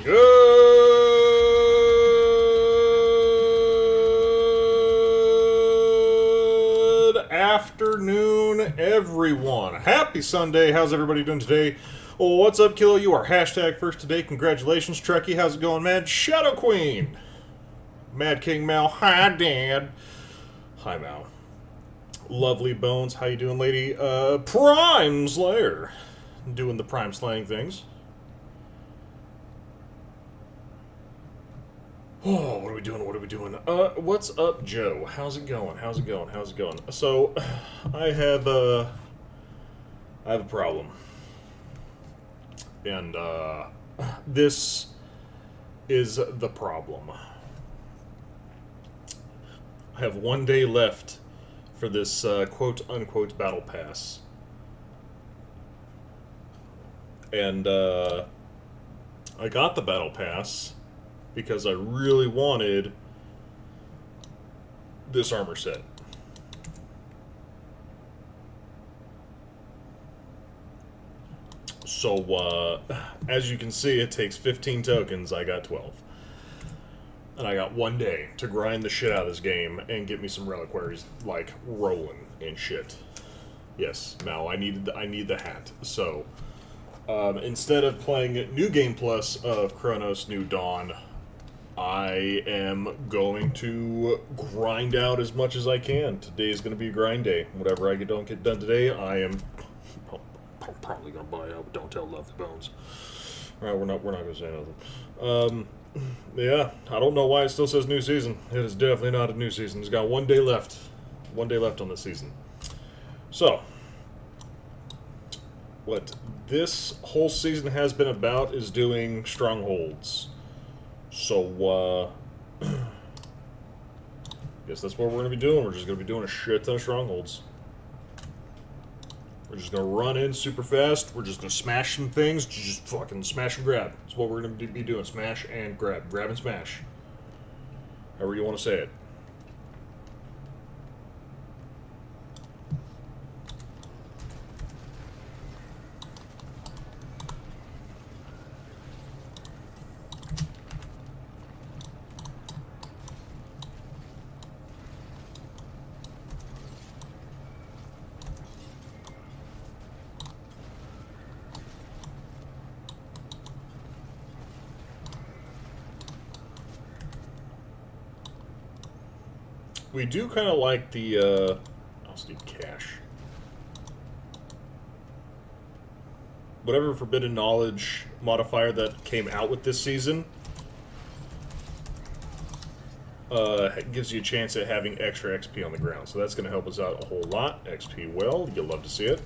Good afternoon, everyone. Happy Sunday. How's everybody doing today? Oh, what's up, Kilo? You are hashtag first today. Congratulations, Trekkie. How's it going, man? Shadow Queen. Mad King Mal. Hi, Dad. Hi, Mal. Lovely Bones. How you doing, lady? Prime Slayer. Doing the prime slaying things. Oh, what are we doing? What are we doing? What's up, Joe? How's it going? How's it going? How's it going? So, I have a problem, and this is the problem. I have one day left for this quote unquote battle pass, and I got the battle pass because I really wanted this armor set. So, as you can see, it takes 15 tokens. I got 12. And I got one day to grind the shit out of this game and get me some reliquaries, like, rolling and shit. Yes, Mal, I need the hat. So, instead of playing New Game Plus of Chronos New Dawn, I am going to grind out as much as I can. Today is going to be a grind day. Whatever I don't get done today, I am probably going to buy out. Don't tell Lovely Bones. All right, we're not going to say nothing. Yeah, I don't know why it still says new season. It is definitely not a new season. It's got one day left. One day left on this season. So, what this whole season has been about is doing strongholds. So, guess that's what we're going to be doing. We're just going to be doing a shit ton of strongholds. We're just going to run in super fast. We're just going to smash some things. Just fucking smash and grab. That's what we're going to be doing. Smash and grab. Grab and smash. However you want to say it. We do kind of like the, I also need cash. Whatever Forbidden Knowledge modifier that came out with this season gives you a chance at having extra XP on the ground. So that's going to help us out a whole lot. XP well, you'll love to see it.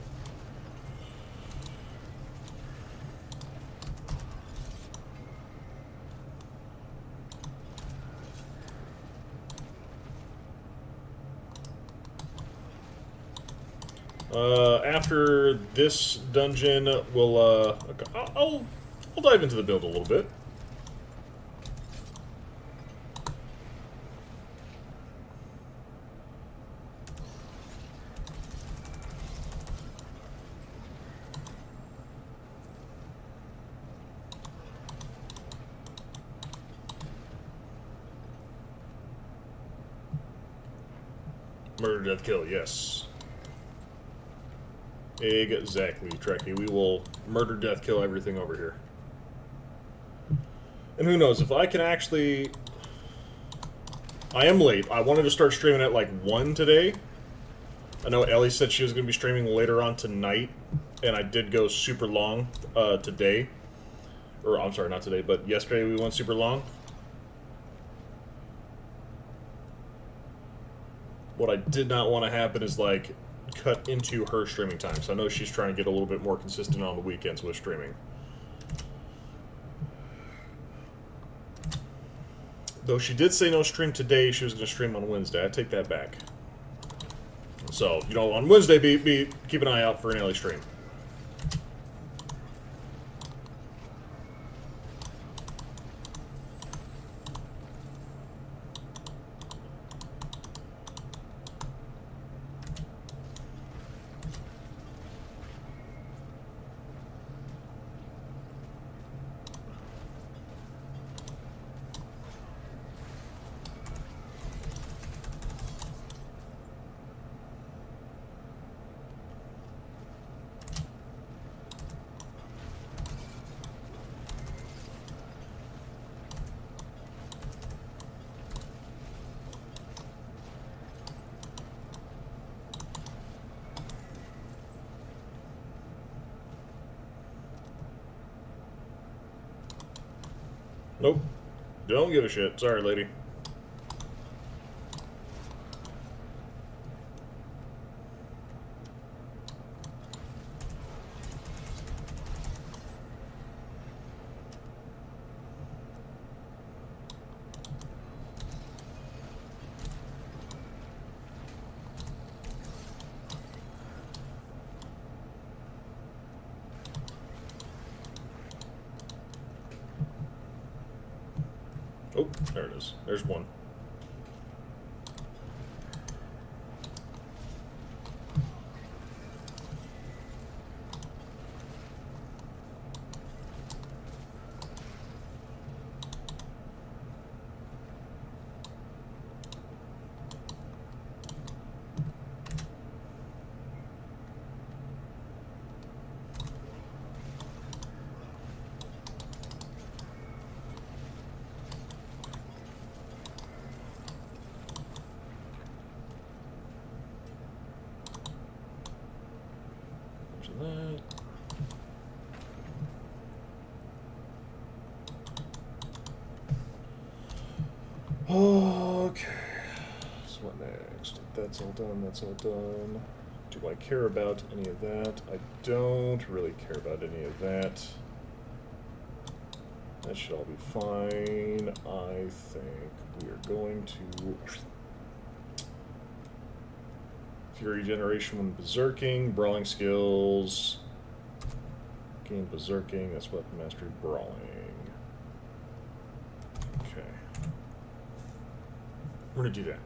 After this dungeon, we'll, I'll dive into the build a little bit. Murder, death, kill, yes. Exactly, Trekkie. We will murder, death, kill everything over here. And who knows, if I can actually... I am late. I wanted to start streaming at like 1 today. I know Ellie said she was going to be streaming later on tonight, and I did go super long today. Or, I'm sorry, not today, but yesterday we went super long. What I did not want to happen is, like, cut into her streaming time. So I know she's trying to get a little bit more consistent on the weekends with streaming. Though she did say no stream today, she was going to stream on Wednesday. I take that back. So, you know, on Wednesday, keep an eye out for an Ellie stream. Nope. Don't give a shit. Sorry, lady. Oh, there it is. There's one. That. Okay. So what next? That's all done. That's all done. Do I care about any of that? I don't really care about any of that. That should all be fine. I think we are going to... Fury Generation when Berserking, Brawling Skills, Gain Berserking, that's Weapon Mastery, Brawling. Okay. We're gonna do that.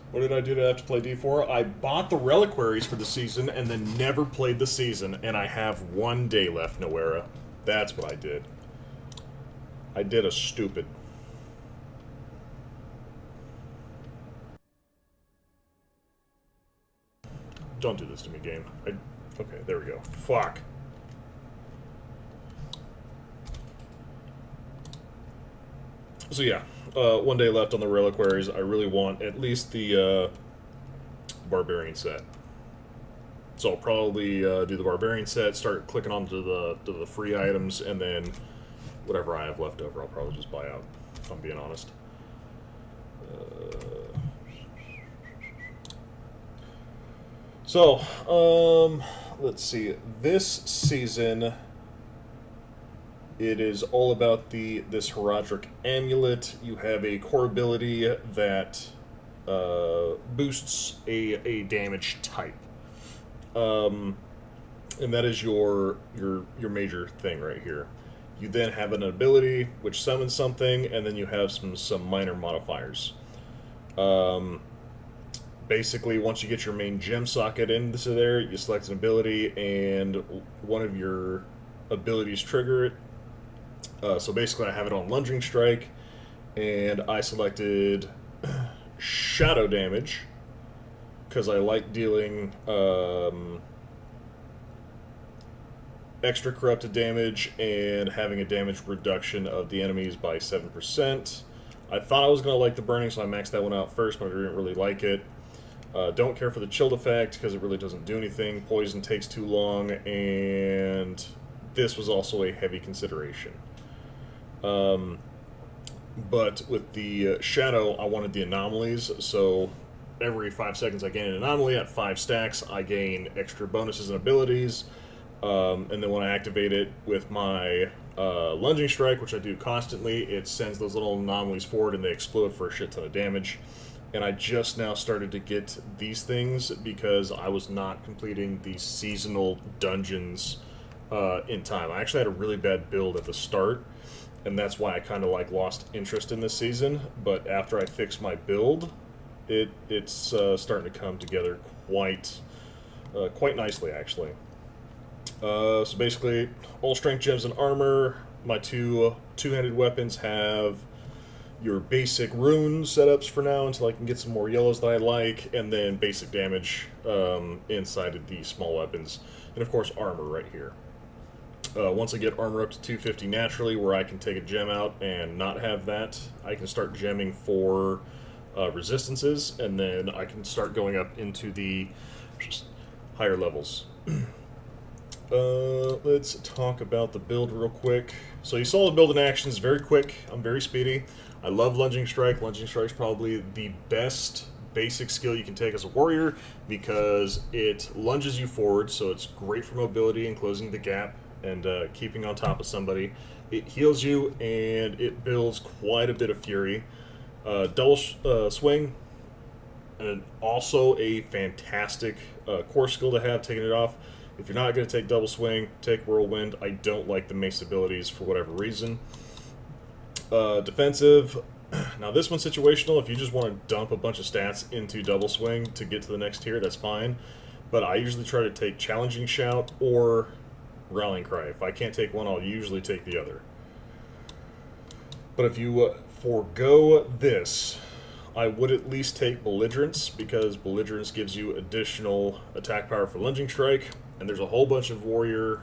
What did I do to have to play D4? I bought the Reliquaries for the season and then never played the season, and I have 1 day left, Noera. That's what I did. I did a stupid. Don't do this to me, game. Okay, there we go. Fuck. So yeah, 1 day left on the Reliquaries. I really want at least the Barbarian set. So I'll probably do the Barbarian set, start clicking onto the free items, and then whatever I have left over, I'll probably just buy out, if I'm being honest. Let's see. This season, it is all about this Herodric Amulet. You have a core ability that boosts a damage type. And that is your major thing right here. You then have an ability which summons something, and then you have some minor modifiers. Basically, once you get your main gem socket into there, you select an ability, and one of your abilities trigger it. So basically, I have it on Lunging Strike, and I selected Shadow Damage, because I like dealing extra corrupted damage and having a damage reduction of the enemies by 7%. I thought I was going to like the burning, so I maxed that one out first, but I didn't really like it. Don't care for the chilled effect because it really doesn't do anything. Poison takes too long, and this was also a heavy consideration. But with the Shadow, I wanted the anomalies, so every 5 seconds I gain an anomaly at 5 stacks, I gain extra bonuses and abilities. And then when I activate it with my Lunging Strike, which I do constantly, it sends those little anomalies forward and they explode for a shit ton of damage. And I just now started to get these things because I was not completing the seasonal dungeons in time. I actually had a really bad build at the start, and that's why I kind of lost interest in this season. But after I fixed my build, it's starting to come together quite nicely, actually. So basically, all strength gems and armor. My two-handed weapons have your basic rune setups for now until I can get some more yellows that I like, and then basic damage inside of the small weapons, and of course armor right here. Once I get armor up to 250 naturally, where I can take a gem out and not have that, I can start gemming for resistances, and then I can start going up into the higher levels. Let's talk about the build real quick. So you saw the build in action. It's very quick. I'm very speedy. I love Lunging Strike. Lunging Strike's probably the best basic skill you can take as a warrior because it lunges you forward, so it's great for mobility and closing the gap and keeping on top of somebody. It heals you, and it builds quite a bit of fury. Double swing, and also a fantastic core skill to have, taking it off. If you're not going to take double swing, take whirlwind. I don't like the mace abilities for whatever reason. Defensive. Now this one's situational. If you just want to dump a bunch of stats into double swing to get to the next tier, that's fine. But I usually try to take challenging shout or rallying cry. If I can't take one, I'll usually take the other. But if you forego this, I would at least take belligerence, because belligerence gives you additional attack power for lunging strike, and there's a whole bunch of warrior,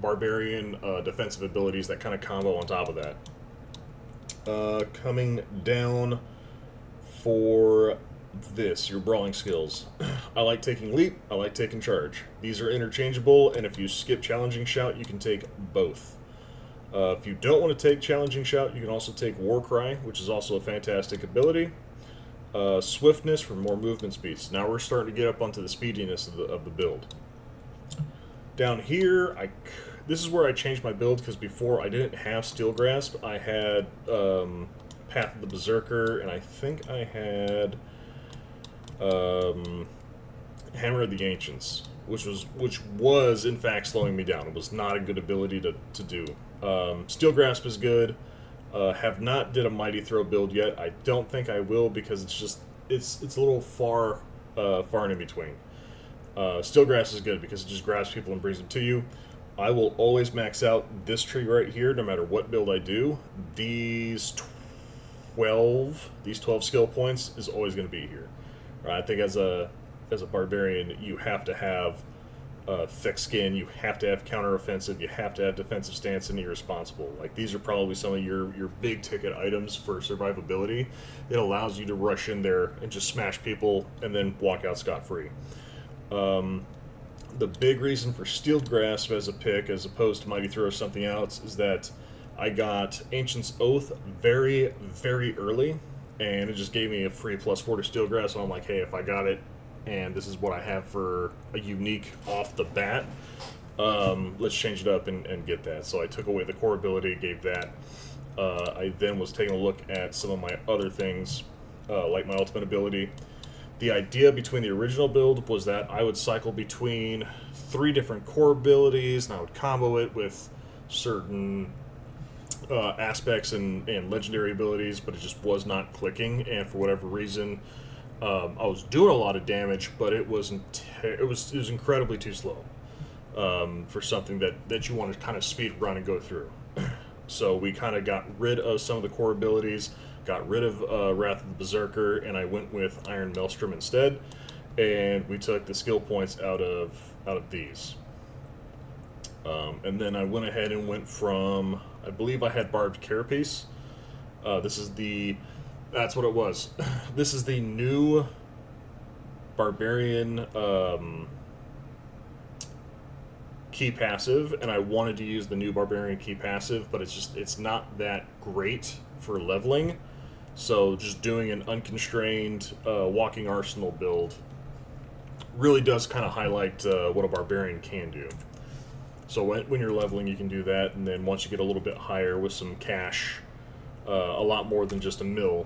barbarian defensive abilities that kind of combo on top of that. Coming down for this, your brawling skills. I like taking leap, I like taking charge. These are interchangeable, and if you skip challenging shout, you can take both. If you don't want to take challenging shout, you can also take war cry, which is also a fantastic ability. Swiftness for more movement speeds. Now we're starting to get up onto the speediness of the build. Down here, this is where I changed my build, because before I didn't have Steel Grasp. I had Path of the Berserker, and I think I had Hammer of the Ancients, which was in fact slowing me down. It was not a good ability to do. Steel Grasp is good. Have not did a Mighty Throw build yet. I don't think I will, because it's a little far and in between. Steel Grasp is good because it just grabs people and brings them to you. I will always max out this tree right here, no matter what build I do. These 12 skill points is always going to be here. Right? I think as a barbarian, you have to have thick skin, you have to have counteroffensive, you have to have defensive stance, and irresponsible. Like, these are probably some of your big ticket items for survivability. It allows you to rush in there and just smash people and then walk out scot-free. The big reason for Steel Grasp as a pick, as opposed to Mighty Throw or something else, is that I got Ancient's Oath very, very early, and it just gave me a free +4 to Steel Grasp, so I'm like, hey, if I got it, and this is what I have for a unique off the bat, let's change it up and get that. So I took away the core ability, gave that. I then was taking a look at some of my other things, like my ultimate ability. The idea between the original build was that I would cycle between 3 different core abilities, and I would combo it with certain aspects and legendary abilities, but it just was not clicking, and for whatever reason, I was doing a lot of damage, but it was incredibly too slow for something that you want to kind of speed run and go through. So we kind of got rid of some of the core abilities, got rid of Wrath of the Berserker, and I went with Iron Maelstrom instead, and we took the skill points out of these. And then I went ahead and went from, I believe I had Barbed Carapace. That's what it was. This is the new Barbarian key passive, and I wanted to use the new Barbarian key passive, but it's not that great for leveling. So just doing an unconstrained walking arsenal build really does kind of highlight what a Barbarian can do. So when you're leveling, you can do that, and then once you get a little bit higher with some cash, a lot more than just a mill,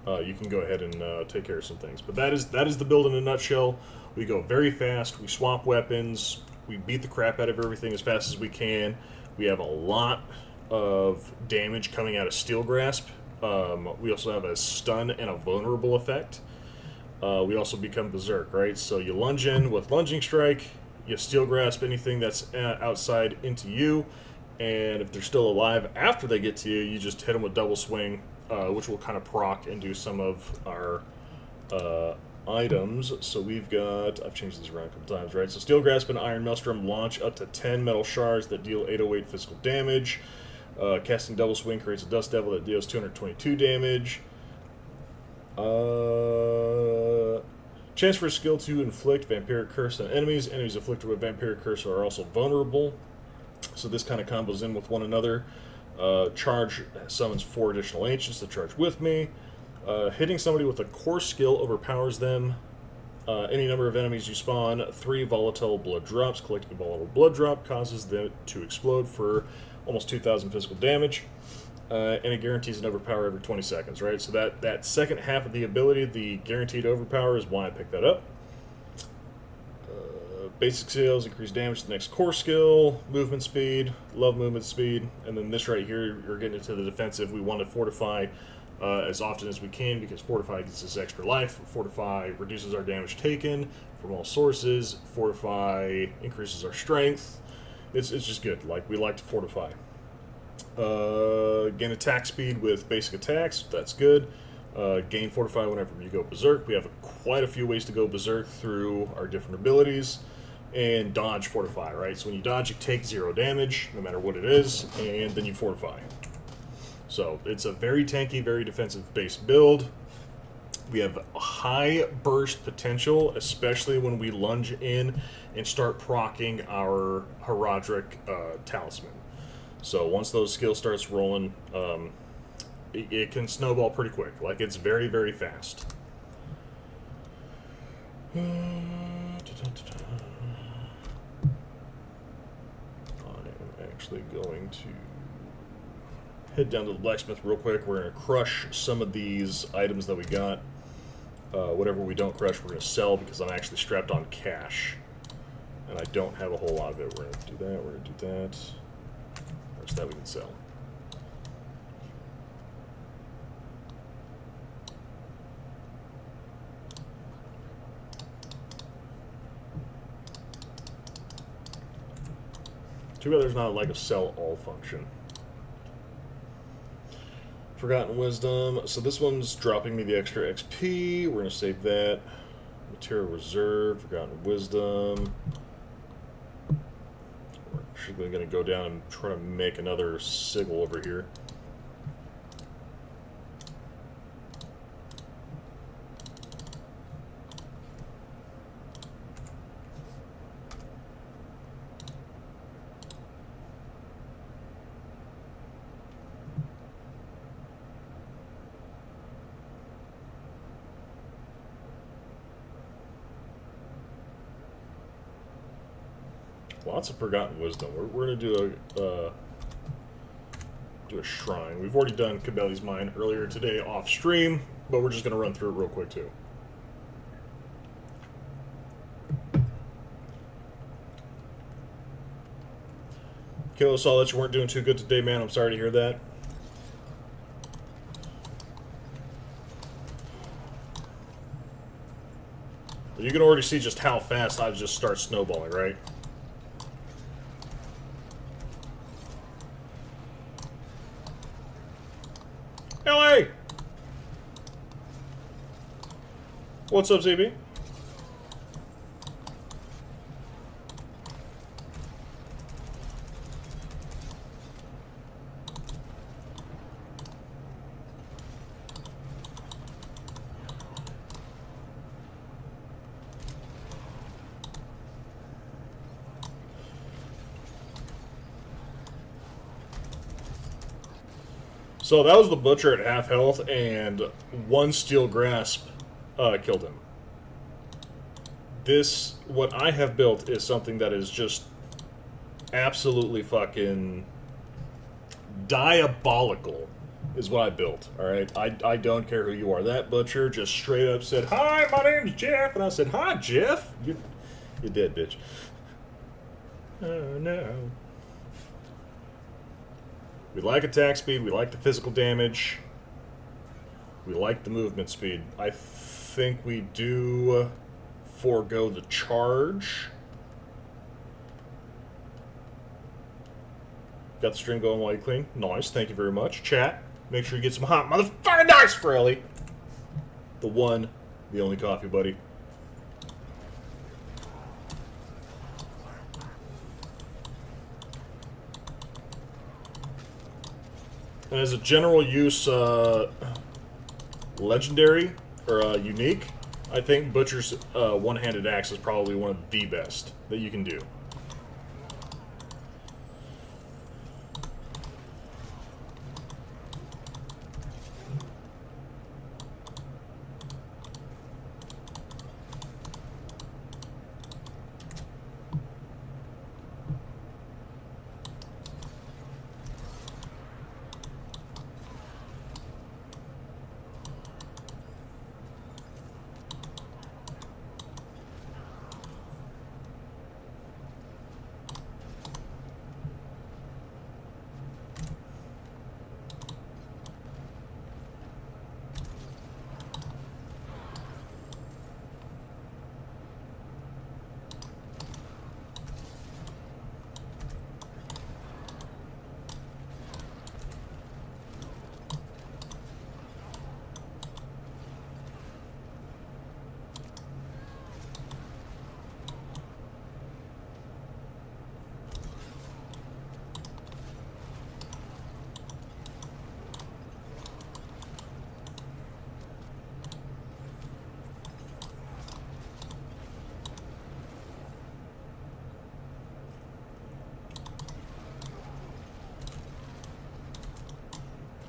you can go ahead and take care of some things. But that is the build in a nutshell. We go very fast, we swap weapons, we beat the crap out of everything as fast as we can. We have a lot of damage coming out of Steel Grasp. We also have a stun and a vulnerable effect. We also become Berserk, right? So you lunge in with Lunging Strike, you Steel Grasp anything that's outside into you, and if they're still alive after they get to you, you just hit them with Double Swing, which will kind of proc and do some of our items. So we've got, I've changed these around a couple times, right? So Steel Grasp and Iron Maelstrom launch up to 10 metal shards that deal 808 physical damage. Casting Double Swing creates a Dust Devil that deals 222 damage. Chance for a skill to inflict Vampiric Curse on enemies. Enemies afflicted with Vampiric Curse are also vulnerable. So this kind of combos in with one another. Charge summons 4 additional Ancients to charge with me. Hitting somebody with a core skill overpowers them. Any number of enemies you spawn, 3 volatile blood drops. Collecting a volatile blood drop causes them to explode for almost 2,000 physical damage. And it guarantees an overpower every 20 seconds, right? So that second half of the ability, the guaranteed overpower, is why I picked that up. Basic skills, increase damage to the next core skill, movement speed, love movement speed, and then this right here, you're getting into the defensive. We want to fortify as often as we can because fortify gives us extra life. Fortify reduces our damage taken from all sources. Fortify increases our strength. It's just good. Like, we like to fortify. Gain attack speed with basic attacks. That's good. Gain fortify whenever you go berserk. We have quite a few ways to go berserk through our different abilities. And dodge fortify, right? So when you dodge, you take 0 damage, no matter what it is, and then you fortify. So it's a very tanky, very defensive-based build. We have a high burst potential, especially when we lunge in and start proccing our Horadric Talisman. So once those skills starts rolling, it can snowball pretty quick. Like, it's very, very fast. I am actually going to head down to the blacksmith real quick. We're going to crush some of these items that we got. Whatever we don't crush, we're going to sell because I'm actually strapped on cash. And I don't have a whole lot of it. We're going to do that, we're going to do that. Rest that we can sell. Too bad there's not like a sell all function. Forgotten Wisdom. So this one's dropping me the extra XP. We're going to save that. Material Reserve, Forgotten Wisdom. We're actually going to go down and try to make another sigil over here. Lots of Forgotten Wisdom. We're going to do a shrine. We've already done Cabelli's Mine earlier today off stream, but we're just going to run through it real quick too. Kilo, saw that you weren't doing too good today, man. I'm sorry to hear that. But you can already see just how fast I just start snowballing, right? LA! What's up, ZB? So that was the Butcher at half health, and 1 Steel Grasp killed him. This, what I have built, is something that is just absolutely fucking diabolical, is what I built, alright? I don't care who you are. That Butcher just straight up said, "Hi, my name's Jeff," and I said, "Hi, Jeff." You're dead, bitch. Oh, no. We like attack speed, we like the physical damage, we like the movement speed. I think we do forego the charge. Got the stream going while you clean. Nice, thank you very much. Chat, make sure you get some hot motherfucking dice for Ellie. The one, the only coffee buddy. And as a general use legendary, or unique, I think Butcher's one-handed axe is probably one of the best that you can do.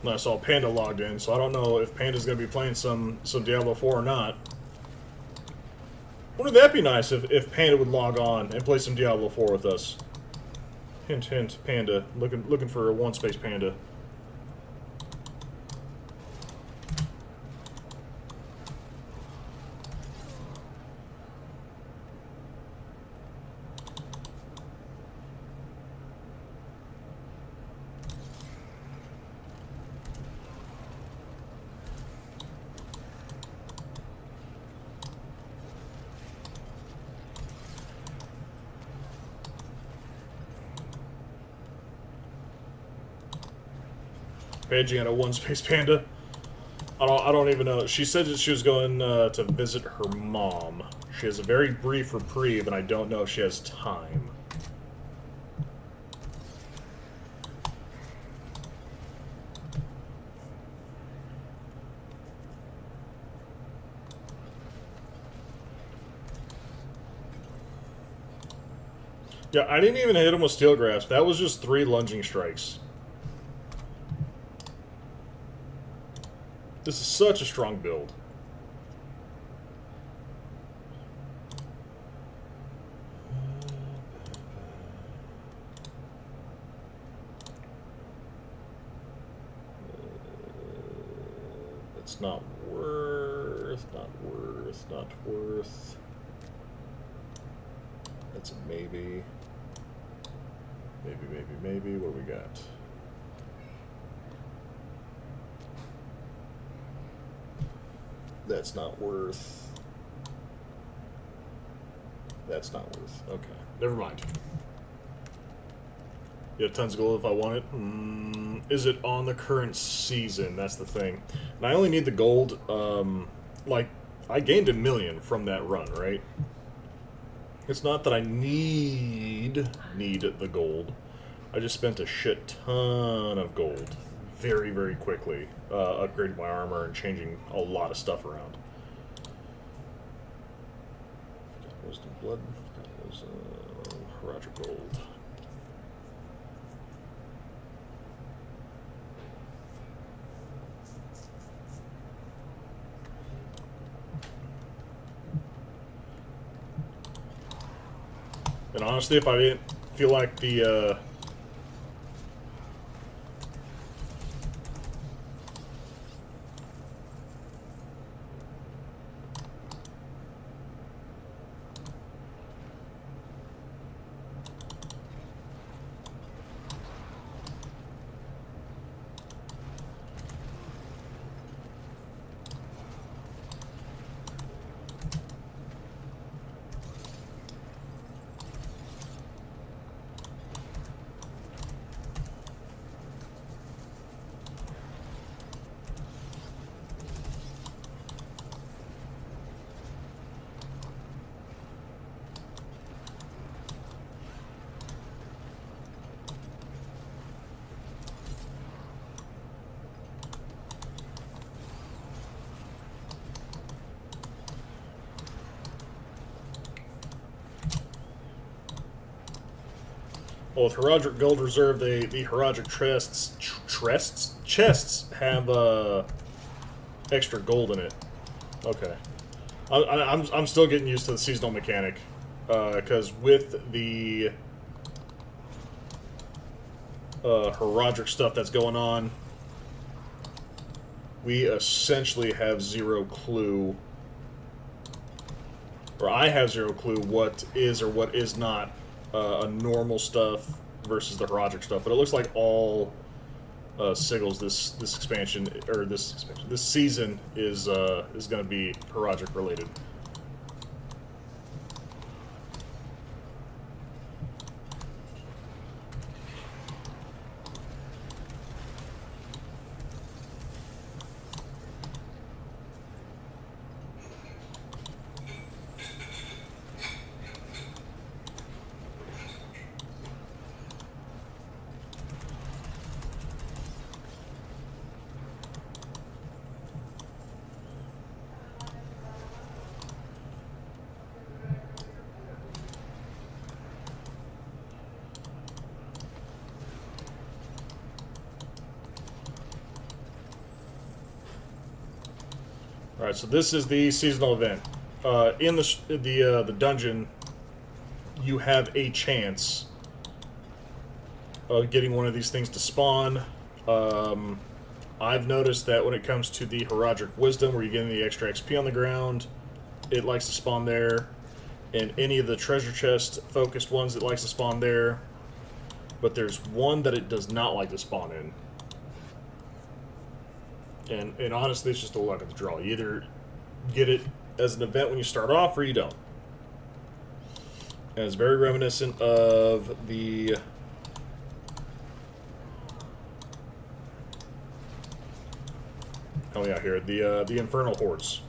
And I saw Panda logged in, so I don't know if Panda's going to be playing some Diablo 4 or not. Wouldn't that be nice if Panda would log on and play some Diablo 4 with us? Hint, hint, Panda. Looking for a one-space Panda. Paige had a one-space Panda. I don't even know. She said that she was going to visit her mom. She has a very brief reprieve, and I don't know if she has time. Yeah, I didn't even hit him with Steel Grasp. That was just 3 lunging strikes. This is such a strong build. It's not worth, not worth, not worth. That's a maybe. Maybe, maybe, maybe. What do we got? That's not worth. That's not worth. Okay. Never mind. You have tons of gold if I want it. Is it on the current season? That's the thing. And I only need the gold. Like, I gained 1 million from that run, right? It's not that I need the gold. I just spent a shit ton of gold very, very quickly, upgrading my armor and changing a lot of stuff around. That was the blood. That was Roger Gold. And honestly, if I didn't feel like the Well, with Heraldric Gold Reserve, the Heraldric chests have extra gold in it. Okay. I'm still getting used to the seasonal mechanic. Because with the Heraldric stuff that's going on, we essentially have zero clue, or I have zero clue what is or what is not a normal stuff versus the Heraldric stuff. But it looks like all sigils this expansion, or this season is going to be Heraldric related. All right, so this is the seasonal event. In the dungeon, you have a chance of getting one of these things to spawn. I've noticed that when it comes to the Heraldric Wisdom, where you're getting the extra XP on the ground, it likes to spawn there. And any of the treasure chest focused ones, it likes to spawn there. But there's one that it does not like to spawn in. And honestly, it's just a luck of the draw. You either get it as an event when you start off, or you don't. And it's very reminiscent of the... Oh yeah, here, the Infernal Hordes.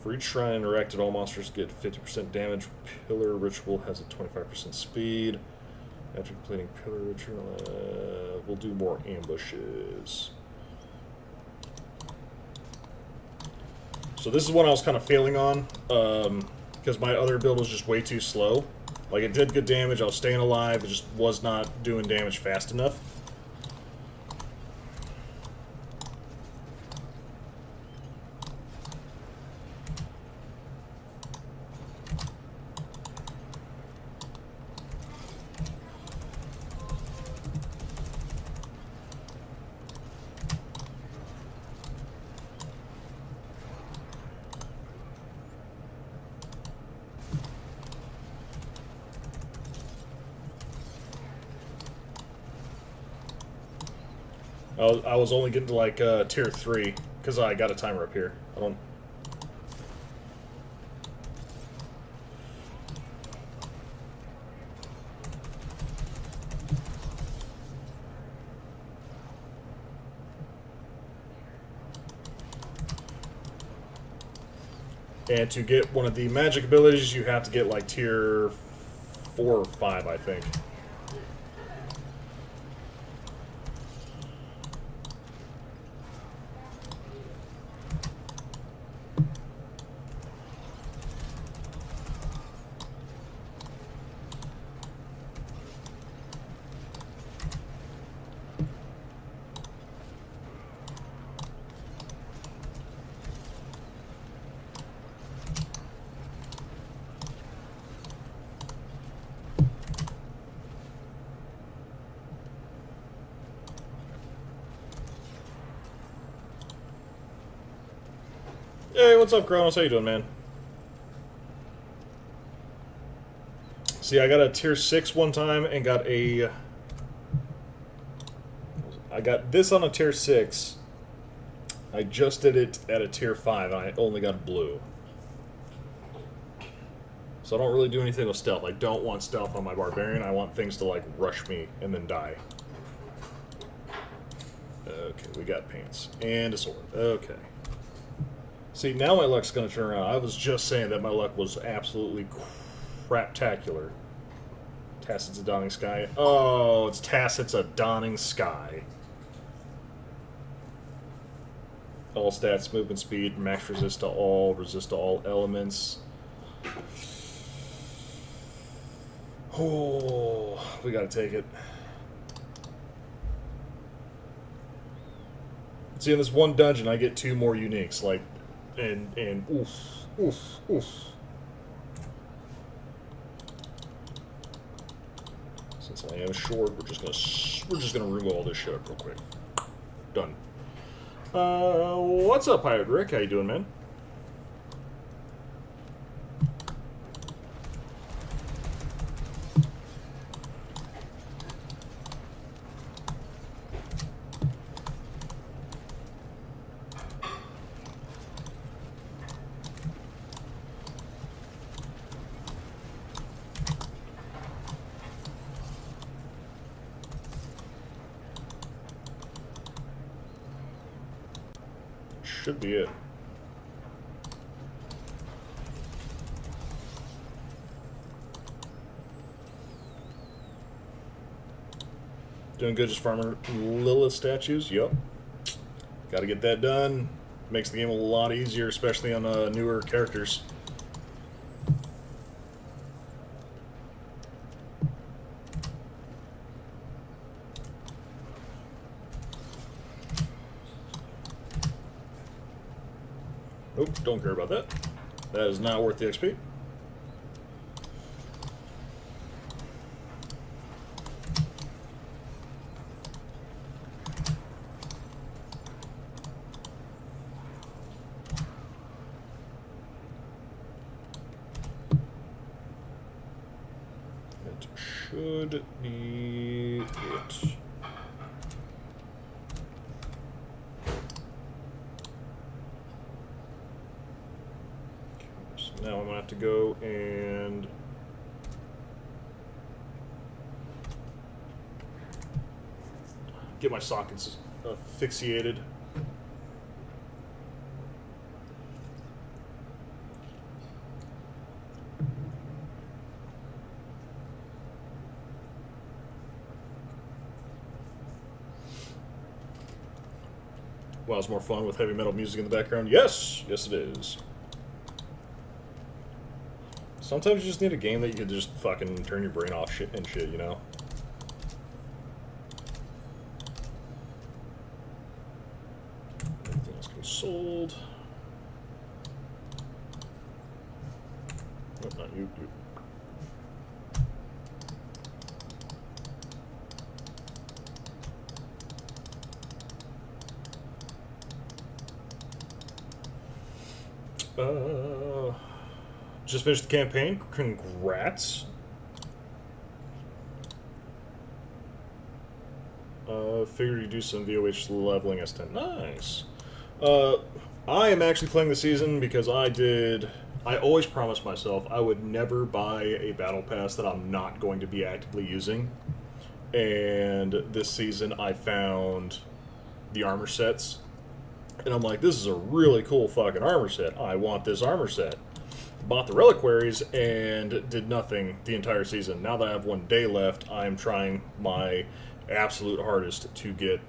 For each shrine interacted, all monsters get 50% damage. Pillar Ritual has a 25% speed. After completing Pillar Ritual, we'll do more ambushes. So this is one I was kind of failing on, because my other build was just way too slow. Like, it did good damage, I was staying alive, it just was not doing damage fast enough. I was only getting to like tier 3 because I got a timer up here. I don't. And to get one of the magic abilities, you have to get like tier 4 or 5, I think. Hey, what's up, Kronos? How you doing, man? See, I got a tier 6 one time and got a... I got this on a tier 6. I just did it at a tier 5 and I only got blue. So I don't really do anything with stealth. I don't want stealth on my barbarian. I want things to, like, rush me and then die. Okay, we got pants. And a sword. Okay. See, now my luck's going to turn around. I was just saying that my luck was absolutely craptacular. Tacit's a Dawning Sky. Oh, it's Tacit's a Dawning Sky. All stats, movement speed, max resist to all elements. Oh, we gotta take it. See, in this one dungeon, I get 2 more uniques, like, and oof, oof, oof. Since I am short, we're just gonna remove all this shit up real quick. Done. What's up, Pirate Rick? How you doing, man? Should be it. Doing good just farming Lilith statues? Yup. Gotta get that done. Makes the game a lot easier, especially on newer characters. Nope, don't care about that. That is not worth the XP. It should be it. Now I'm going to have to go and get my sockets asphyxiated. Wow, it's more fun with heavy metal music in the background. Yes! Yes, it is. Sometimes you just need a game that you can just fucking turn your brain off and shit, you know? Everything else can be sold. Nope, not you. Just finished the campaign. Congrats. Figured you do some VOH leveling S10. Nice. I am actually playing the season because I always promised myself I would never buy a battle pass that I'm not going to be actively using. And this season I found the armor sets. And I'm like, this is a really cool fucking armor set. I want this armor set. Bought the reliquaries and did nothing the entire season. Now that I have 1 day left, I am trying my absolute hardest to get,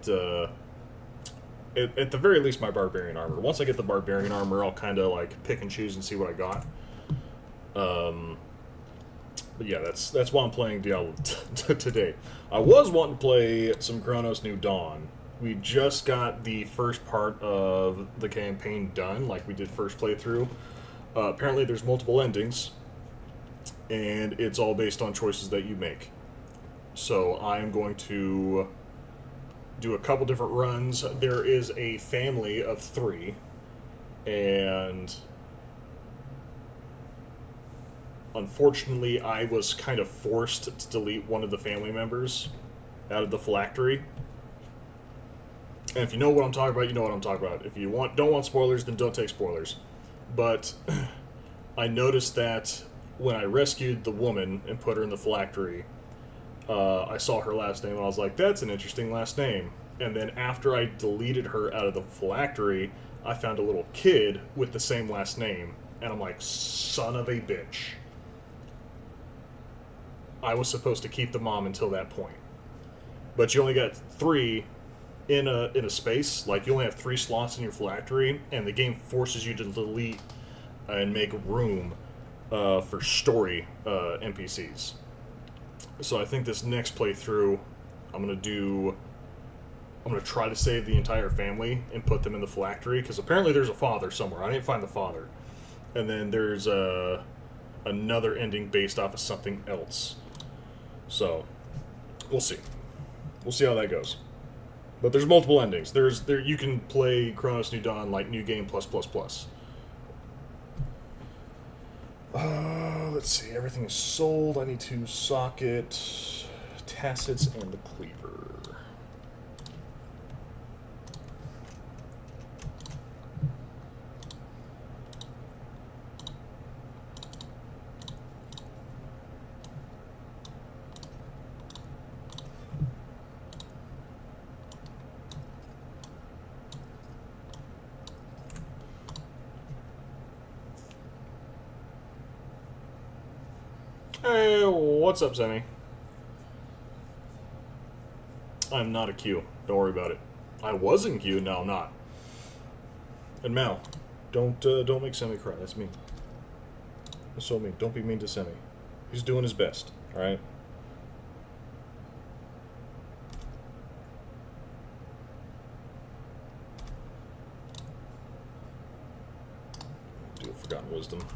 at the very least, my barbarian armor. Once I get the barbarian armor, I'll kind of like pick and choose and see what I got. But yeah, that's why I'm playing Diablo today. I was wanting to play some Chronos New Dawn. We just got the first part of the campaign done, like we did first playthrough. Apparently there's multiple endings, and it's all based on choices that you make. So I'm going to do a couple different runs. There is a family of 3, and unfortunately I was kind of forced to delete one of the family members out of the phylactery. And if you know what I'm talking about, you know what I'm talking about. If you don't want spoilers, then don't take spoilers. But I noticed that when I rescued the woman and put her in the phylactery, I saw her last name and I was like, that's an interesting last name. And then after I deleted her out of the phylactery, I found a little kid with the same last name. And I'm like, son of a bitch. I was supposed to keep the mom until that point. But you only got 3 in a space. Like, you only have 3 slots in your phylactery, and the game forces you to delete and make room for story NPCs. So I think this next playthrough, I'm gonna do. I'm gonna try to save the entire family and put them in the phylactery because apparently there's a father somewhere. I didn't find the father, and then there's another ending based off of something else. So we'll see. We'll see how that goes. But there's multiple endings. There you can play Chronos New Dawn like New Game plus plus plus. Let's see. Everything is sold. I need to socket Tacitus and the Cleaver. Hey, what's up, Sammy? I'm not a Q. Don't worry about it. I was in Q, now I'm not. And Mal, don't make Sammy cry. That's mean. That's so mean. Don't be mean to Sammy. He's doing his best, alright? Do a Forgotten Wisdom.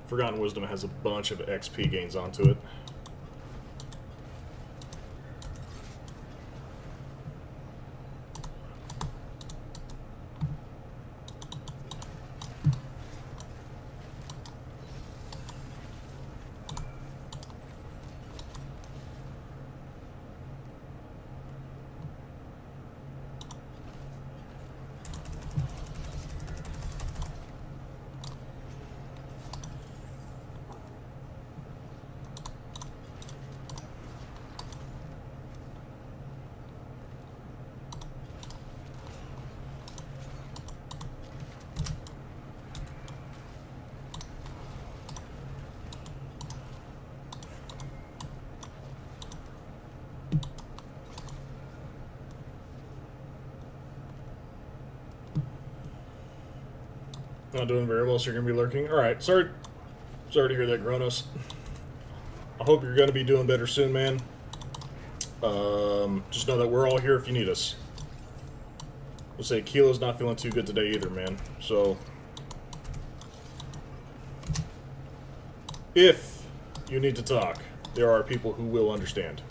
Forgotten Wisdom has a bunch of XP gains onto it. Not doing very well, so you're gonna be lurking. Alright, sorry to hear that, Kronos. I hope you're gonna be doing better soon, man. Just know that we're all here if you need us. We'll say Kilo's not feeling too good today either, man. So, if you need to talk, there are people who will understand.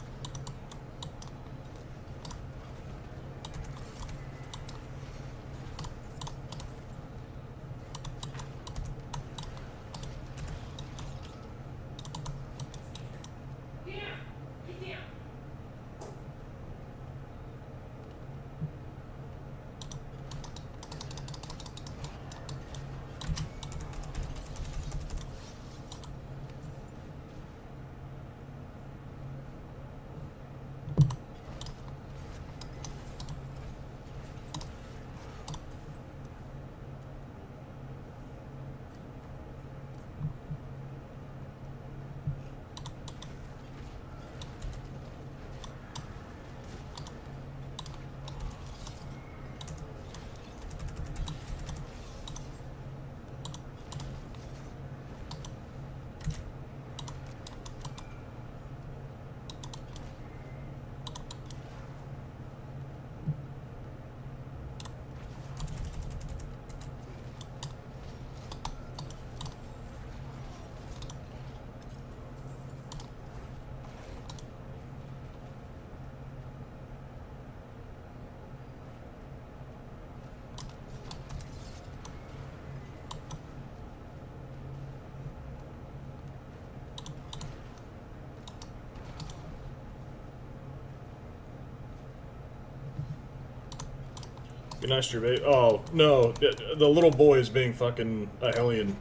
Be nice to your baby. Oh, no. The little boy is being fucking a hellion.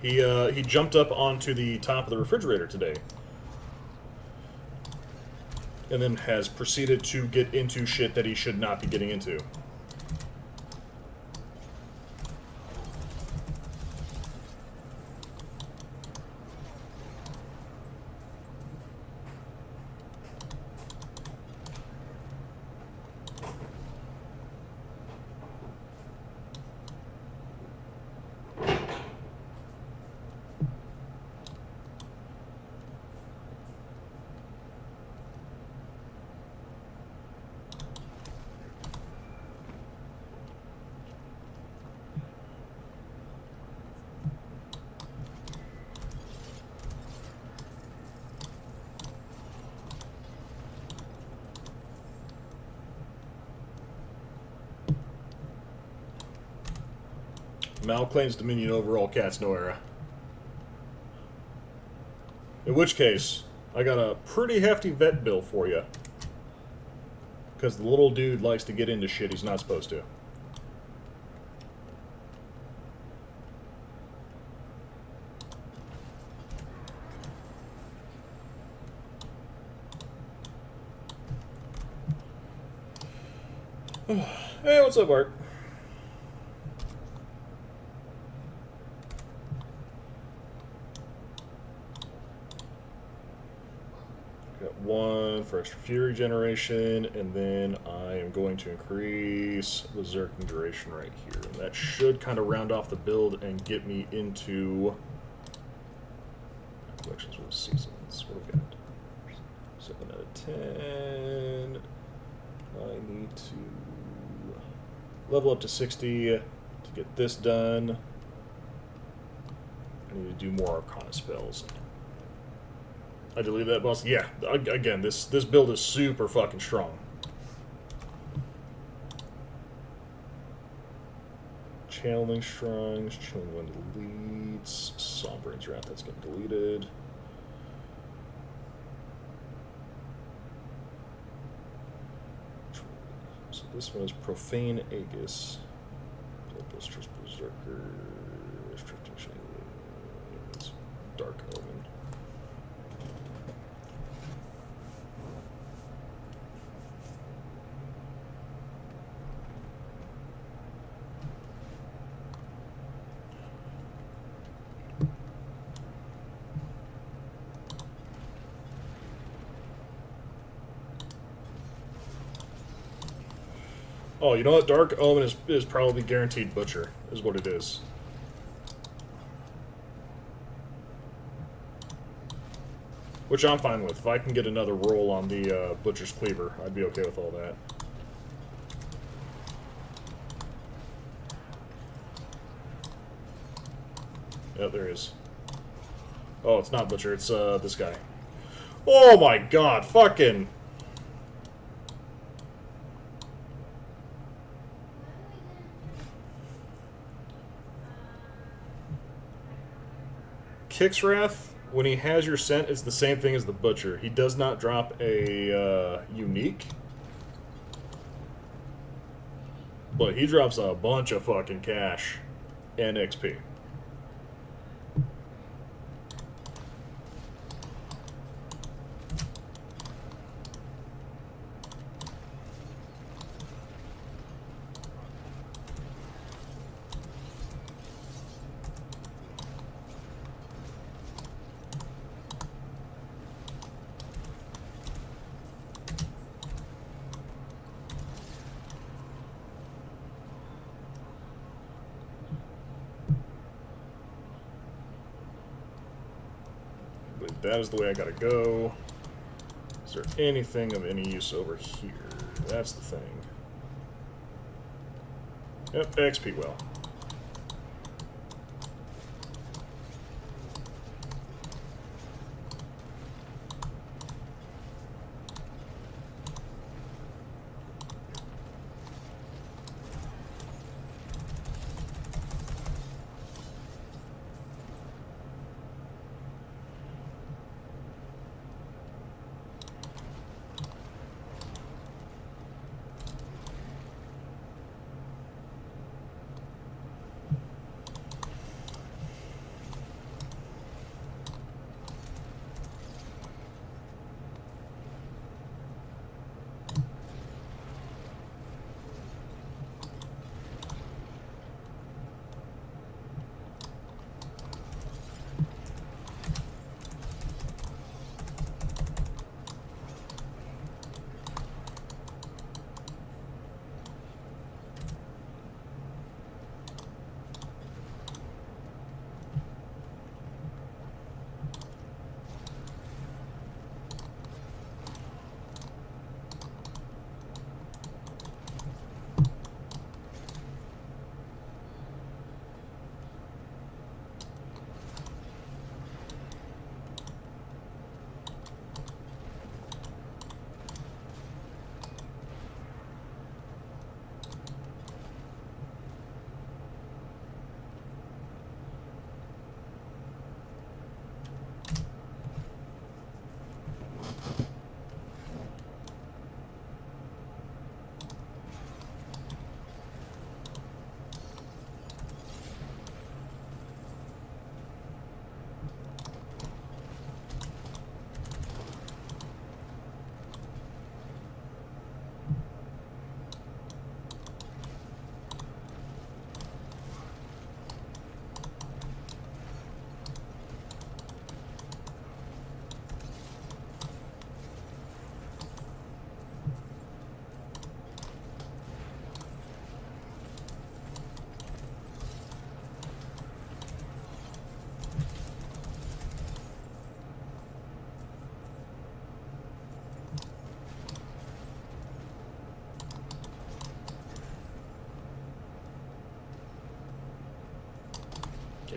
He jumped up onto the top of the refrigerator today. And then has proceeded to get into shit that he should not be getting into. Mal claims dominion over all cats, no era. In which case, I got a pretty hefty vet bill for you. Because the little dude likes to get into shit he's not supposed to. Hey, what's up, Art? Got one for extra fury generation, and then I am going to increase berserking duration right here. And that should kind of round off the build and get me into collections with seasons. What have we got? 7 out of 10. I need to level up to 60 to get this done. I need to do more Arcana spells. I delete that, boss? Yeah, again, this build is super fucking strong. Channeling Shrines, Chilling Wind deletes, Sombreigns Wrath, that's getting deleted. So this one is Profane Aegis, Bloodlustrous Berserker, Drifting Shadows, Dark Omen. Oh, you know what? Dark Omen is probably guaranteed Butcher, is what it is. Which I'm fine with. If I can get another roll on the Butcher's Cleaver, I'd be okay with all that. Yeah, there is. Oh, it's not Butcher, it's this guy. Oh my god, fucking... Kixwrath, when he has your scent, it's the same thing as the Butcher. He does not drop a unique, but he drops a bunch of fucking cash and XP. That is the way I gotta go. Is there anything of any use over here? That's the thing. Yep, XP well.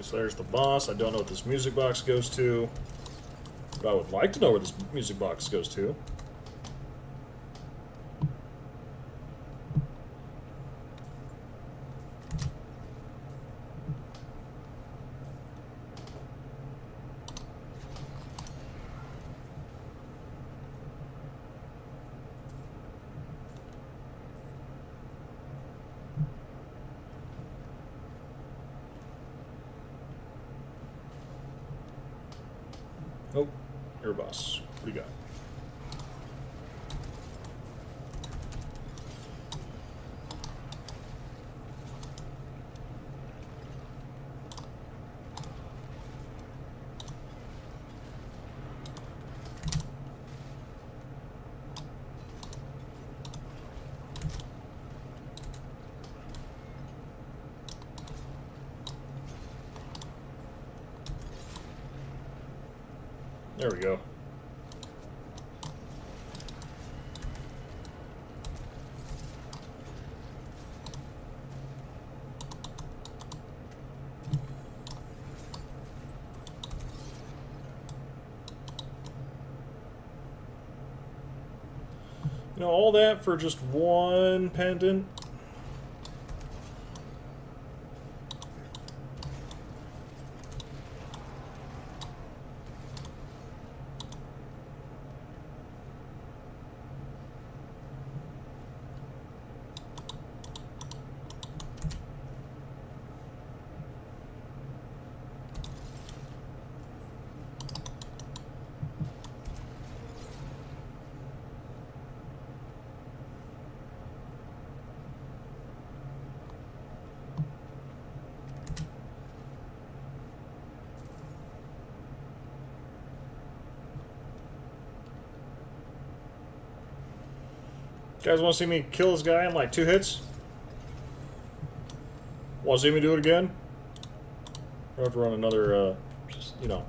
so there's the boss. I don't know what this music box goes to, but I would like to know where this music box goes to. Oh, air boss. What do you got? There we go. You know, all that for just one pendant? You guys want to see me kill this guy in like 2 hits? Want to see me do it again? Or have to run another, just, you know.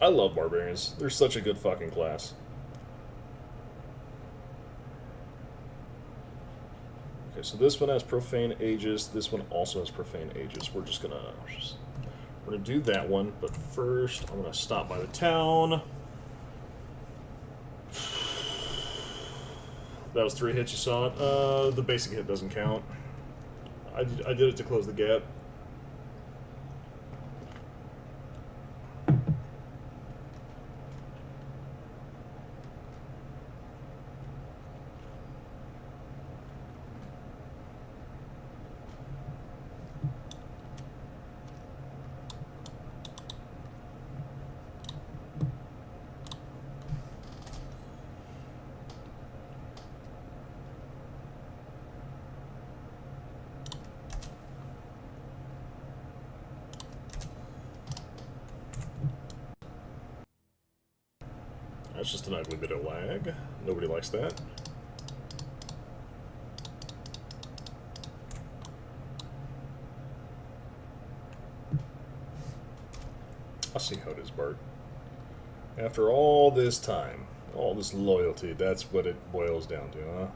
I love barbarians. They're such a good fucking class. Okay, so this one has profane aegis. This one also has profane aegis. We're gonna do that one, but first I'm gonna stop by the town. That was 3 hits you saw it. The basic hit doesn't count. I did it to close the gap. That's just an ugly bit of lag. Nobody likes that. I see how it is, Bart. After all this time, all this loyalty, that's what it boils down to, huh?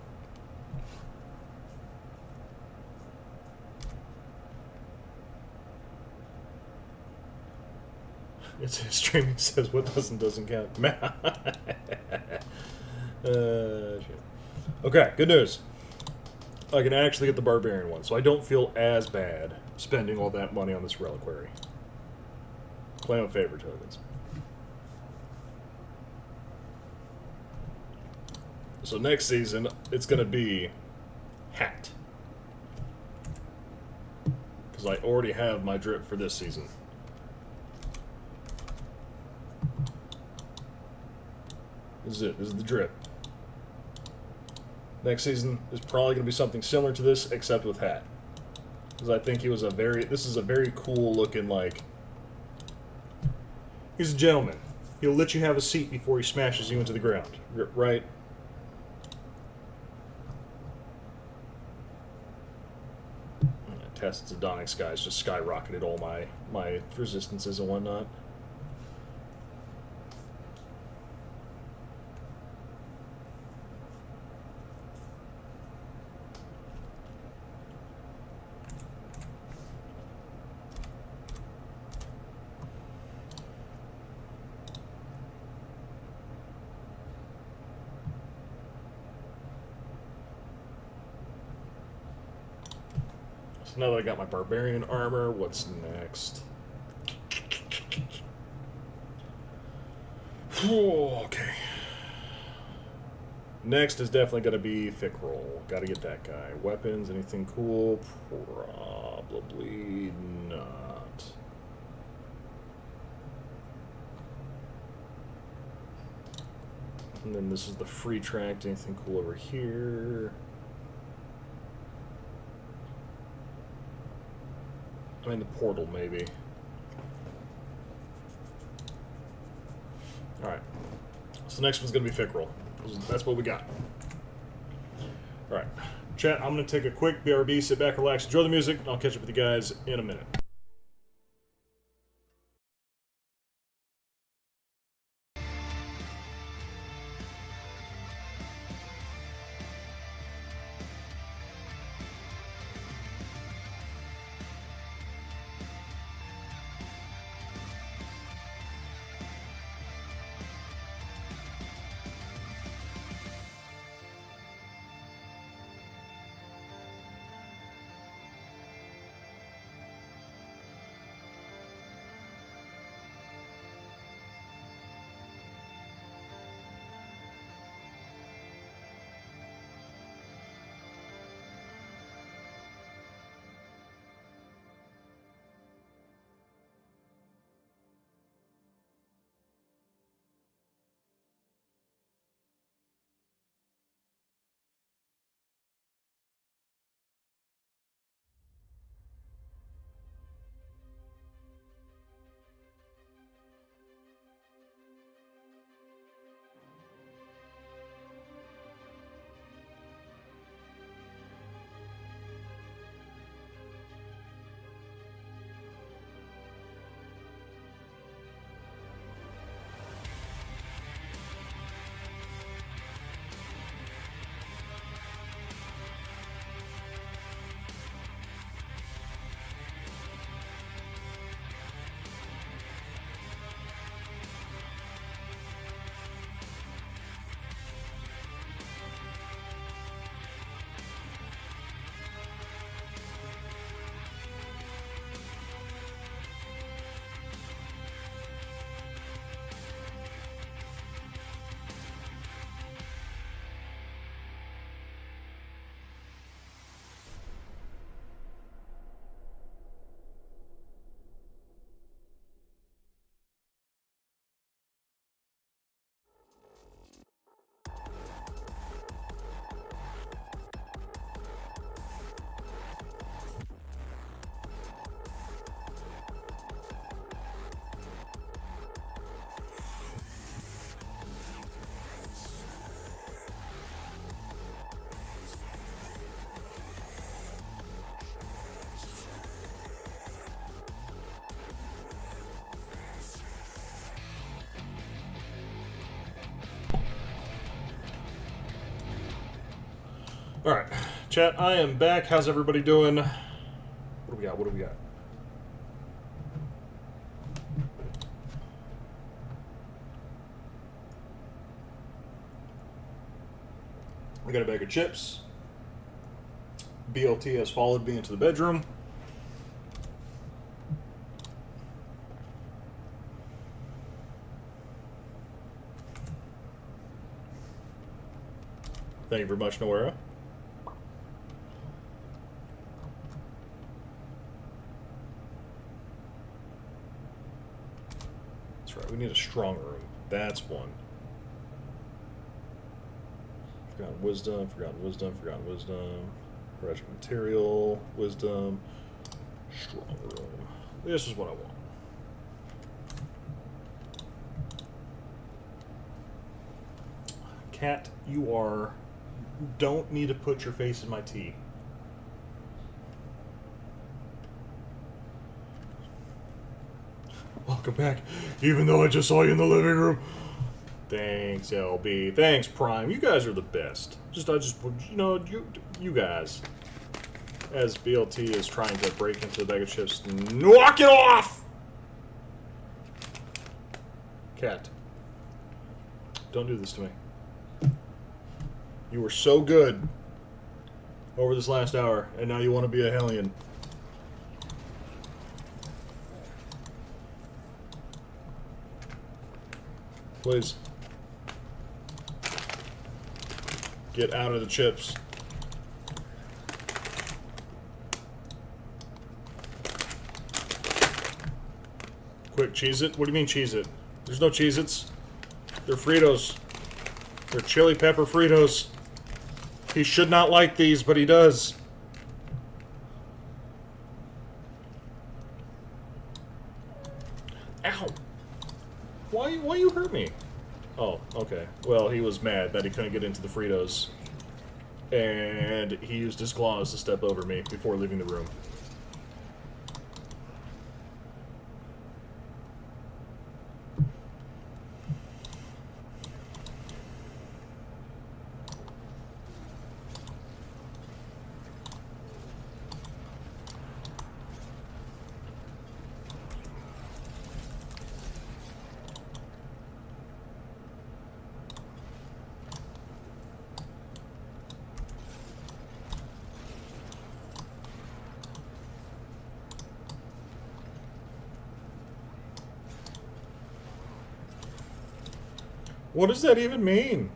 It's streaming says what doesn't count. Shit. Okay, good news. I can actually get the barbarian one, so I don't feel as bad spending all that money on this reliquary. Claim of favor tokens. So next season, it's going to be hat. Because I already have my drip for this season. This is it. This is the drip. Next season is probably going to be something similar to this, except with hat. Because I think he was this is a very cool looking, like... He's a gentleman. He'll let you have a seat before he smashes you into the ground. Right? Tests of Dawning Skies just skyrocketed all my resistances and whatnot. So now that I got my barbarian armor, what's next? Okay. Next is definitely going to be Fick Roll. Got to get that guy. Weapons, anything cool? Probably not. And then this is the free tract. Anything cool over here? I mean, the portal, maybe. Alright. So the next one's going to be Fick Roll. That's what we got. Alright. Chat, I'm going to take a quick BRB, sit back, relax, enjoy the music, and I'll catch up with you guys in a minute. Alright, chat, I am back. How's everybody doing? What do we got? What do we got? I got a bag of chips. BLT has followed me into the bedroom. Thank you very much, Noera. That's right, we need a strong room. That's one. Forgotten wisdom, forgotten wisdom, forgotten wisdom. Project material, wisdom, strong room. This is what I want. Cat, you don't need to put your face in my tea. Welcome back, even though I just saw you in the living room. Thanks, LB. Thanks, Prime. You guys are the best. You guys. As BLT is trying to break into the bag of chips, knock it off! Cat, don't do this to me. You were so good over this last hour, and now you want to be a Hellion. Please. Get out of the chips. Quick, Cheez-It? What do you mean Cheez-It? There's no Cheez-Its. They're Fritos. They're chili pepper Fritos. He should not like these, but he does. Ow! Why you hurt me? Oh, okay. Well, he was mad that he couldn't get into the Fritos. And he used his claws to step over me before leaving the room. What does that even mean?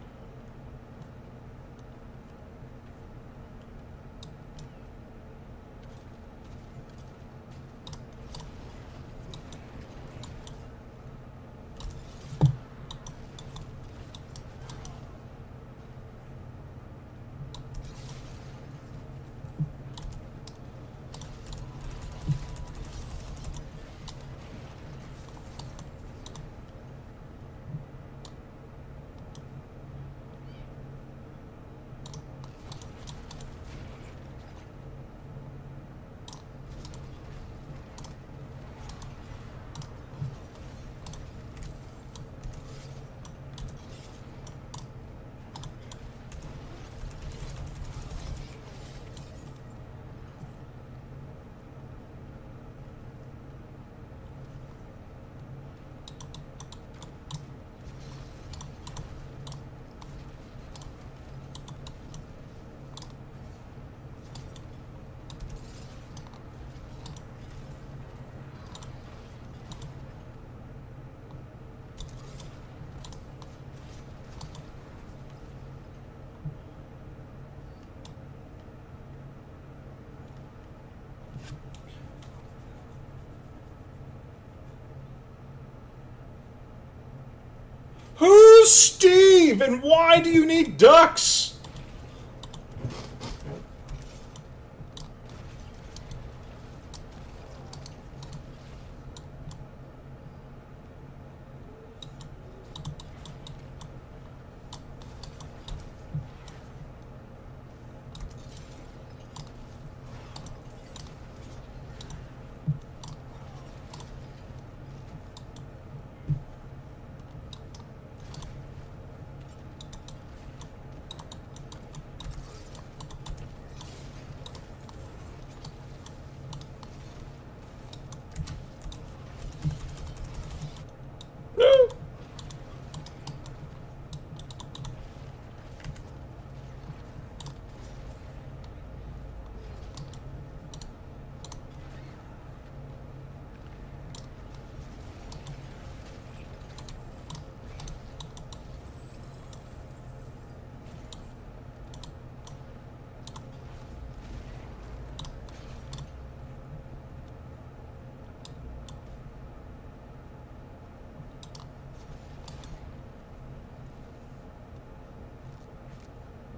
Who's Steve, and why do you need ducks?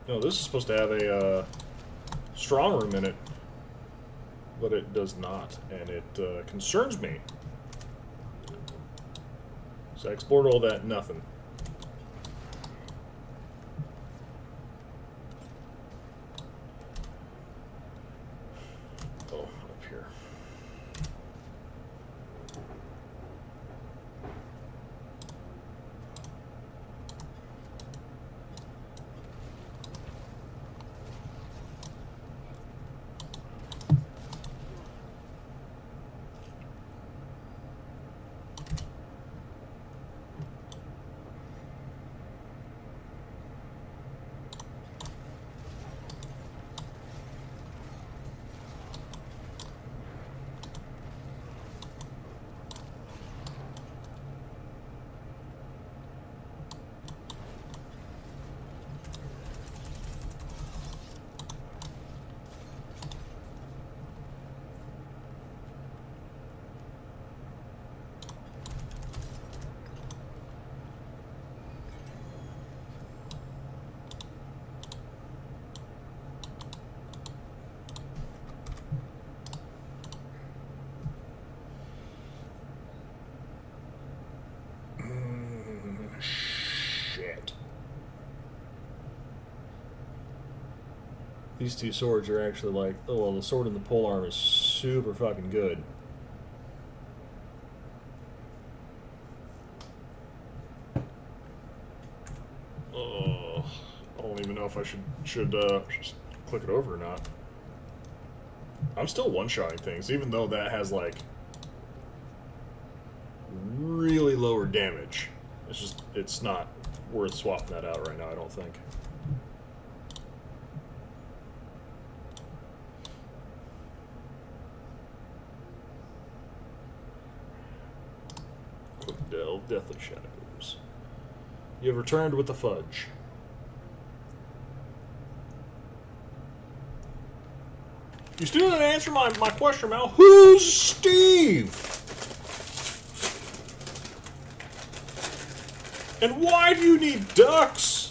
No, this is supposed to have a strong room in it, but it does not, and it concerns me. So I explored all that, nothing. Oh, up here. These two swords are actually like, oh well, the sword and the polearm is super fucking good. Oh, I don't even know if I should just click it over or not. I'm still one-shotting things, even though that has like really lower damage. It's not worth swapping that out right now, I don't think. Quick delve, Deathly Shadows. You have returned with the fudge. You still didn't answer my question, Mal. Who's Steve? And why do you need ducks?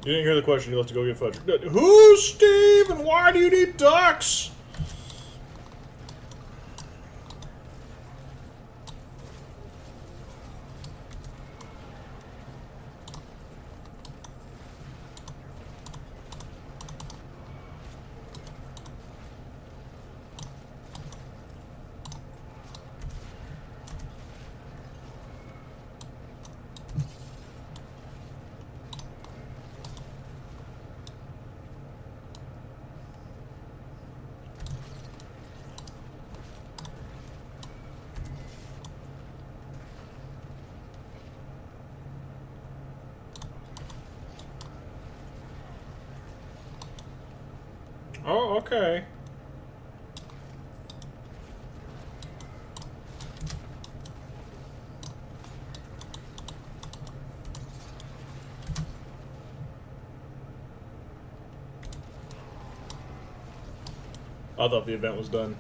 You didn't hear the question, you have to go get fudge. Who's Steve and why do you need ducks? Oh, okay. I thought the event was done.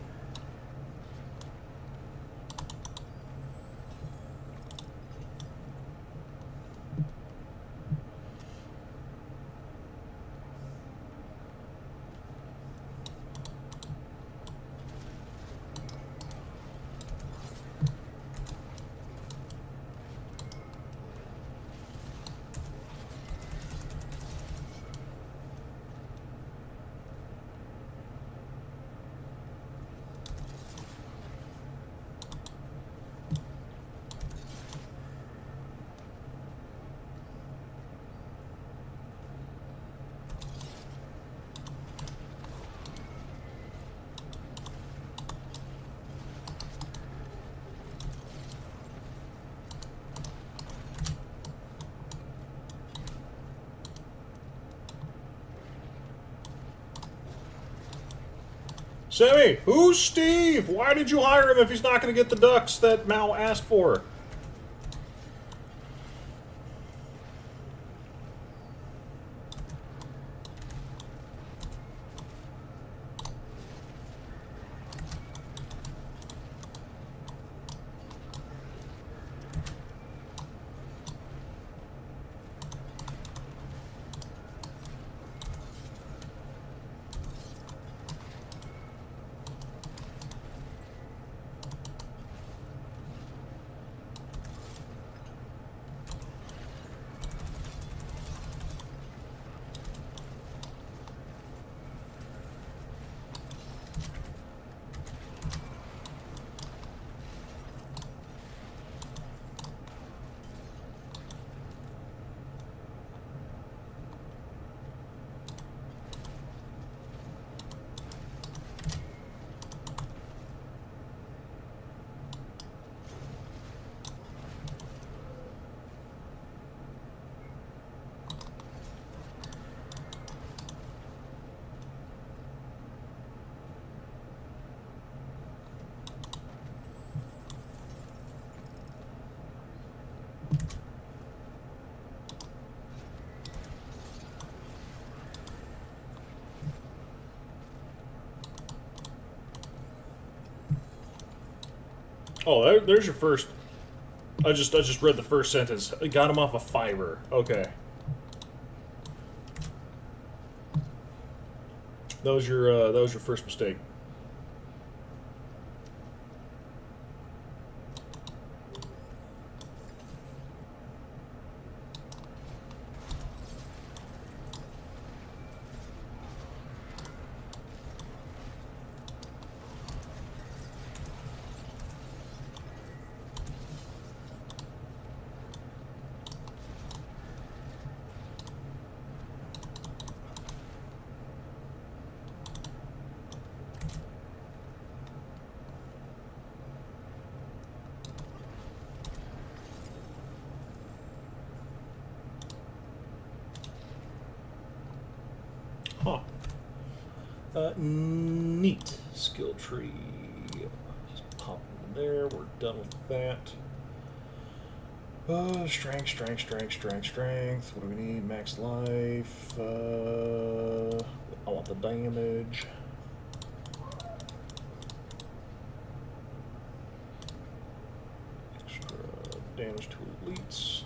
Sammy, who's Steve? Why did you hire him if he's not going to get the ducks that Mal asked for? Oh, there's your first. I just read the first sentence. Got him off a fiver. Okay. That was your first mistake. Huh. Neat. Skill tree. Just pop it in there. We're done with that. Strength. What do we need? Max life. I want the damage. Extra damage to elites.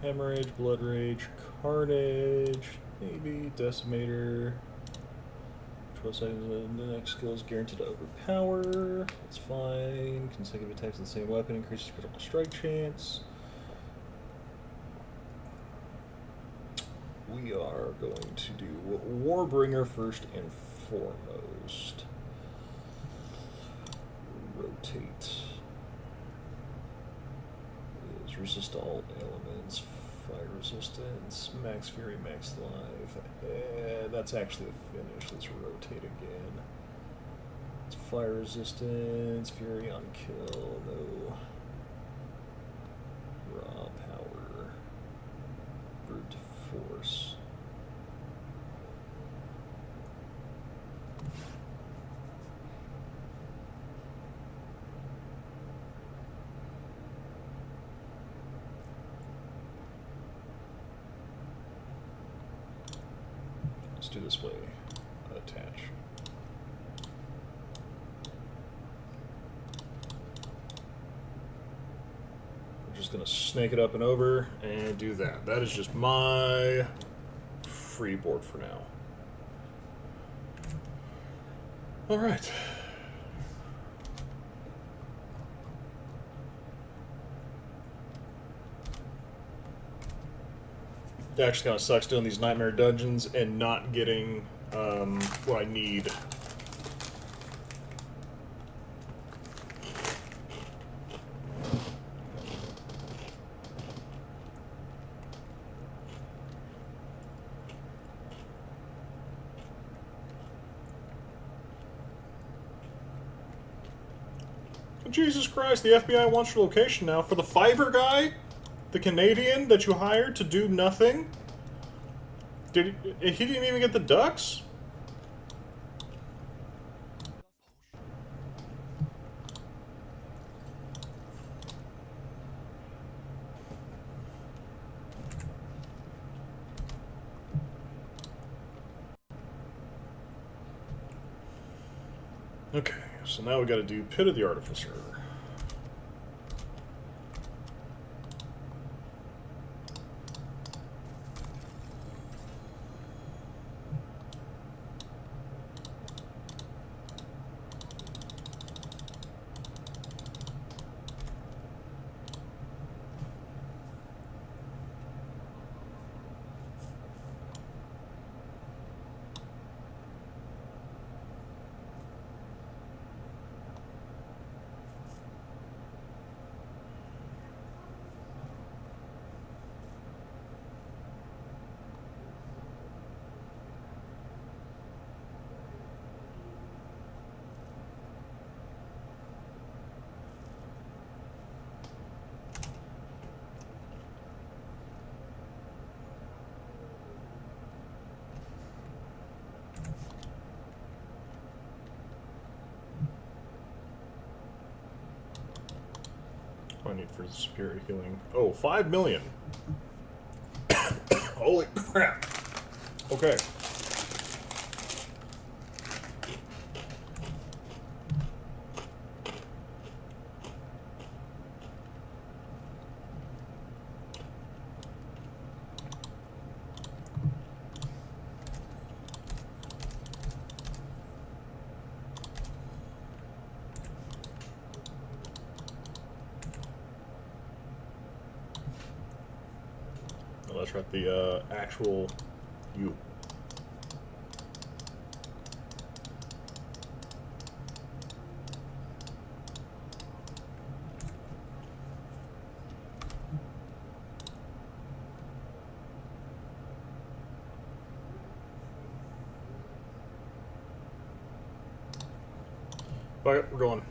Hemorrhage, Blood Rage, Carnage, maybe Decimator. 12 seconds, the next skill is guaranteed to overpower. That's fine. Consecutive attacks of the same weapon increases critical strike chance. We are going to do Warbringer first and foremost. Rotate. Resist all elements, fire resistance, max fury, max life. That's actually a finish. Let's rotate again. It's fire resistance, fury on kill, no. Raw power, brute force. Let's do this way. Attach. We're just gonna snake it up and over and do that. That is just my free board for now. All right. It actually kind of sucks doing these nightmare dungeons and not getting what I need. Jesus Christ, the FBI wants your location now. For the Fiverr guy? The Canadian that you hired to do nothing? He didn't even get the ducks? Okay, so now we gotta do Pit of the Artificer. What do I need for superior healing? Oh, 5 million. Holy crap. Okay. Let's write the actual U. Fuck it, we're going.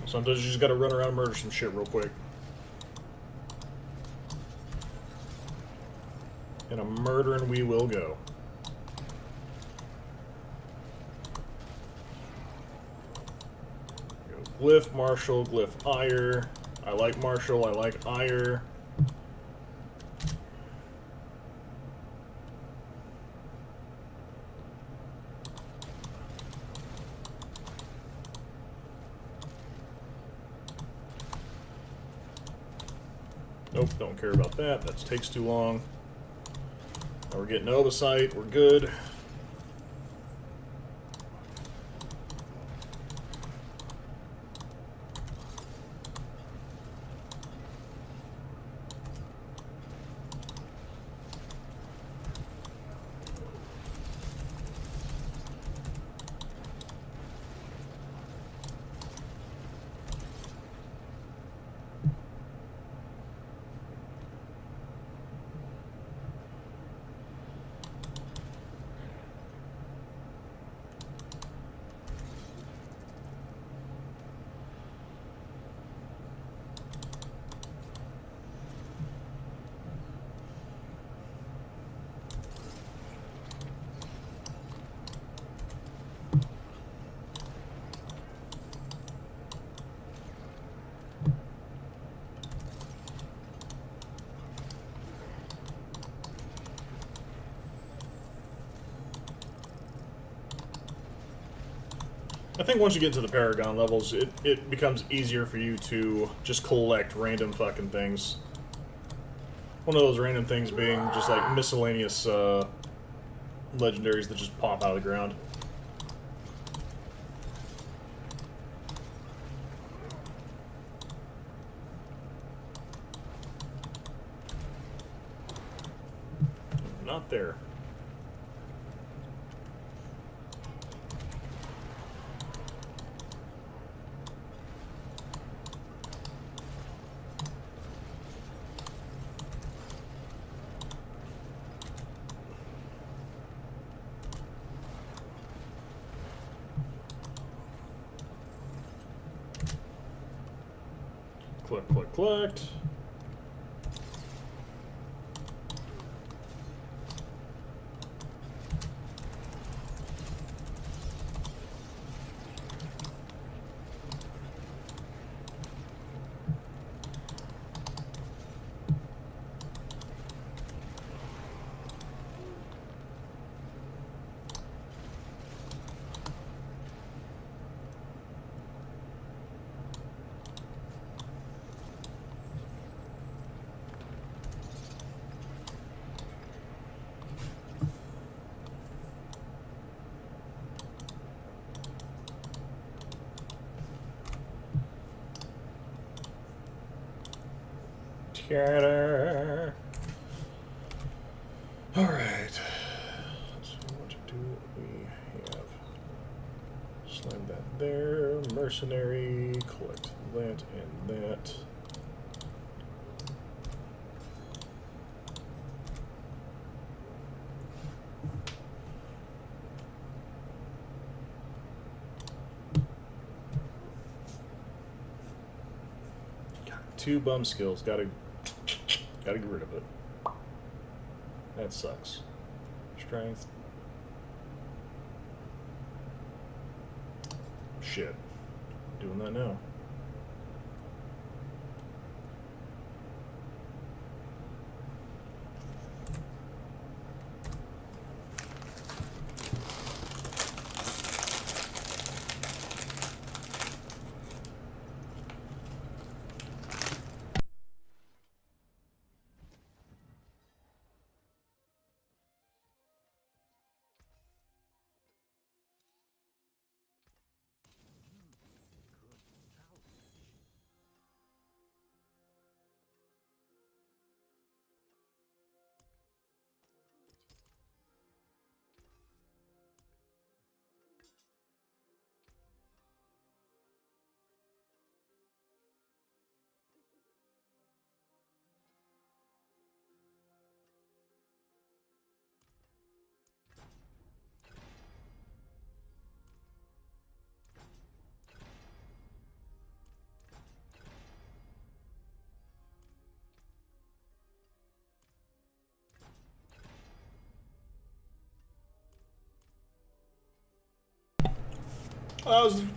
Sometimes you just gotta run around and murder some shit real quick. And a murdering we will go. Glyph, Marshall, Glyph, Ire. I like Marshall, I like Ire. Nope, don't care about that. That takes too long. Now we're getting Ovocyte. We're good. I think once you get to the Paragon levels, it becomes easier for you to just collect random fucking things. One of those random things being just like miscellaneous legendaries that just pop out of the ground. Not there. Collect. Shatter. Alright. So what to do? We have slam that there. Mercenary. Collect that and that. Two bum skills. Gotta get rid of it. That sucks. Strength. Shit. Doing that now.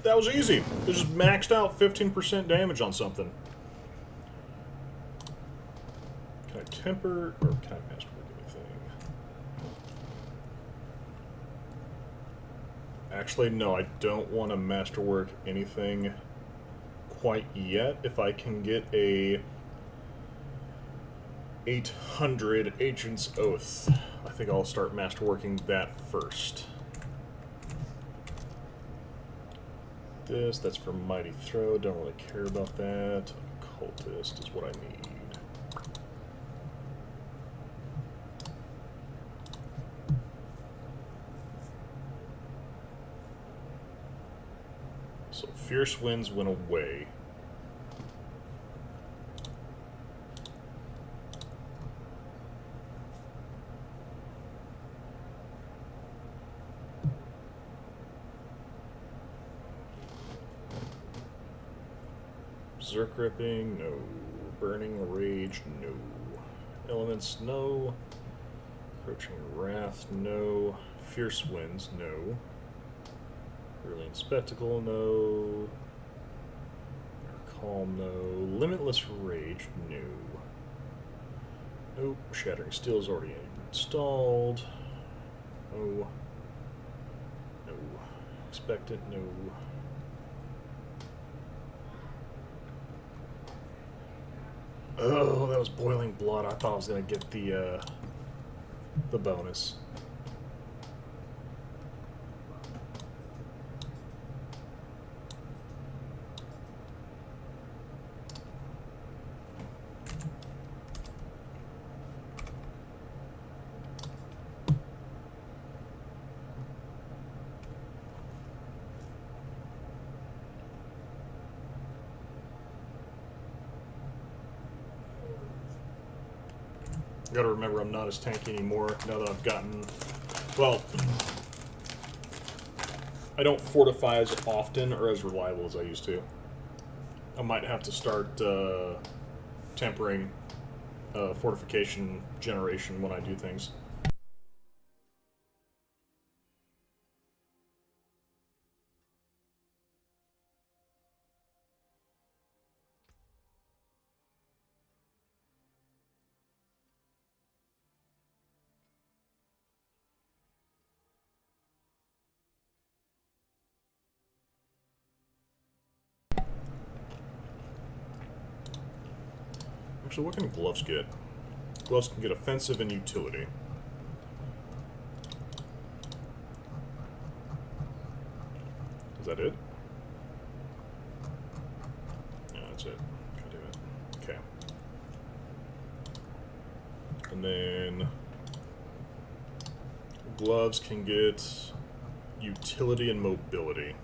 That was easy. It just maxed out 15% damage on something. Can I temper or can I masterwork anything? Actually, no, I don't want to masterwork anything quite yet. If I can get a 800 Agent's Oath, I think I'll start masterworking that first. That's for Mighty Throw, don't really care about that. Occultist is what I need. So Fierce Winds went away. Berserk Ripping, no. Burning Rage, no. Elements, no. Approaching Wrath, no. Fierce Winds, no. Brilliant Spectacle, no. Calm, no. Limitless Rage, no. Nope. Shattering Steel is already installed. No. No. Expectant, no. Oh, that was Boiling Blood. I thought I was going to get the bonus. Gotta remember I'm not as tanky anymore now that I've gotten... Well, I don't fortify as often or as reliable as I used to. I might have to start tempering fortification generation when I do things. Actually, what can gloves get? Gloves can get offensive and utility. Is that it? Yeah, that's it. God damn it. Okay. And then gloves can get utility and mobility.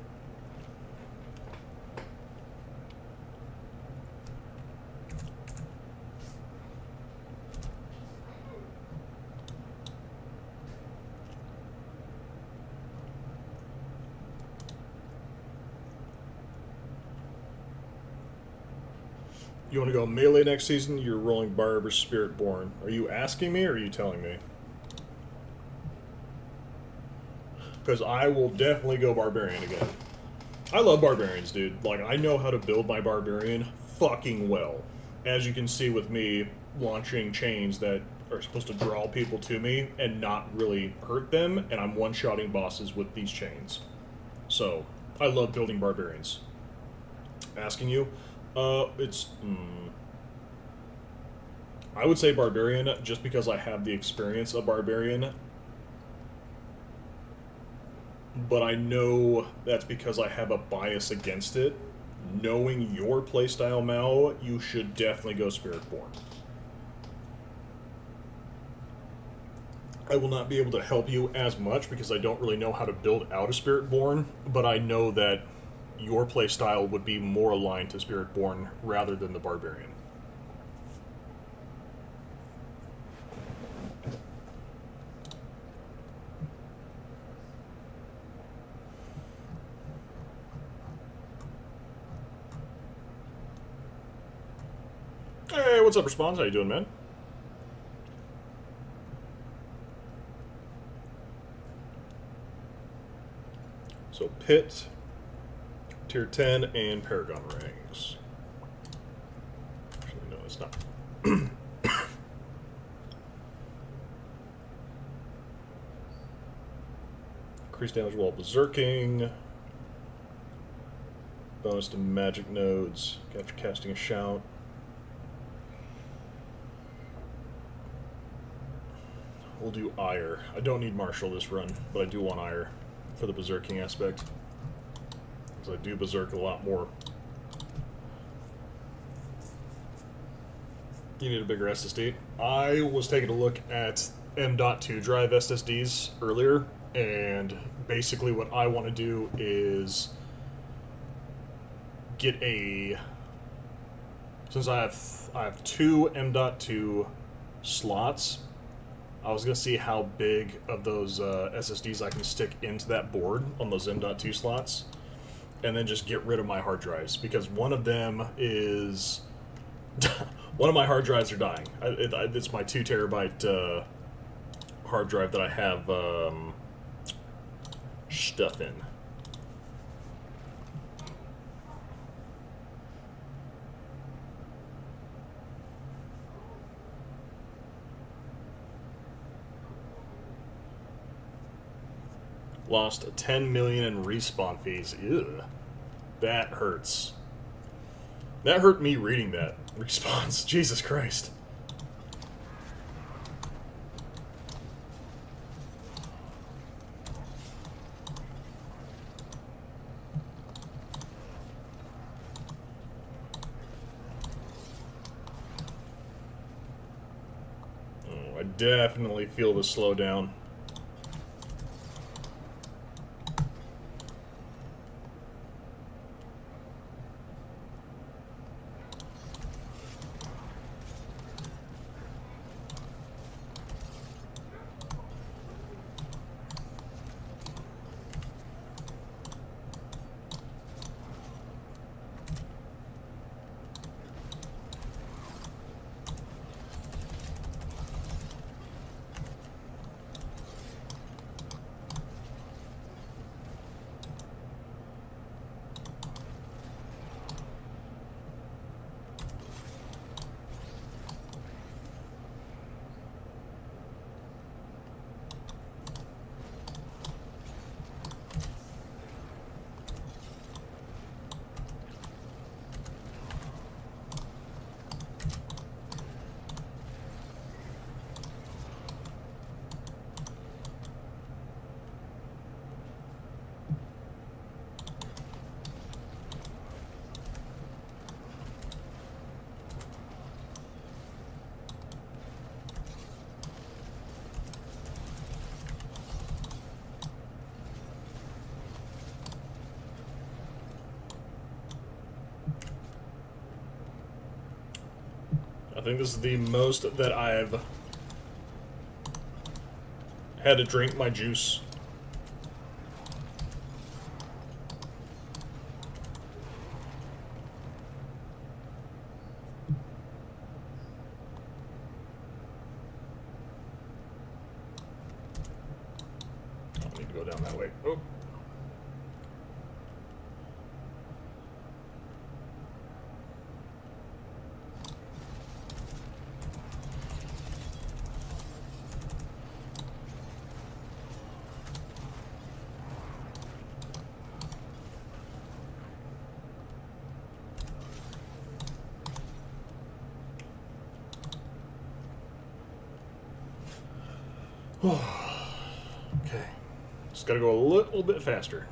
You want to go melee next season? You're rolling Barb or Spiritborn. Are you asking me or are you telling me? Because I will definitely go Barbarian again. I love Barbarians, dude. Like, I know how to build my Barbarian fucking well. As you can see with me launching chains that are supposed to draw people to me and not really hurt them, and I'm one-shotting bosses with these chains. So, I love building Barbarians. Asking you? I would say Barbarian just because I have the experience of Barbarian. But I know that's because I have a bias against it. Knowing your playstyle, Mao, you should definitely go Spiritborn. I will not be able to help you as much because I don't really know how to build out a Spiritborn, but I know that your playstyle would be more aligned to Spiritborn rather than the Barbarian. Hey, what's up, Response? How you doing, man? So, Pit, Tier 10, and Paragon Rings. Actually, no, it's not. Increased damage while berserking. Bonus to magic nodes. After casting a shout. We'll do Ire. I don't need Martial this run, but I do want Ire for the berserking aspect. Because I do berserk a lot more. You need a bigger SSD. I was taking a look at M.2 drive SSDs earlier, and basically what I want to do is get a... Since I have two M.2 slots, I was going to see how big of those SSDs I can stick into that board on those M.2 slots, and then just get rid of my hard drives, because one of them is... one of my hard drives are dying. It's my 2 terabyte hard drive that I have stuff in. Lost 10 million in respawn fees. Ew. That hurts. That hurt me reading that response. Jesus Christ. Oh, I definitely feel the slowdown. I think this is the most that I've had to drink my juice. I need to go down that way. Oh. Okay. Just gotta go a little bit faster.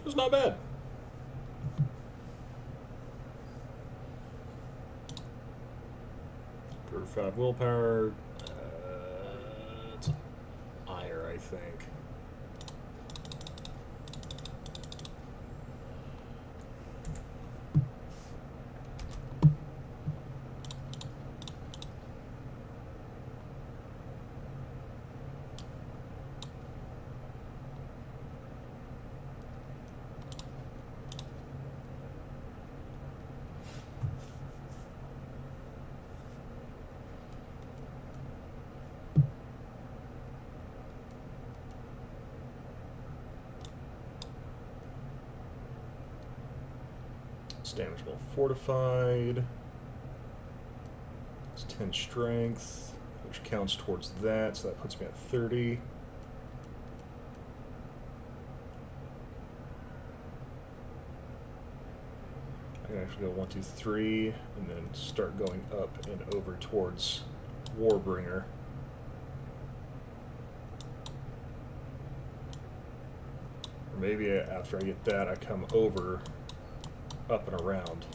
It's not bad. For 5 willpower, it's ire, I think. Damage well fortified. It's 10 strength, which counts towards that, so that puts me at 30. I can actually go 1, 2, 3, and then start going up and over towards Warbringer. Or maybe after I get that, I come over, up and around.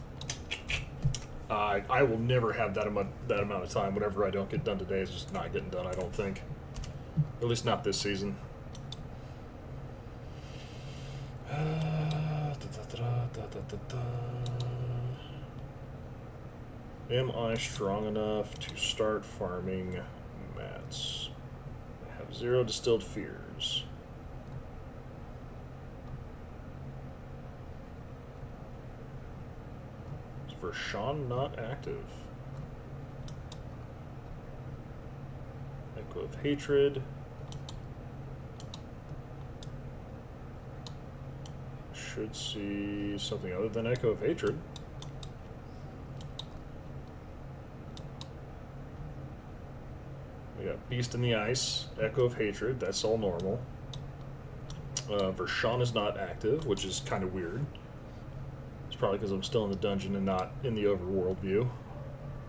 I will never have that amount of time. Whatever I don't get done today is just not getting done, I don't think. At least not this season. Am I strong enough to start farming mats? I have 0 distilled fears. Vershawn not active. Echo of Hatred. Should see something other than Echo of Hatred. We got Beast in the Ice, Echo of Hatred, that's all normal. Vershawn is not active, which is kind of weird. probably because I'm still in the dungeon and not in the overworld view.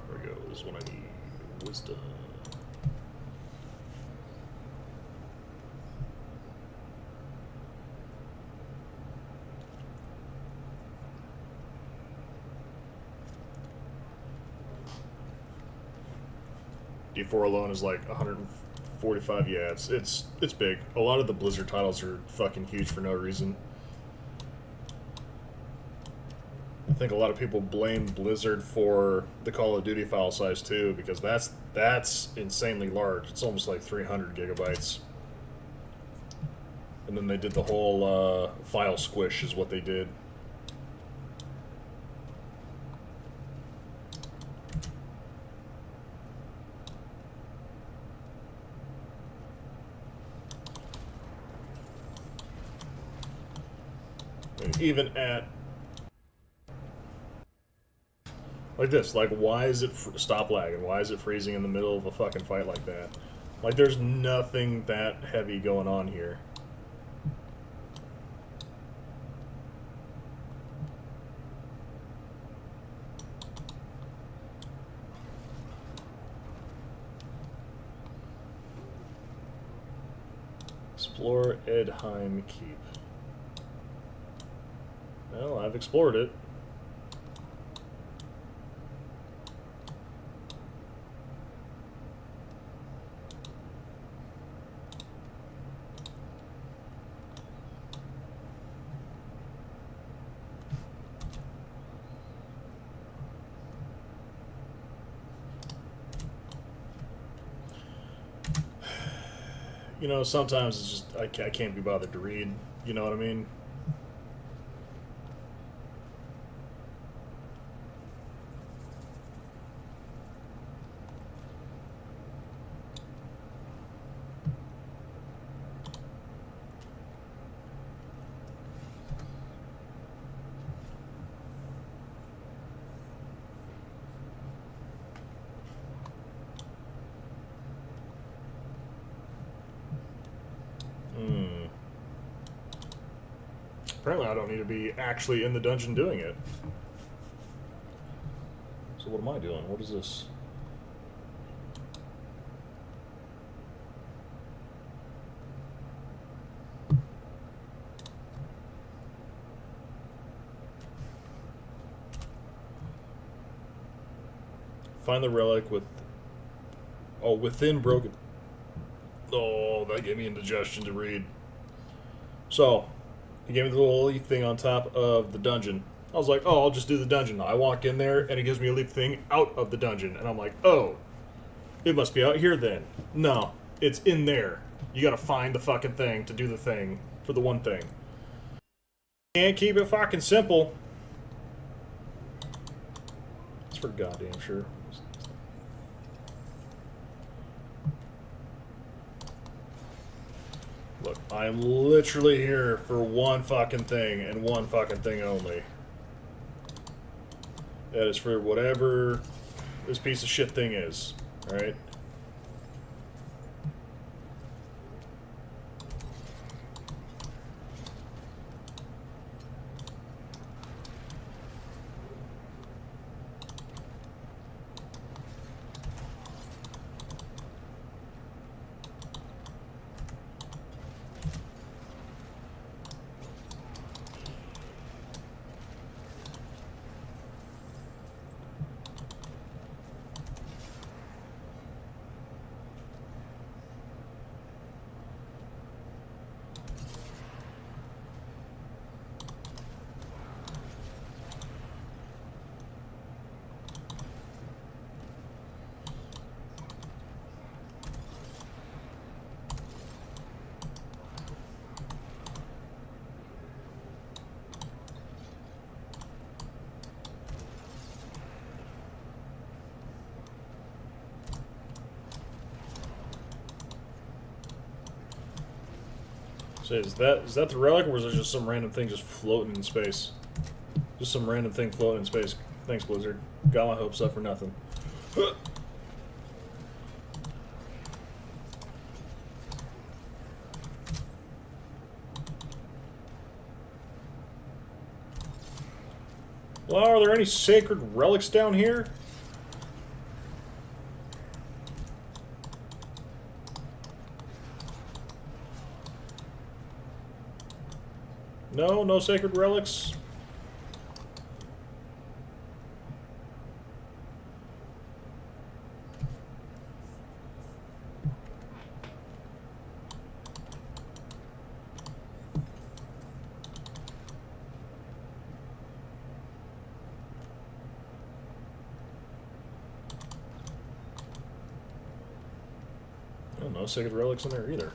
There we go. This is when I need wisdom. D4 alone is like 145. Yeah, it's big. A lot of the Blizzard titles are fucking huge for no reason. I think a lot of people blame Blizzard for the Call of Duty file size too, because that's insanely large. It's almost like 300 gigabytes. And then they did the whole file squish is what they did. Even at like this, like why is it stop lagging? Why is it freezing in the middle of a fucking fight like that? Like there's nothing that heavy going on here. Explore Edheim Keep. Well, I've explored it. You know, sometimes it's just I can't be bothered to read. You know what I mean? Apparently I don't need to be actually in the dungeon doing it. So what am I doing? What is this? Find the relic with... Oh, within broken... Oh, that gave me indigestion to read. So... He gave me the little leaf thing on top of the dungeon. I was like, oh, I'll just do the dungeon. I walk in there, and it gives me a leaf thing out of the dungeon. And I'm like, oh, it must be out here then. No, it's in there. You gotta find the fucking thing to do the thing for the one thing. Can't keep it fucking simple. It's for goddamn sure. Look, I am literally here for one fucking thing and one fucking thing only. That is for whatever this piece of shit thing is, alright? So is that the relic, or is it just some random thing just floating in space? Just some random thing floating in space. Thanks, Blizzard. Got my hopes up for nothing. Well, are there any sacred relics down here? No, no sacred relics. Oh, no sacred relics in there either.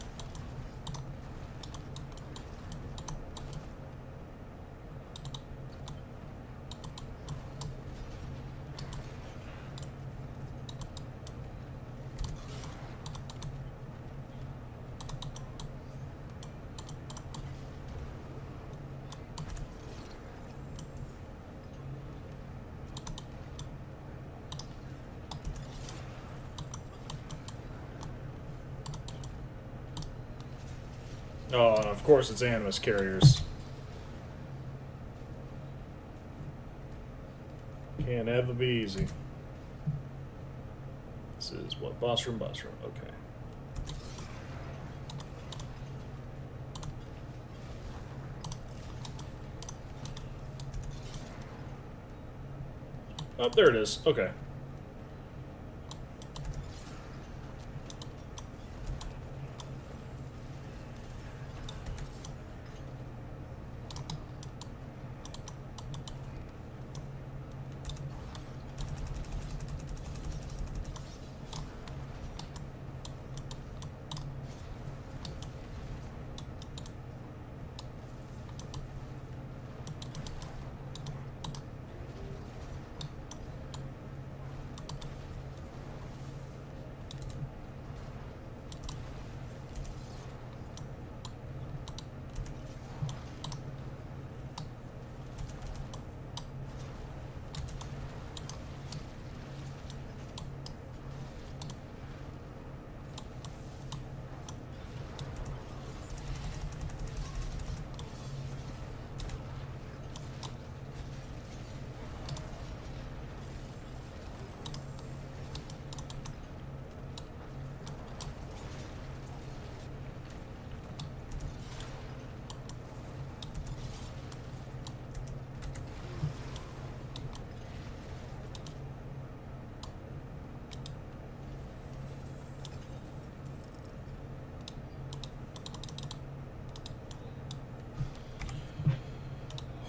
Oh, and of course it's Animus carriers. Can't ever be easy. This is what? Boss room, okay. Oh, there it is. Okay.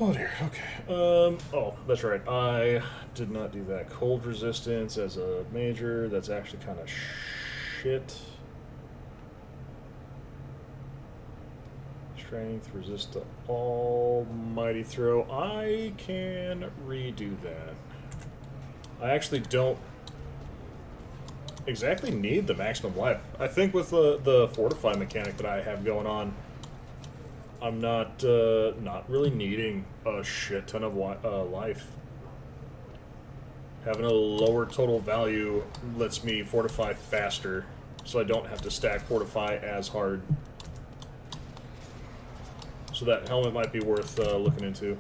Oh dear, okay. Oh, that's right. I did not do that. Cold resistance as a major, that's actually kind of shit. Strength, resist to almighty throw. I can redo that. I actually don't exactly need the maximum life. I think with the fortify mechanic that I have going on, I'm not really needing a shit ton of life. Having a lower total value lets me fortify faster, so I don't have to stack fortify as hard. So that helmet might be worth looking into.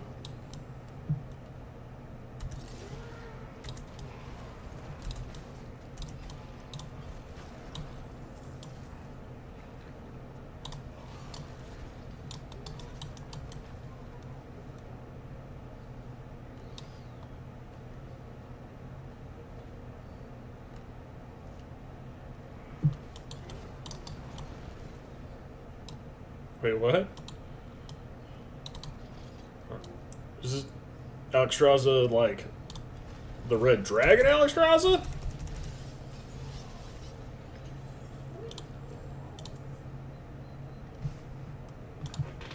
Wait, what? Is this Alexstrasza like the Red Dragon Alexstrasza?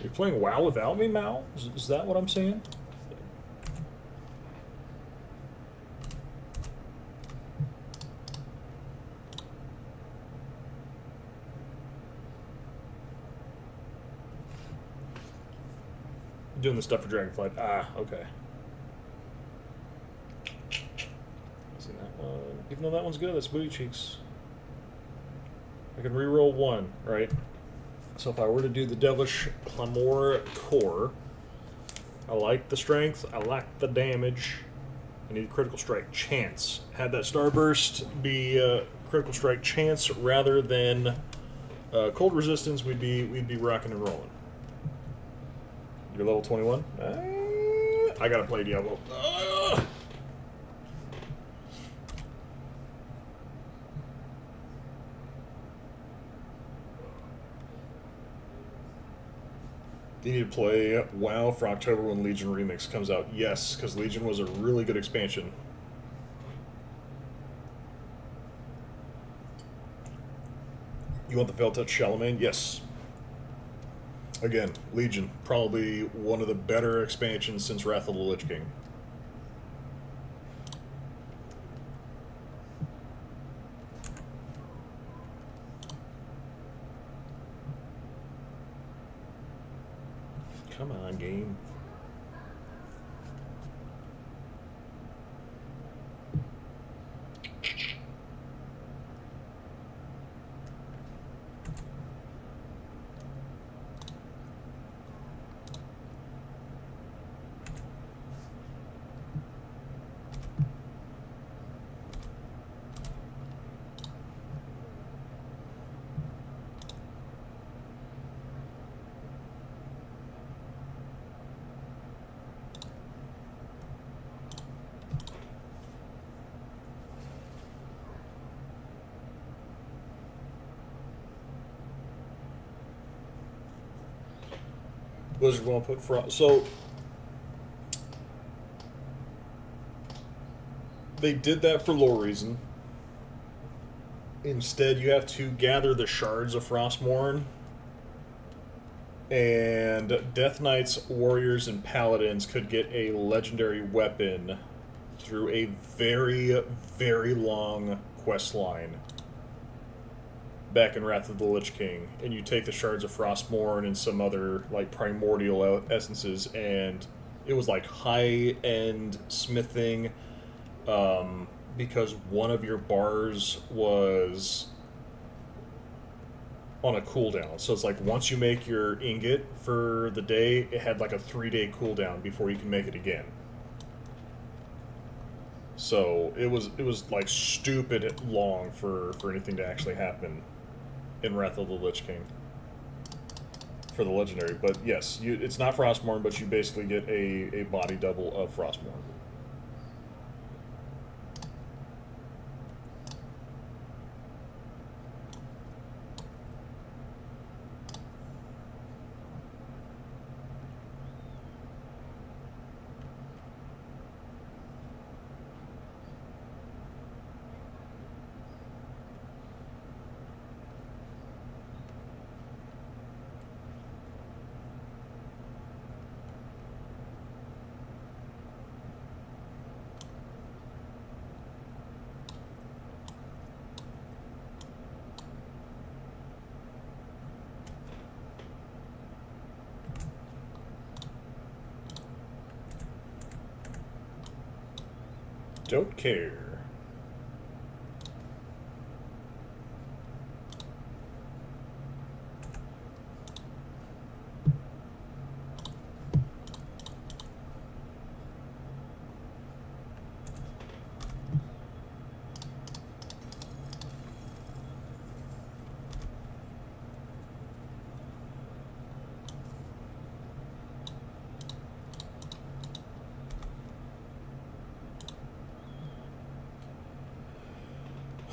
You're playing WoW without me, Mal? Is that what I'm saying? Doing the stuff for Dragonflight. Ah, okay. See that one. Even though that one's good, that's Booty Cheeks. I can reroll one, right? So if I were to do the Devilish Claymore Core, I like the strength. I like the damage. I need critical strike chance. Had that starburst be critical strike chance rather than cold resistance, we'd be rocking and rolling. You're level 21. I gotta play Diablo. You need to play WoW for October when Legion Remix comes out. Yes, because Legion was a really good expansion. You want the Fell Touch Charlemagne? Yes. Again, Legion, probably one of the better expansions since Wrath of the Lich King. Come on, game. Blizzard won't put Frost. So they did that for lore reason. Instead, you have to gather the shards of Frostmourne, and Death Knights, Warriors, and Paladins could get a legendary weapon through a very, very long quest line back in Wrath of the Lich King, and you take the shards of Frostmourne and some other like primordial essences, and it was like high-end smithing, because one of your bars was on a cooldown. So it's like once you make your ingot for the day, it had like a 3-day cooldown before you can make it again. So it was like stupid long for anything to actually happen in Wrath of the Lich King for the legendary. But yes, it's not Frostmourne, but you basically get a body double of Frostmourne. Don't care.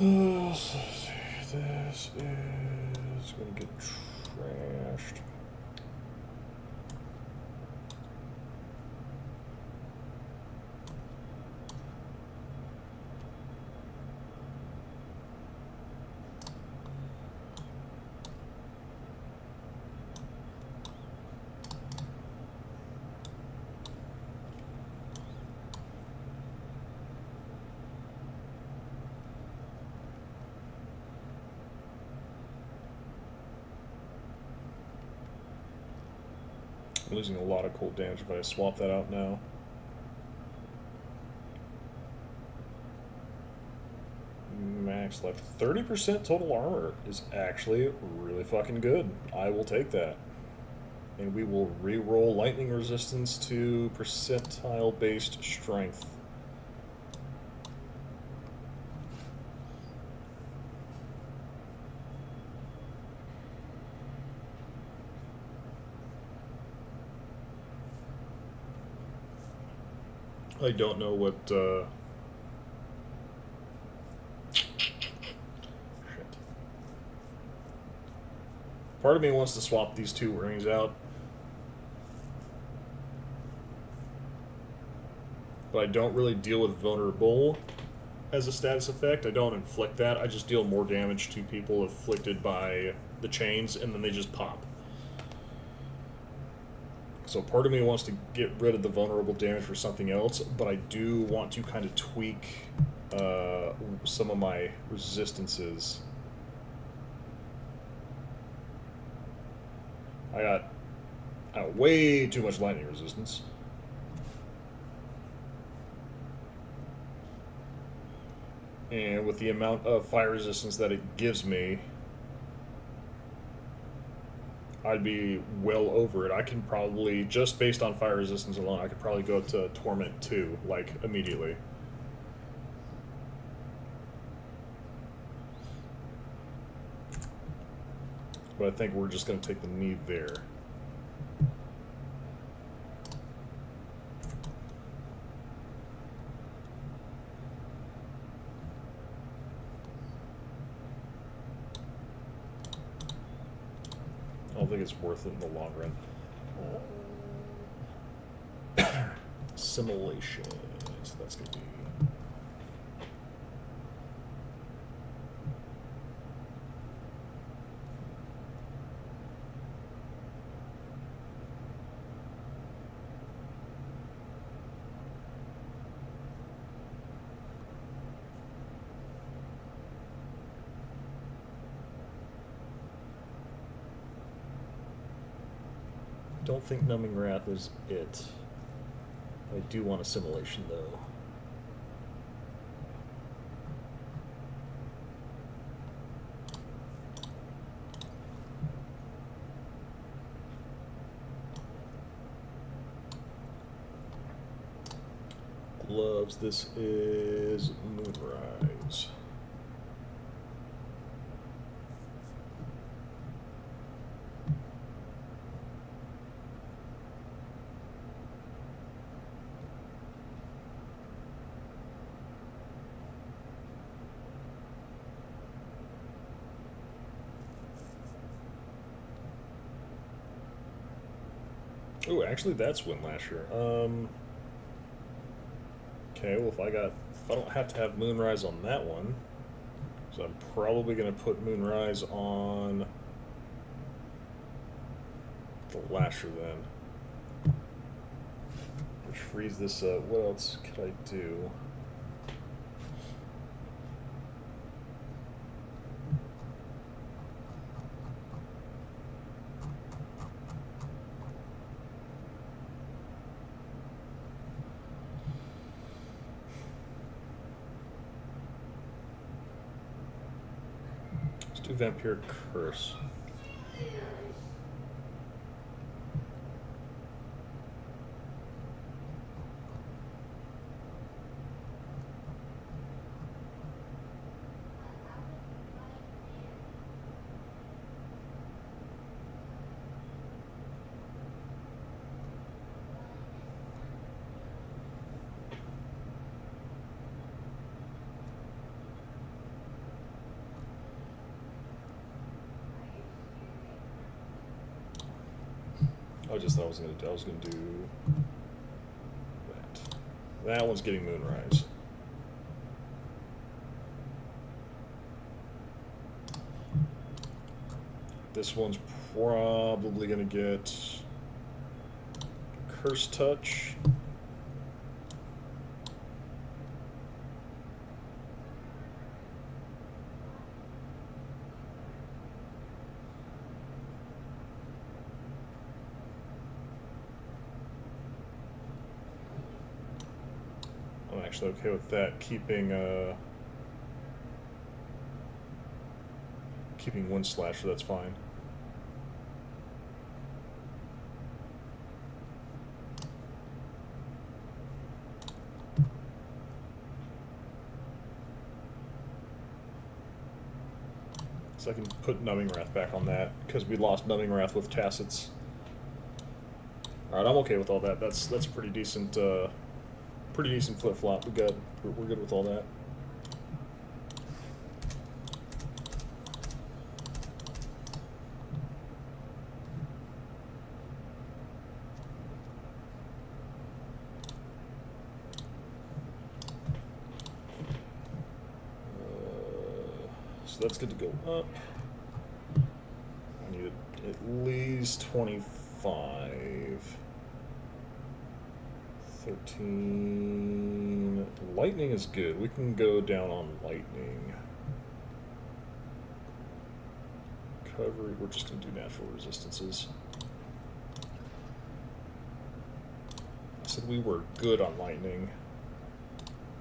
This is going to get trashed. I'm losing a lot of cold damage if I swap that out now. Max life. 30% total armor is actually really fucking good. I will take that. And we will re-roll lightning resistance to percentile-based strength. I don't know what, shit. Part of me wants to swap these two rings out. But I don't really deal with vulnerable as a status effect. I don't inflict that. I just deal more damage to people afflicted by the chains, and then they just pop. So part of me wants to get rid of the vulnerable damage for something else, but I do want to kind of tweak some of my resistances. I got way too much lightning resistance. And with the amount of fire resistance that it gives me, I'd be well over it. I can probably, just based on fire resistance alone, I could probably go to Torment 2, like, immediately. But I think we're just going to take the knee there. I don't think it's worth it in the long run. Assimilation. So that's going to be... Don't think Numbing Wrath is it. I do want Assimilation, though. Gloves, this is Moonrise. Oh, actually, that's Windlasher. Okay, well, if I don't have to have Moonrise on that one, so I'm probably going to put Moonrise on the Lasher then. Which frees this up. What else could I do? Let's do Vampire Curse. I just thought I was gonna do that. That one's getting Moonrise. This one's probably gonna get Curse Touch. I'm actually okay with that, keeping Wind Slasher, that's fine. So I can put Numbing Wrath back on that, because we lost Numbing Wrath with Tacits. Alright, I'm okay with all that. That's pretty decent flip-flop. We're good with all that. So that's good to go up. I need at least 25. 13. Lightning is good. We can go down on lightning. Recovery, we're just going to do natural resistances. I said we were good on lightning.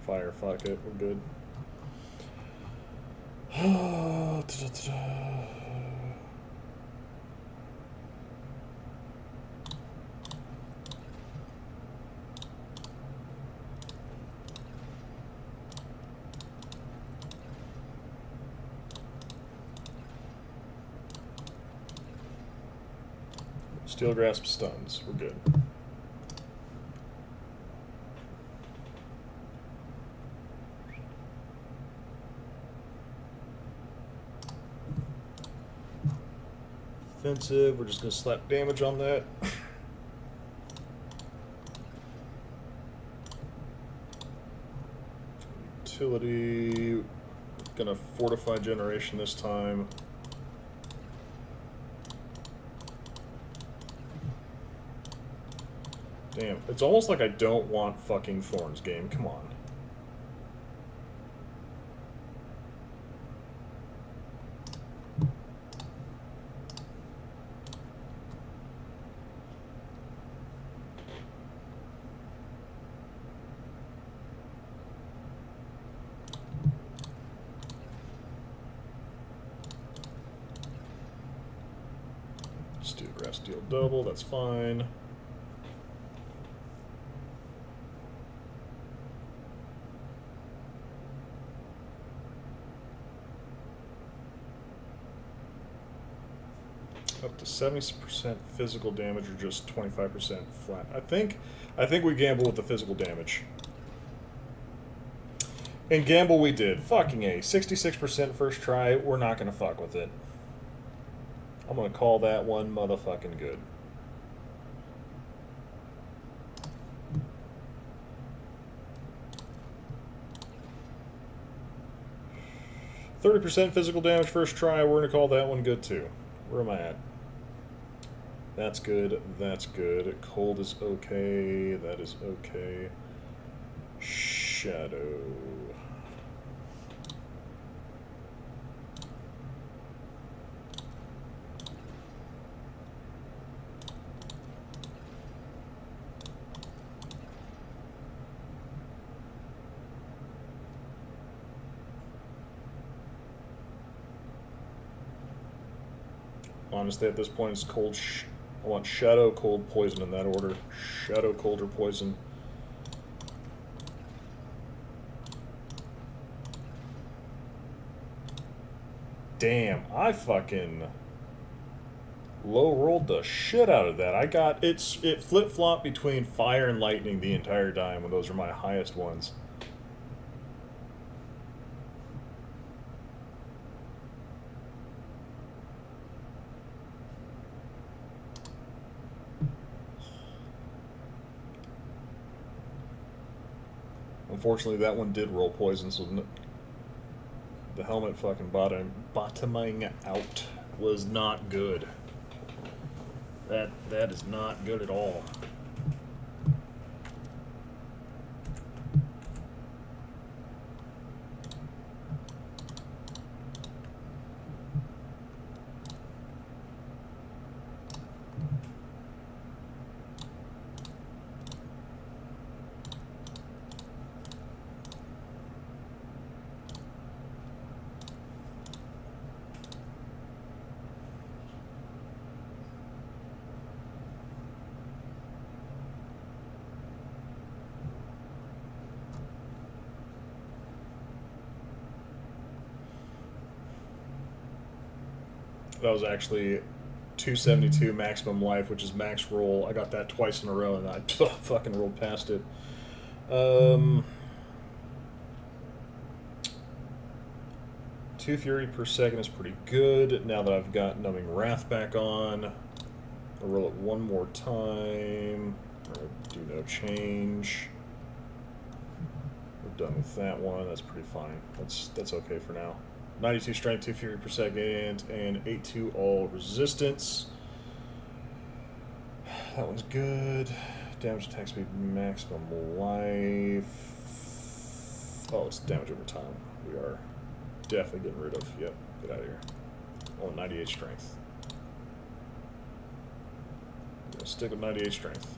Fire, fuck it, we're good. Steel Grasp stuns, we're good. Offensive, we're just going to slap damage on that. Utility, going to fortify generation this time. Damn, it's almost like I don't want fucking Thorns, game, come on. Steel Grasp deal double, that's fine. Up to 70% physical damage or just 25% flat. I think we gamble with the physical damage. And gamble we did. Fucking A. 66% first try. We're not going to fuck with it. I'm going to call that one motherfucking good. %30 physical damage first try. We're going to call that one good too. Where am I at? That's good. That's good. Cold is okay. That is okay. Shadow. Honestly, at this point, it's cold. I want shadow, cold, poison in that order. Shadow, cold, or poison. Damn, I fucking low rolled the shit out of that. It flip flopped between fire and lightning the entire time, and those are my highest ones. Unfortunately, that one did roll poison, so the helmet fucking bottoming out was not good. That is not good at all. That was actually 272 maximum life, which is max roll. I got that twice in a row, and I fucking rolled past it. 2 fury per second is pretty good. Now that I've got Numbing Wrath back on, I'll roll it one more time. Do no change. We're done with that one. That's pretty fine. That's okay for now. 92 strength, 2 fury per second, and 8-2 all resistance. That one's good. Damage attack speed, maximum life. Oh, it's damage over time. We are definitely getting rid of. Yep, get out of here. Oh, 98 strength. I'm gonna stick with 98 strength.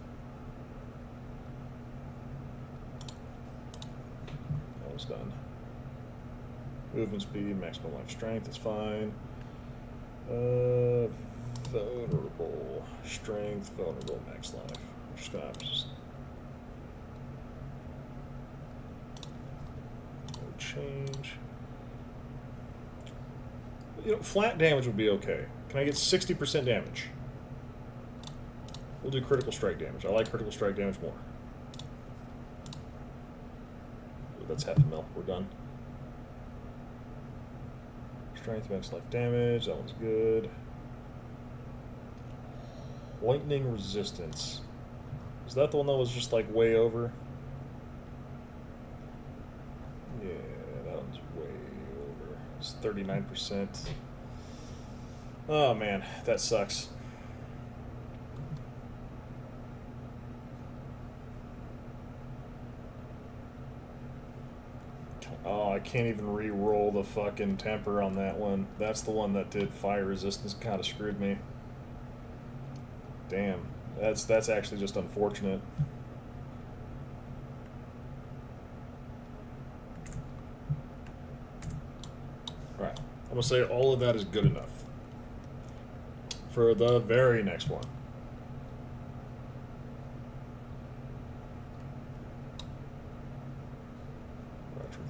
That one's done. Movement speed, maximum life strength, that's fine. Vulnerable. Strength, vulnerable, max life. I'm just gonna have to just... No change. You know, flat damage would be okay. Can I get 60% damage? We'll do critical strike damage. I like critical strike damage more. Ooh, that's half a mil. We're done. Strength, max life damage. That one's good. Lightning resistance. Is that the one that was just like way over? Yeah, that one's way over. It's 39%. Oh man, that sucks. Oh, I can't even re-roll the fucking temper on that one. That's the one that did fire resistance. Kind of screwed me. Damn, that's actually just unfortunate. All right, I'm gonna say all of that is good enough for the very next one.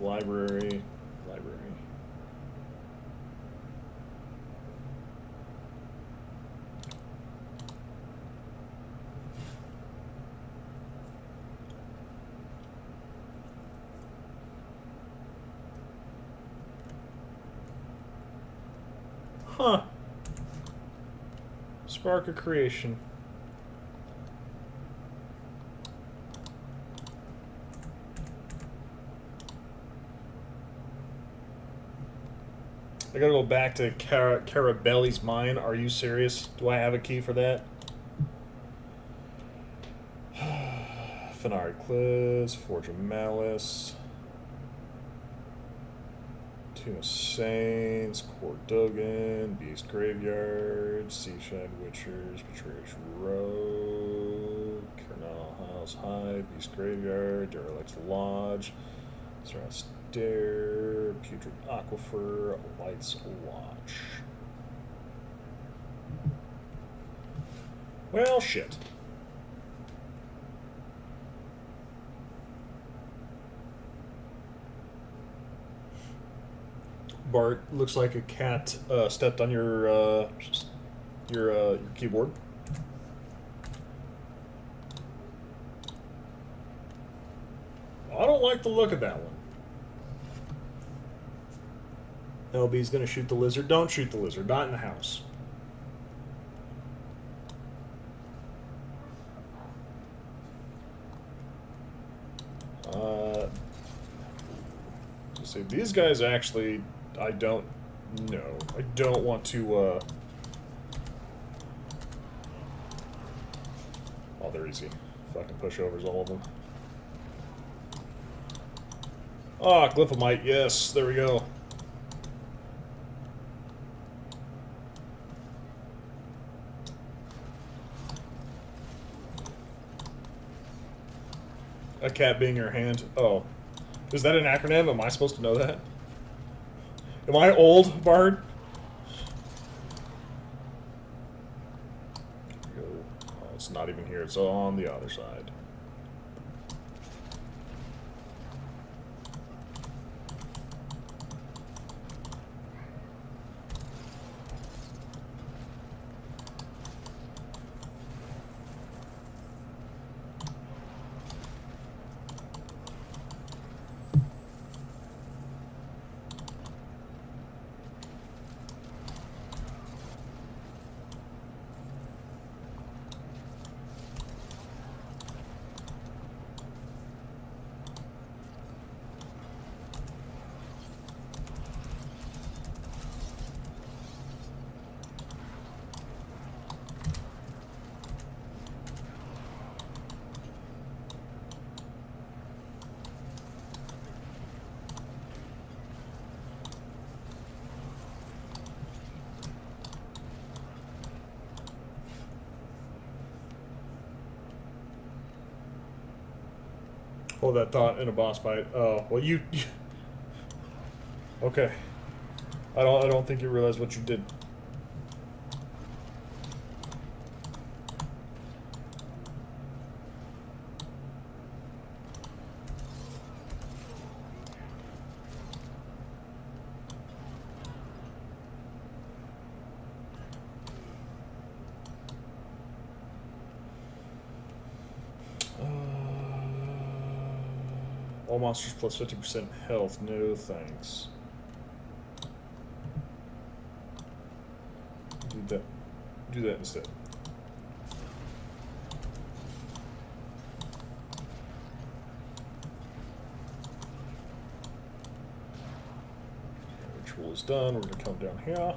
Library. Huh. Spark of Creation. I gotta go back to Carabelli's mine. Are you serious? Do I have a key for that? Fenari Cliffs, Forge of Malice, Tomb of Saints, Cordogan, Beast Graveyard, Seashad Witchers, Betrayer's Road, Kernel House High, Beast Graveyard, Derelict's Lodge, Surround Dare, Putrid Aquifer, Lights Watch. Well, shit. Bart, looks like a cat stepped on your keyboard. I don't like the look of that one. LB's gonna shoot the lizard. Don't shoot the lizard. Not in the house. Let's see. These guys actually, I don't know. I don't want to. Oh, they're easy. Fucking pushovers, all of them. Ah, Glyphomite. Yes, there we go. A cat being your hand. Oh. Is that an acronym? Am I supposed to know that? Am I old, Bard? Oh, it's not even here. It's on the other side. Hold that thought in a boss fight. Oh, well, you okay. I don't think you realize what you did. All monsters plus 50% health. No thanks. Do that instead. Ritual is done. We're going to come down here.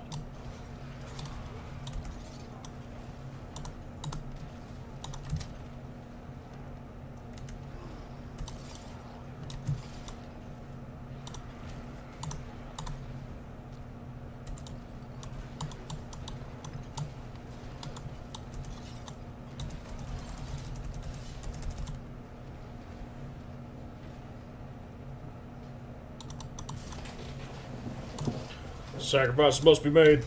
Sacrifice must be made.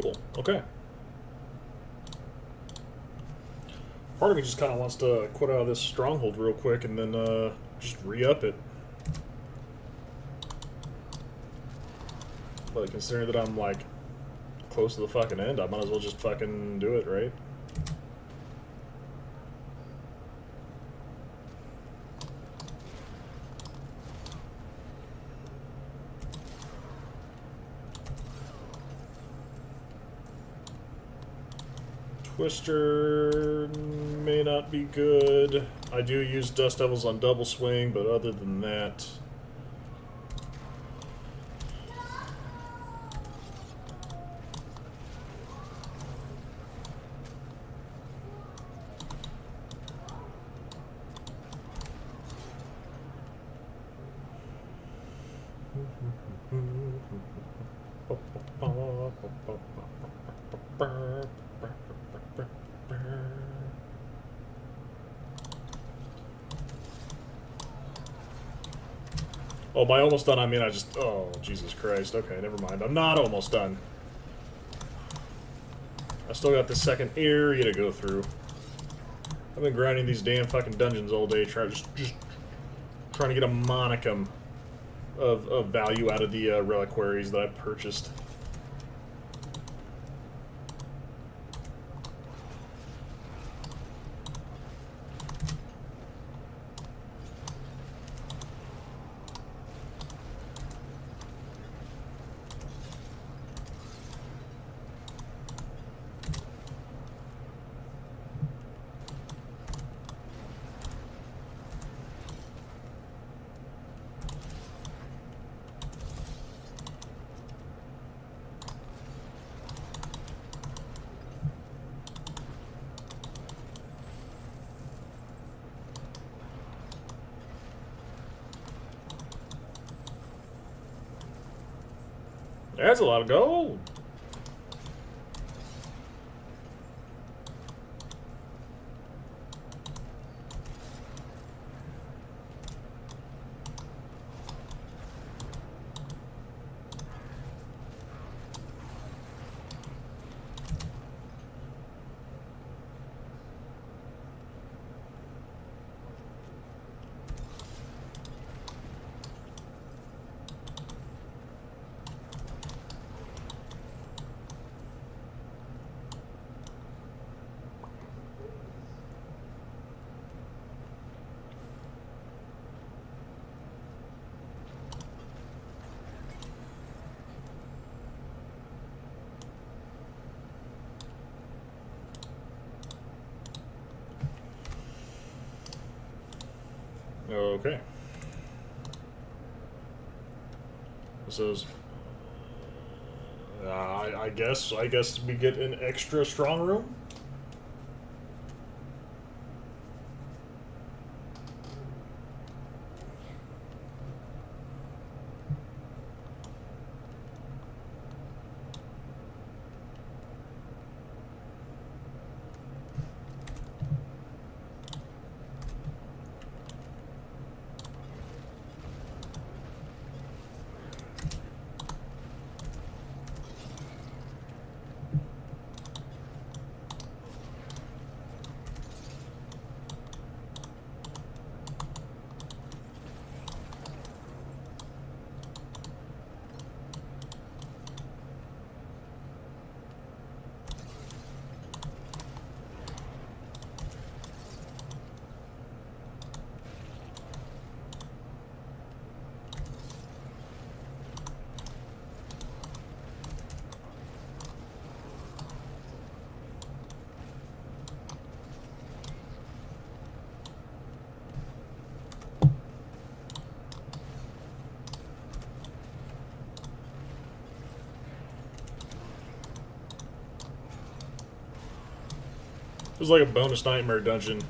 Cool. Okay. Part of me just kind of wants to quit out of this stronghold real quick and then just re-up it. But considering that I'm like close to the fucking end, I might as well just fucking do it, right? Twister may not be good. I do use Dust Devils on double swing, but other than that... Oh, by almost done, I mean I just... Oh, Jesus Christ. Okay, never mind. I'm not almost done. I still got the second area to go through. I've been grinding these damn fucking dungeons all day, just trying to get a monicum of value out of the reliquaries that I purchased. That's a lot of gold. Okay. This is. I guess we get an extra strong room. It was like a bonus nightmare dungeon.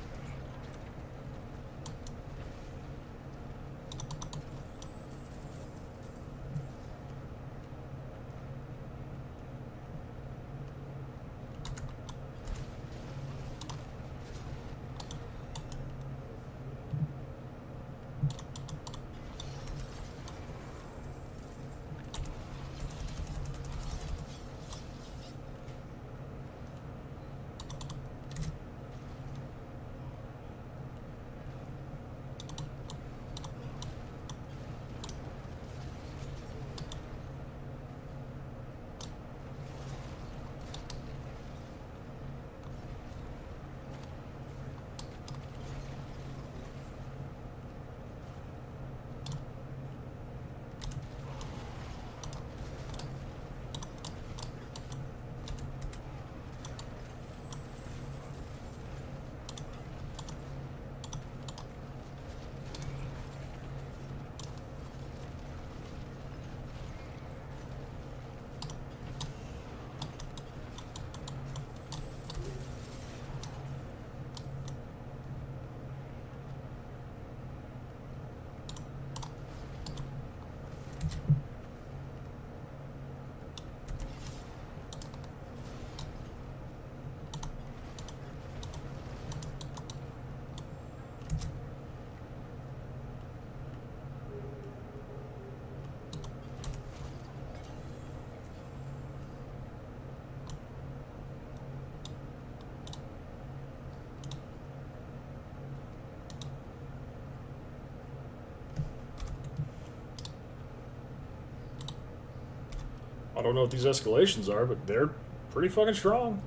I don't know what these escalations are, but they're pretty fucking strong.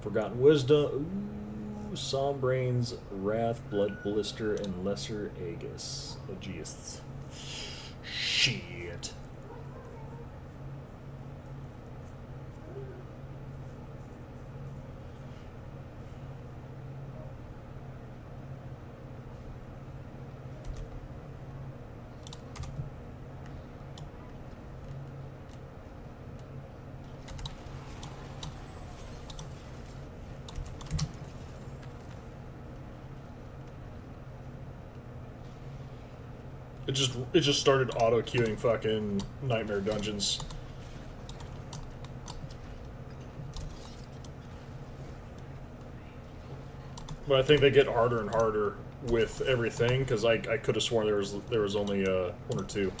Forgotten Wisdom. Ooh, Sombrain's Wrath, Blood Blister, and Lesser Aegis. Shit. It just started auto queuing fucking Nightmare Dungeons. But I think they get harder and harder with everything because I could have sworn there was only one or two.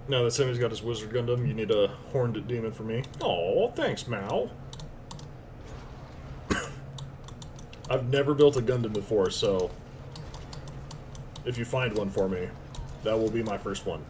Now that Sammy's got his Wizard Gundam, you need a Horned Demon for me. Oh, thanks, Mal. I've never built a Gundam before, so if you find one for me, that will be my first one.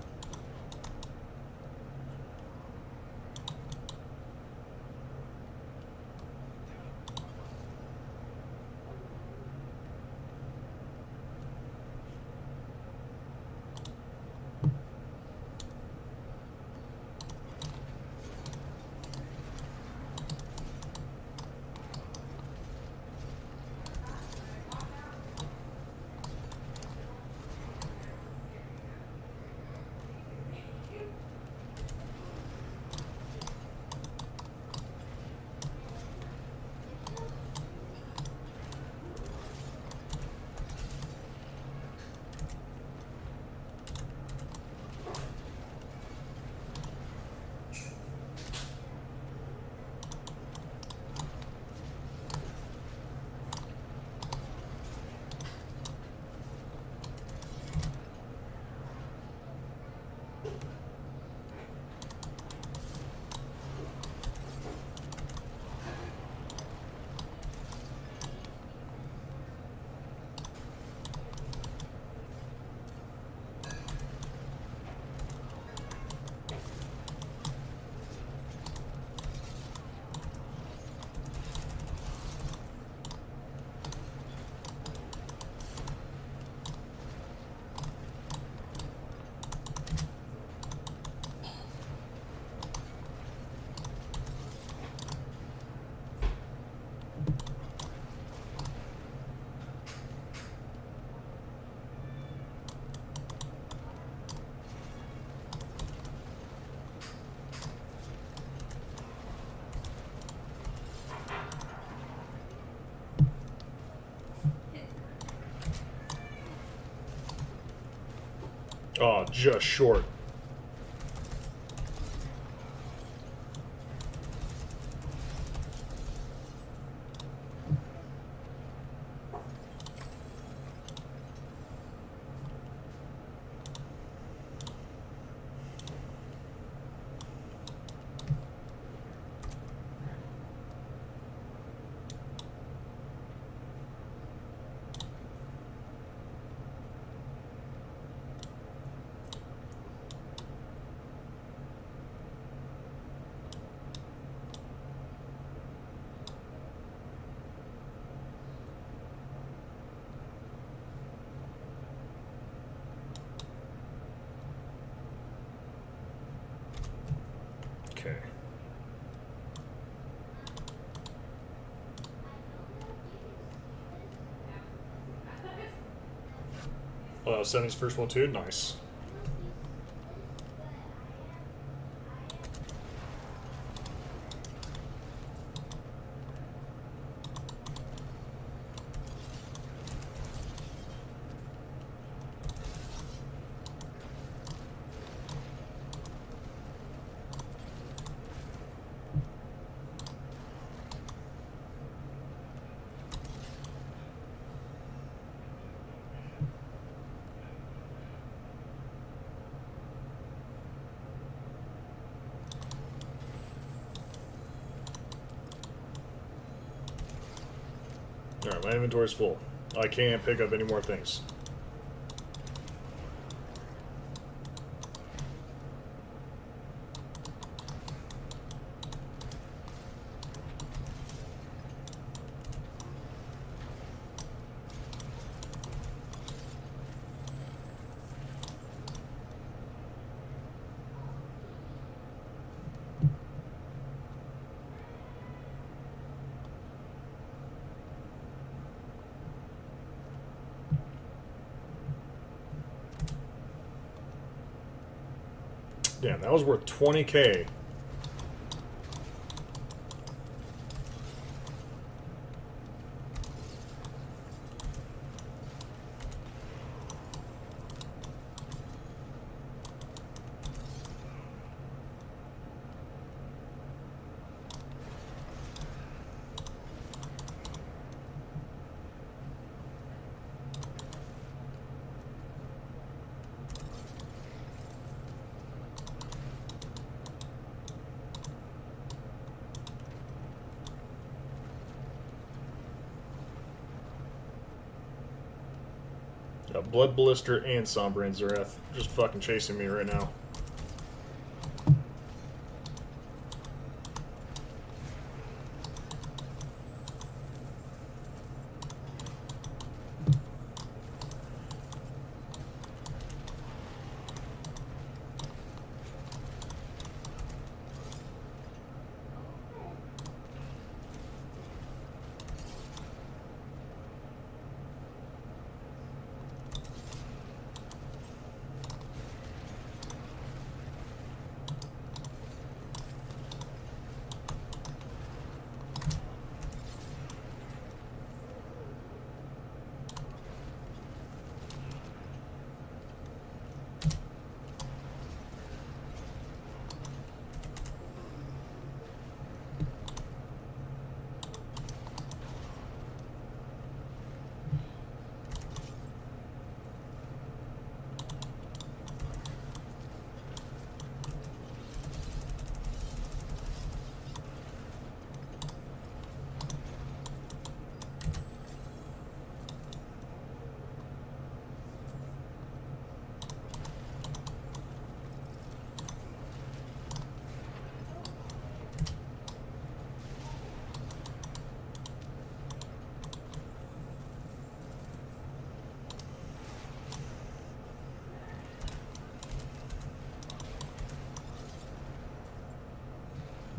Oh, just short. Okay. Sammy's first one too? Nice. Alright, my inventory's full. I can't pick up any more things. Damn, that was worth 20k. Got Blood Blister and Sombrand Zareth just fucking chasing me right now.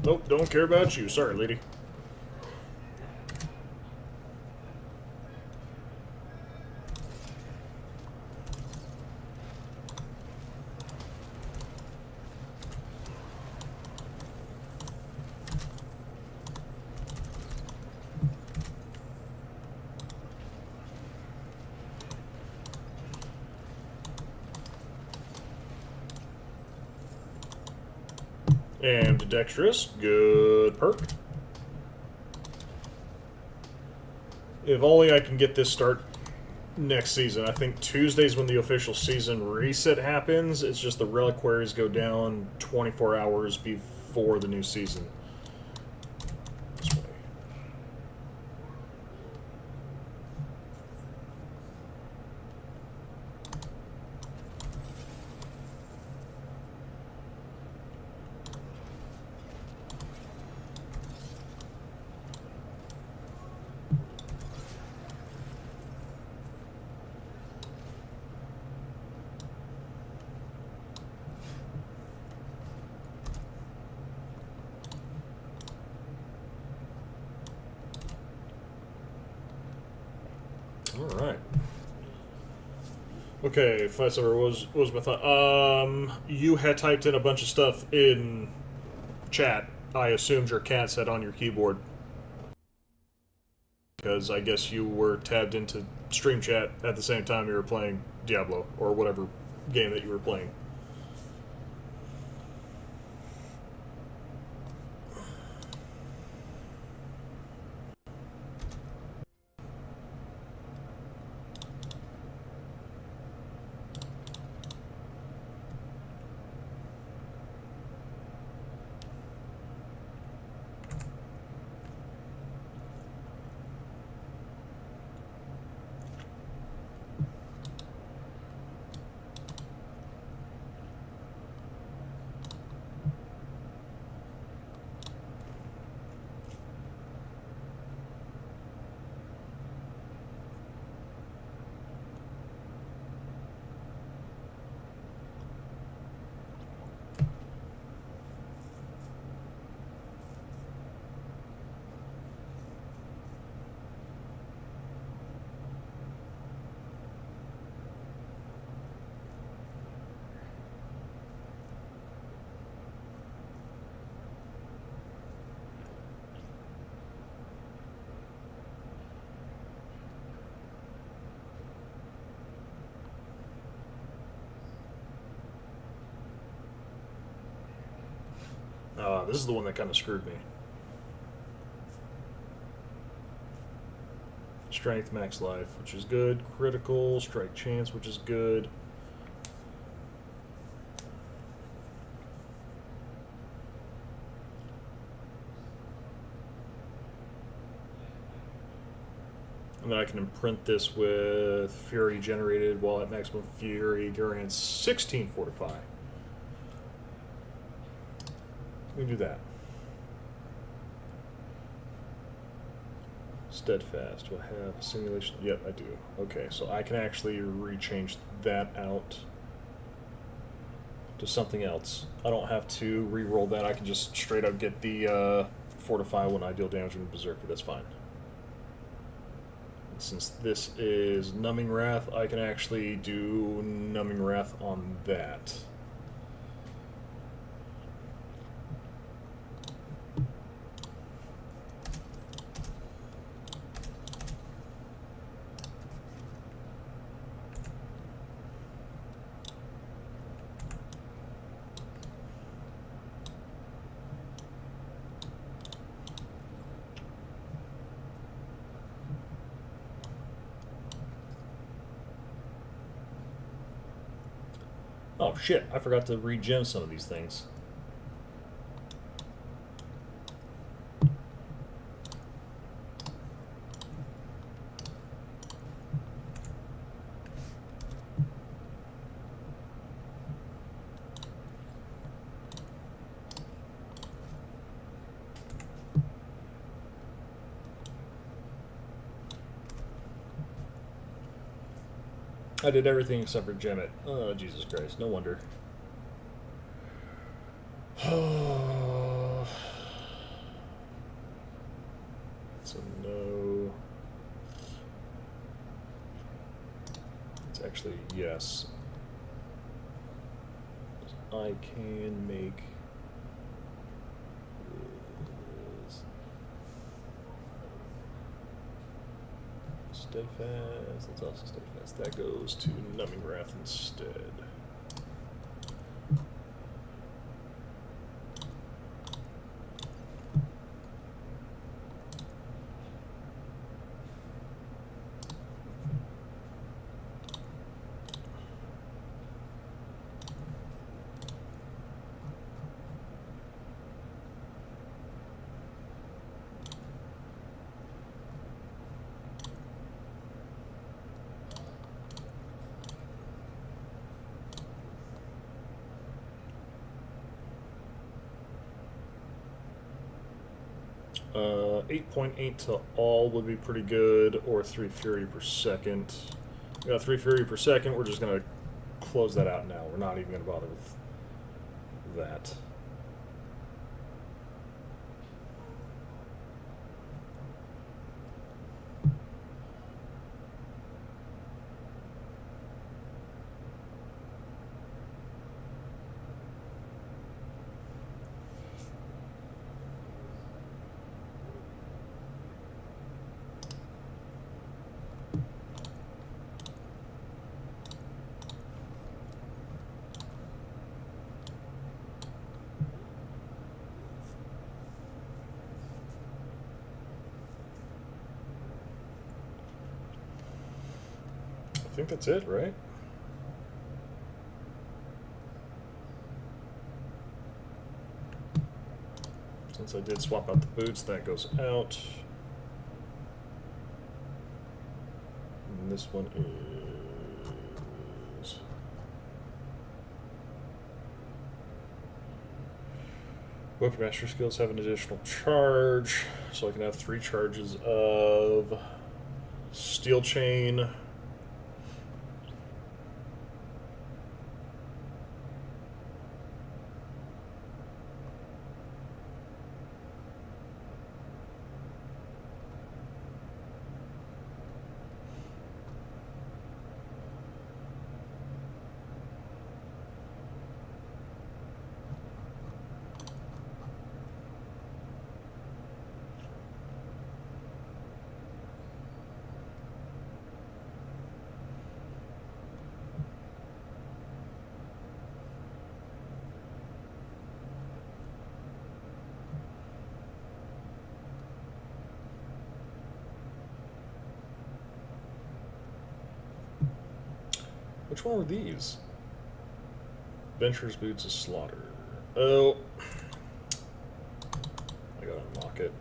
Nope, don't care about you. Sorry, lady. And Dexterous, good perk. If only I can get this start next season. I think Tuesday's when the official season reset happens. It's just the reliquaries go down 24 hours before the new season. This way. Alright. Okay, Flatsaber, what was my thought? You had typed in a bunch of stuff in chat. I assumed your cat said on your keyboard. Because I guess you were tabbed into stream chat at the same time you were playing Diablo, or whatever game that you were playing. This is the one that kind of screwed me. Strength, max life, which is good. Critical, strike chance, which is good. And then I can imprint this with Fury generated while at maximum Fury, grants 16 Fortify. We can do that. Steadfast. Do I have a simulation? Yep, I do. Okay, so I can actually rechange that out to something else. I don't have to re-roll that. I can just straight up get the Fortify when I deal damage with Berserker. That's fine. And since this is Numbing Wrath, I can actually do Numbing Wrath on that. Oh shit, I forgot to re-gem some of these things. I did everything except for gem it. Oh, Jesus Christ. No wonder. So no. It's actually yes. I can make this steadfast. That's also steadfast. That goes to Numbing Wrath instead. Uh, 8.8 to all would be pretty good, or 3 Fury per second. We got 3 Fury per second, we're just going to close that out now. We're not even going to bother with that. I think that's it, right? Since I did swap out the boots, that goes out. And this one is... Weapon Master skills have an additional charge, so I can have 3 charges of Steel Chain, Which one were these? Venturer's Boots is Slaughter. Oh. I gotta unlock it.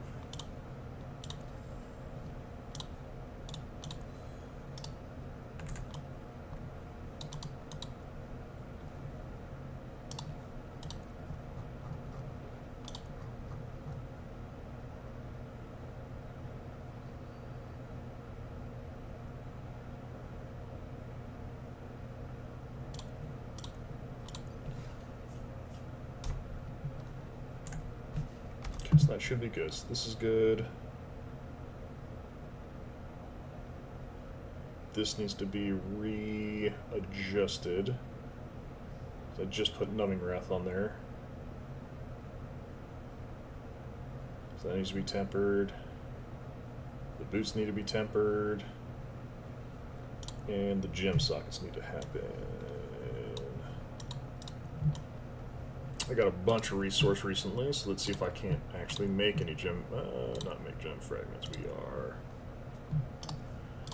So that should be good. So this is good. This needs to be readjusted. So I just put Numbing Wrath on there. So that needs to be tempered. The boots need to be tempered. And the gem sockets need to happen. I got a bunch of resource recently, so let's see if I can't actually make any gem, not make gem fragments. We are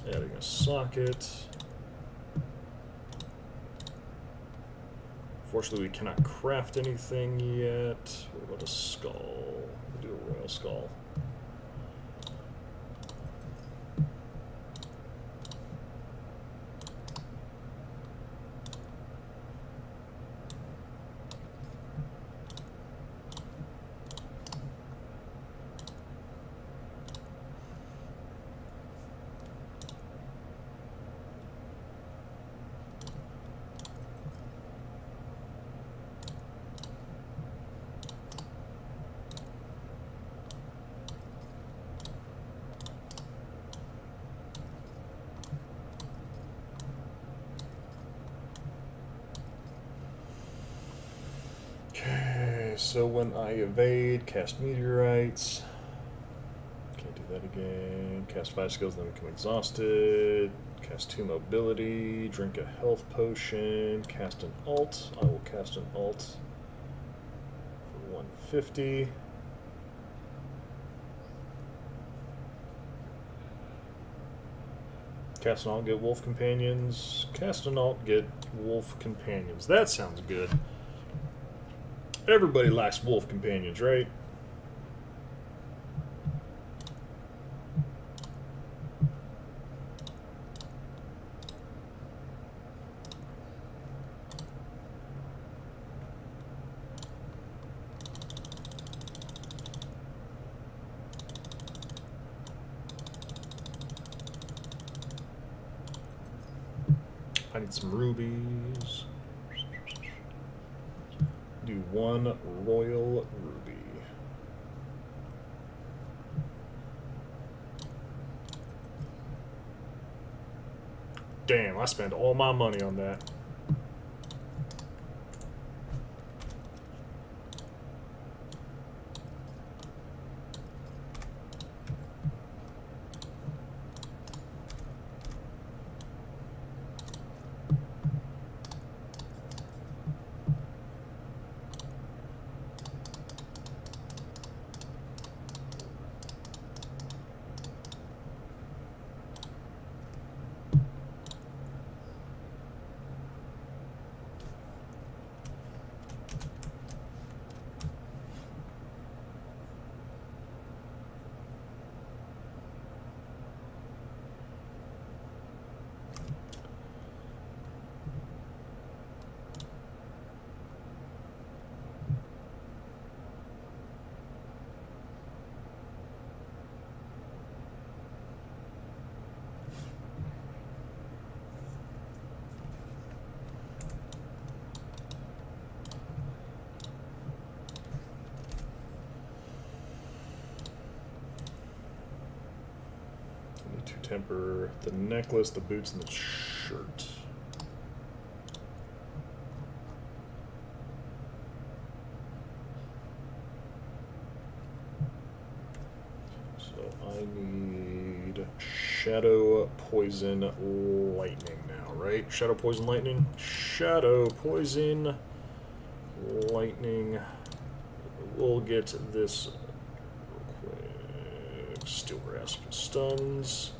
adding a socket. Fortunately, we cannot craft anything yet. What about a skull? We'll do a royal skull. So when I evade, cast meteorites. Can't do that again. Cast 5 skills, then become exhausted. Cast 2 mobility. Drink a health potion. Cast an alt. I will cast an alt for 150. Cast an alt, get wolf companions. Cast an alt, get wolf companions. That sounds good. Everybody likes wolf companions, right? I need some rubies. Do 1 royal ruby. Damn, I spent all my money on that. To temper the necklace, the boots, and the shirt. So I need shadow, poison, lightning now, right? Shadow, poison, lightning. Shadow, poison, lightning. We'll get this real quick. Steel grasp stuns.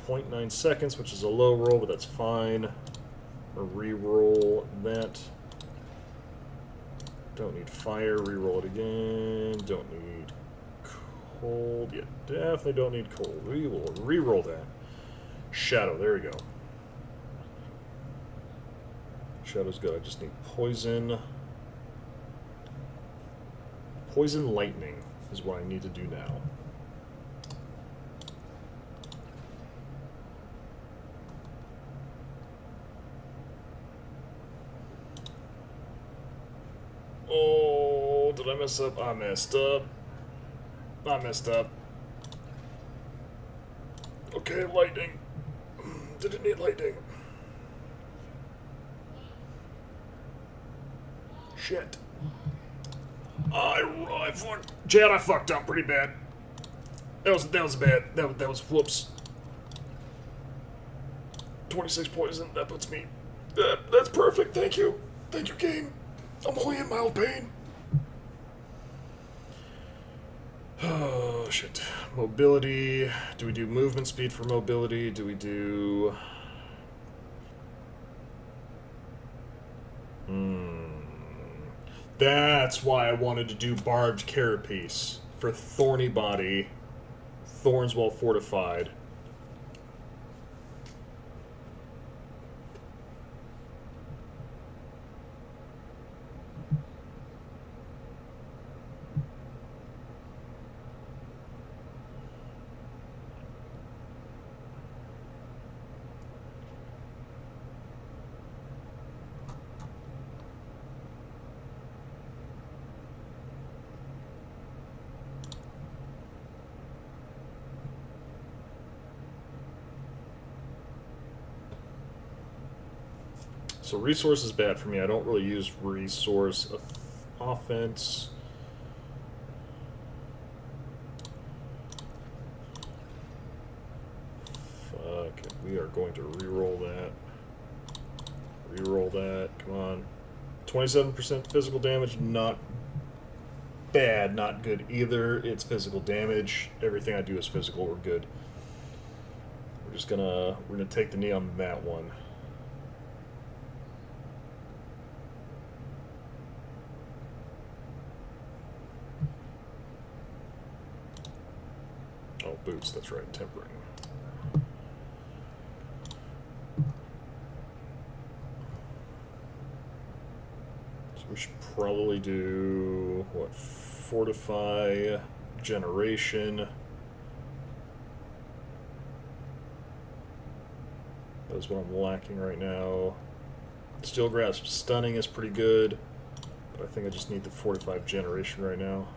0.9 seconds, which is a low roll, but that's fine. Or re-roll that. Don't need fire, re-roll it again. Don't need cold. Yeah, definitely don't need cold. Re-roll that. Shadow, there we go. Shadow's good. I just need poison. Poison lightning is what I need to do now. Oh, did I mess up? I messed up. I messed up. Okay, lightning. Didn't need lightning. Shit. I fucked. Chad, I fucked up pretty bad. That was bad. That was whoops. 26 poison. That puts me. That's perfect. Thank you. Thank you, game. I'm only in mild pain. Oh, shit. Mobility. Do we do movement speed for mobility? Do we do... That's why I wanted to do Barbed Carapace for Thorny Body. Thorns while fortified. So resource is bad for me. I don't really use resource offense. Fuck it. We are going to re-roll that. Re-roll that. Come on. 27% physical damage. Not bad. Not good either. It's physical damage. Everything I do is physical. We're good. We're gonna take the knee on that one. Oh, boots, that's right, tempering. So we should probably do, what, fortify, generation. That's what I'm lacking right now. Steel grasp stunning is pretty good, but I think I just need the fortify generation right now.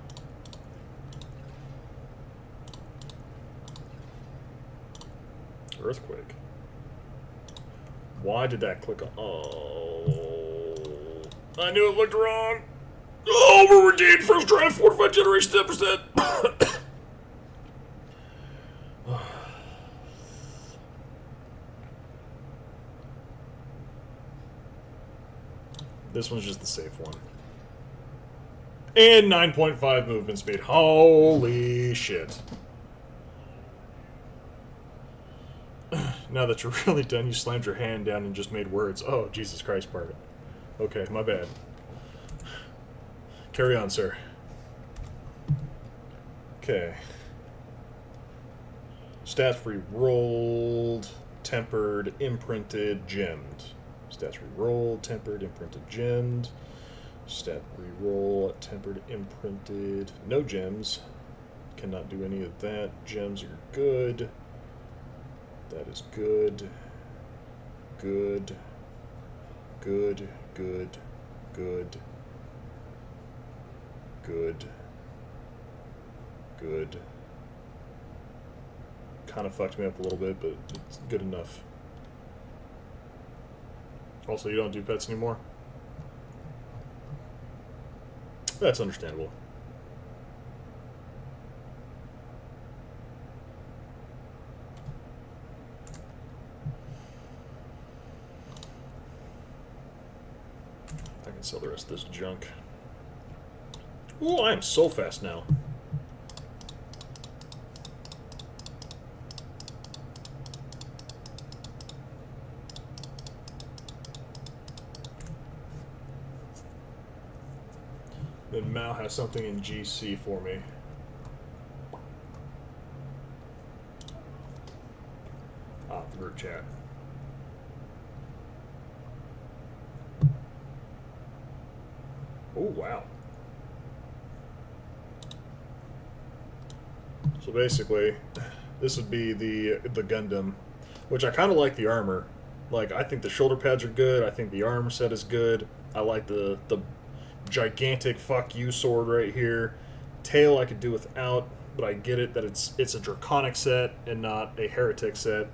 Earthquake. Why did that click on? Oh, I knew it looked wrong. Oh, we're redeemed. First try, fortified generation, 10%. This one's just the safe one. And 9.5 movement speed. Holy shit. Now that you're really done, you slammed your hand down and just made words. Oh, Jesus Christ, Barton. Okay, my bad. Carry on, sir. Okay. Stats re-rolled, tempered, imprinted, gemmed. Stats re-rolled, tempered, imprinted, gemmed. Stat re-roll, tempered, imprinted. No gems. Cannot do any of that. Gems are good. That is good. Good. Good. Good. Good. Good. Good. Kind of fucked me up a little bit, but it's good enough. Also, you don't do pets anymore? That's understandable. I can sell the rest of this junk. Ooh, I am so fast now. And Mao has something in GC for me. Ah, the group chat. Oh, wow. So basically, this would be the Gundam, which I kind of like the armor. Like, I think the shoulder pads are good. I think the armor set is good. I like the gigantic fuck you sword right here. Tail I could do without, but I get it that it's a draconic set and not a heretic set.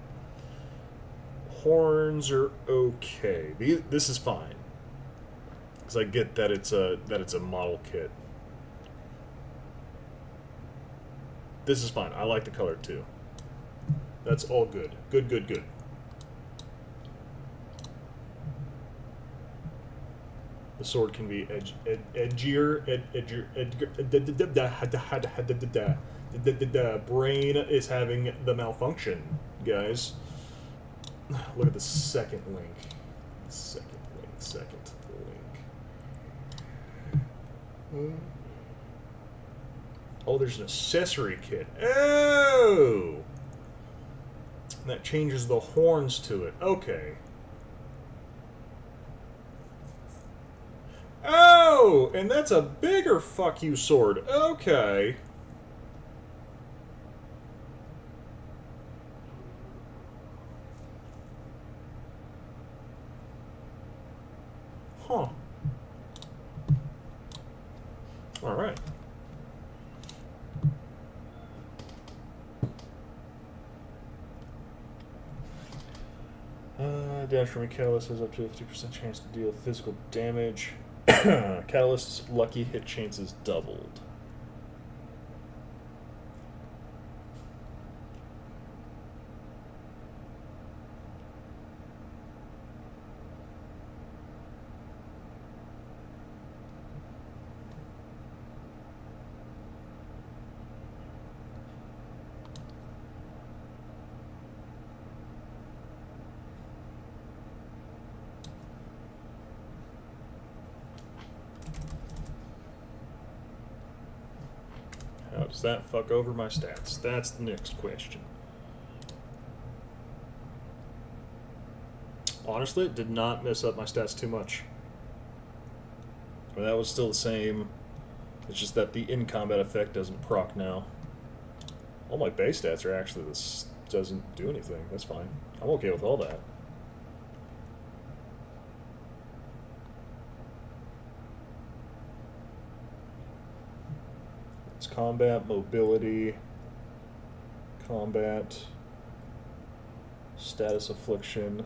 Horns are okay. This is fine, because I get that it's a model kit. This is fine. I like the color too. That's all good. Good, good, good. The sword can be edgier. The brain is having the malfunction, guys. Look at the second link. Second link. Oh, there's an accessory kit. Oh! That changes the horns to it. Okay. Oh! And that's a bigger fuck you sword. Okay. Huh. Alright. Damage from a catalyst has up to a 50% chance to deal physical damage. Catalyst's lucky hit chances doubled. How does that fuck over my stats? That's the next question. Honestly, it did not mess up my stats too much. I mean, that was still the same. It's just that the in-combat effect doesn't proc now. All my base stats are actually, this doesn't do anything. That's fine. I'm okay with all that. It's combat, mobility, combat, status affliction.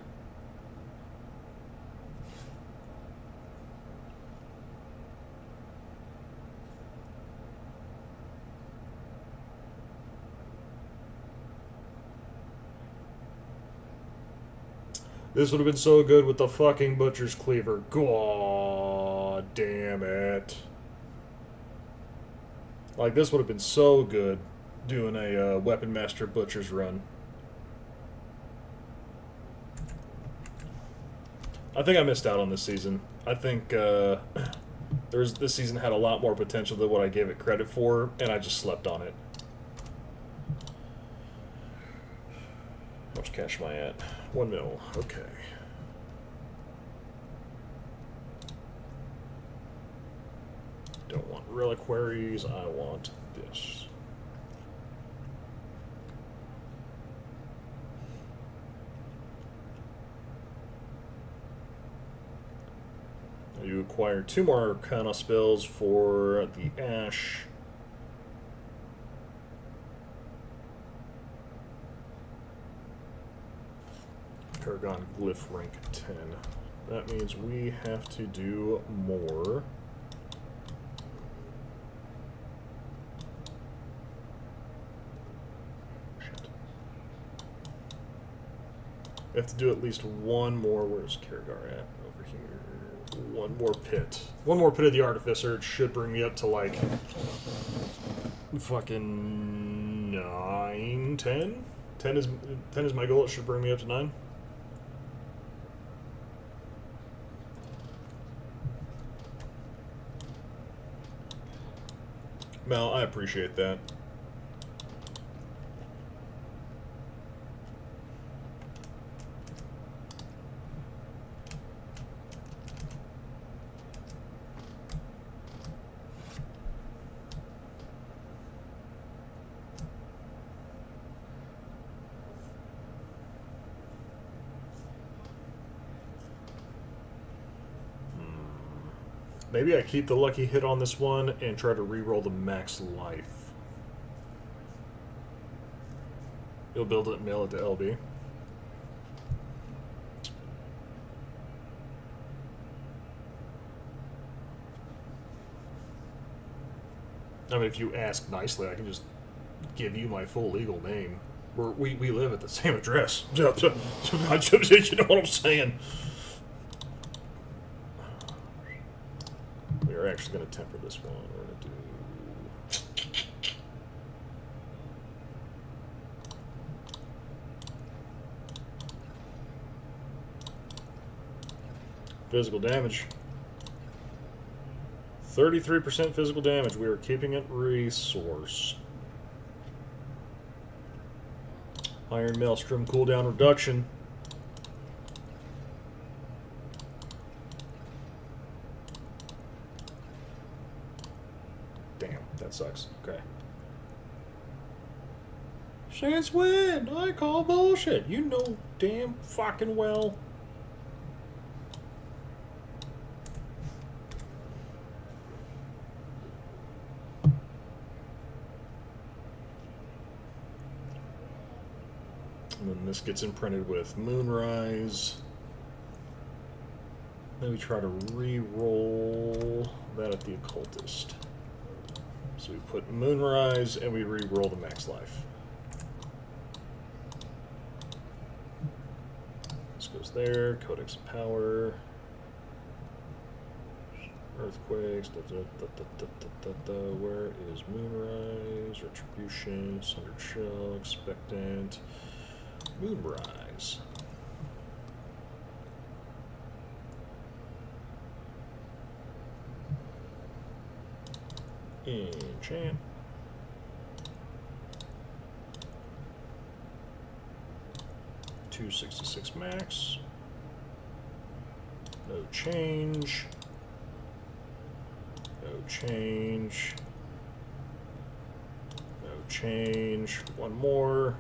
This would have been so good with the fucking Butcher's Cleaver. God damn it. Like, this would have been so good doing a Weapon Master Butcher's run. I think I missed out on this season. I think this season had a lot more potential than what I gave it credit for, and I just slept on it. How much cash am I at? 1 mil. Okay. Don't want reliquaries. I want this. You acquire 2 more Arcana spells for the Ash. Paragon Glyph rank 10. That means we have to do more. Shit. We have to do at least one more. Where's Karagar at? Over here. One more pit. One more pit of the Artificer. It should bring me up to like fucking 9, 10? 10 is my goal. It should bring me up to 9. Mel, I appreciate that. Maybe I keep the lucky hit on this one and try to re-roll the max life. You'll build it and mail it to LB. I mean, if you ask nicely, I can just give you my full legal name. We live at the same address. You know what I'm saying? We're actually going to temper this one. We're going to do... physical damage. 33% physical damage. We are keeping it resource. Iron Maelstrom cooldown reduction. Damn, that sucks. Okay. Chance win! I call bullshit. You know damn fucking well. And then this gets imprinted with Moonrise. Then we try to re-roll that at the Occultist. So we put Moonrise and we re-roll the max life. This goes there. Codex of Power. Earthquakes. Where is Moonrise? Retribution. Sundered Shell. Expectant. Moonrise. Enchant. $266 max. No change. No change. No change. One more.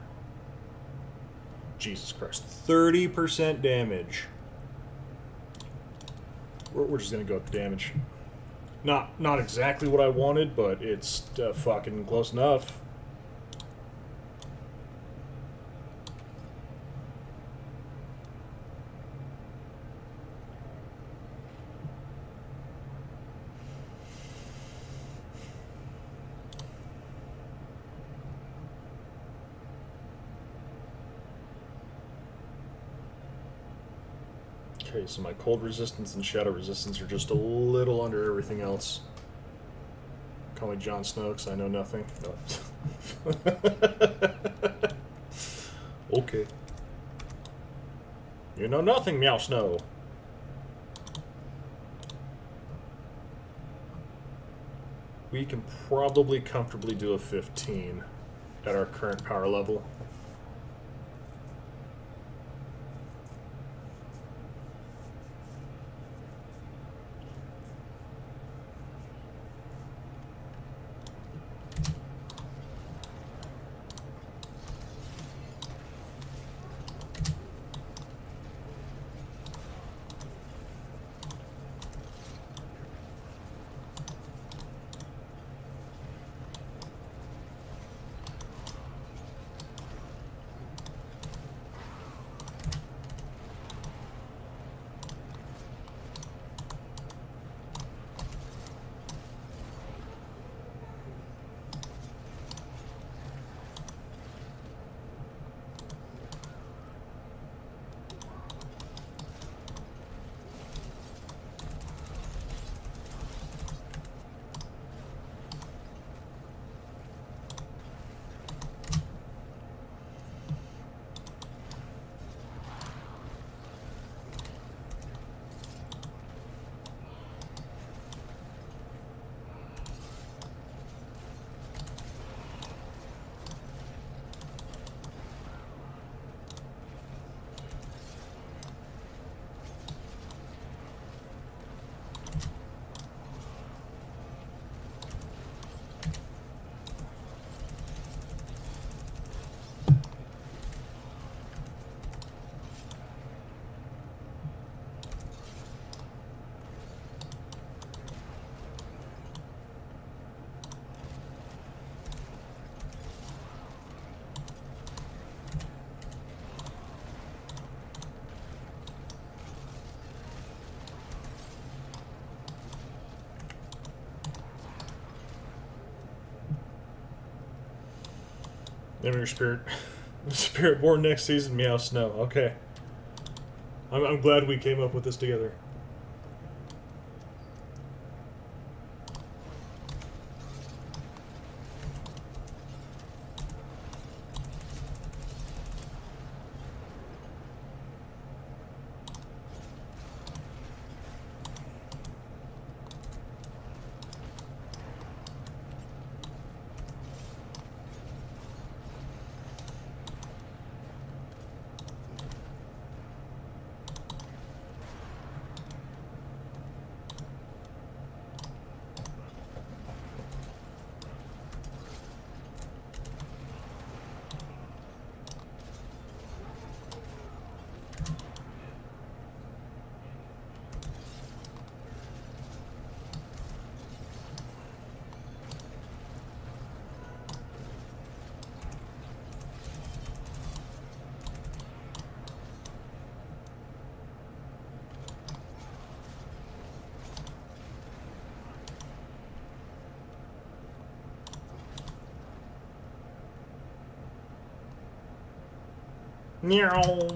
Jesus Christ. 30% damage. We're just going to go up damage. Not exactly what I wanted, but it's fucking close enough. Okay, so my cold resistance and shadow resistance are just a little under everything else. Call me Jon Snow, because I know nothing. No. Okay. You know nothing, Meow Snow. We can probably comfortably do a 15 at our current power level. Name of your spirit. Spirit born next season, Meow Snow. Okay. I'm glad we came up with this together. Meow.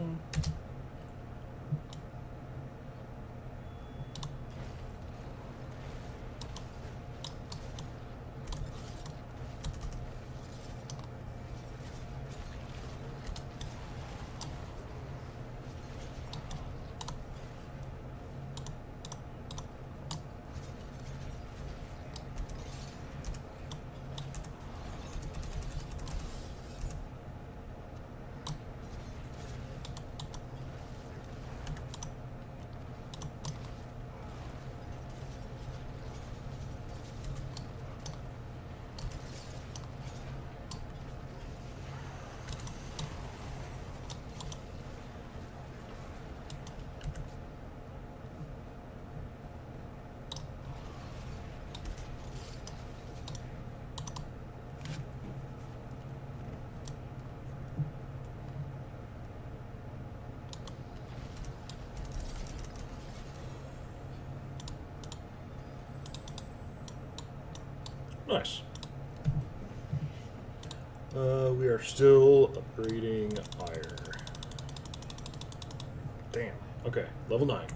Nice. We are still upgrading ire. Damn. Okay, level 9.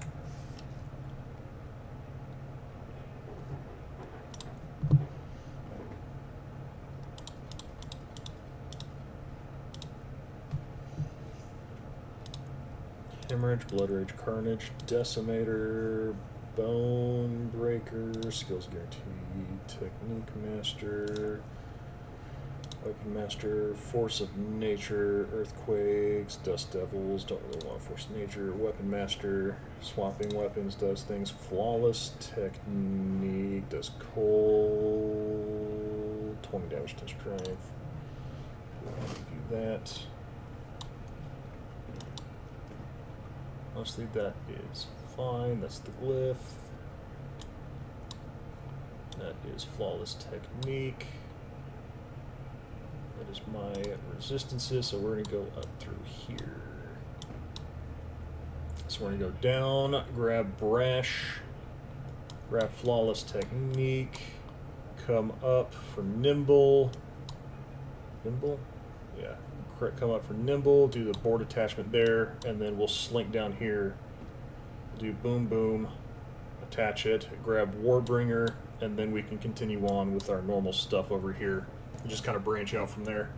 Hemorrhage, Blood Rage, Carnage, Decimator, Bone Breaker, Skills Guaranteed, Technique Master, Weapon Master, Force of Nature, Earthquakes, Dust Devils, don't really want Force of Nature, Weapon Master, Swapping Weapons does things, Flawless Technique, does Cold, 20 damage to Strength, do that. Mostly that is fine, that's the glyph. That is Flawless Technique. That is my resistances, so we're going to go up through here. So we're going to go down, grab Brash, grab Flawless Technique, come up for Nimble. Nimble? Yeah. Come up for Nimble, do the board attachment there, and then we'll slink down here, do Boom Boom, attach it, grab Warbringer, and then we can continue on with our normal stuff over here. And just kind of branch out from there.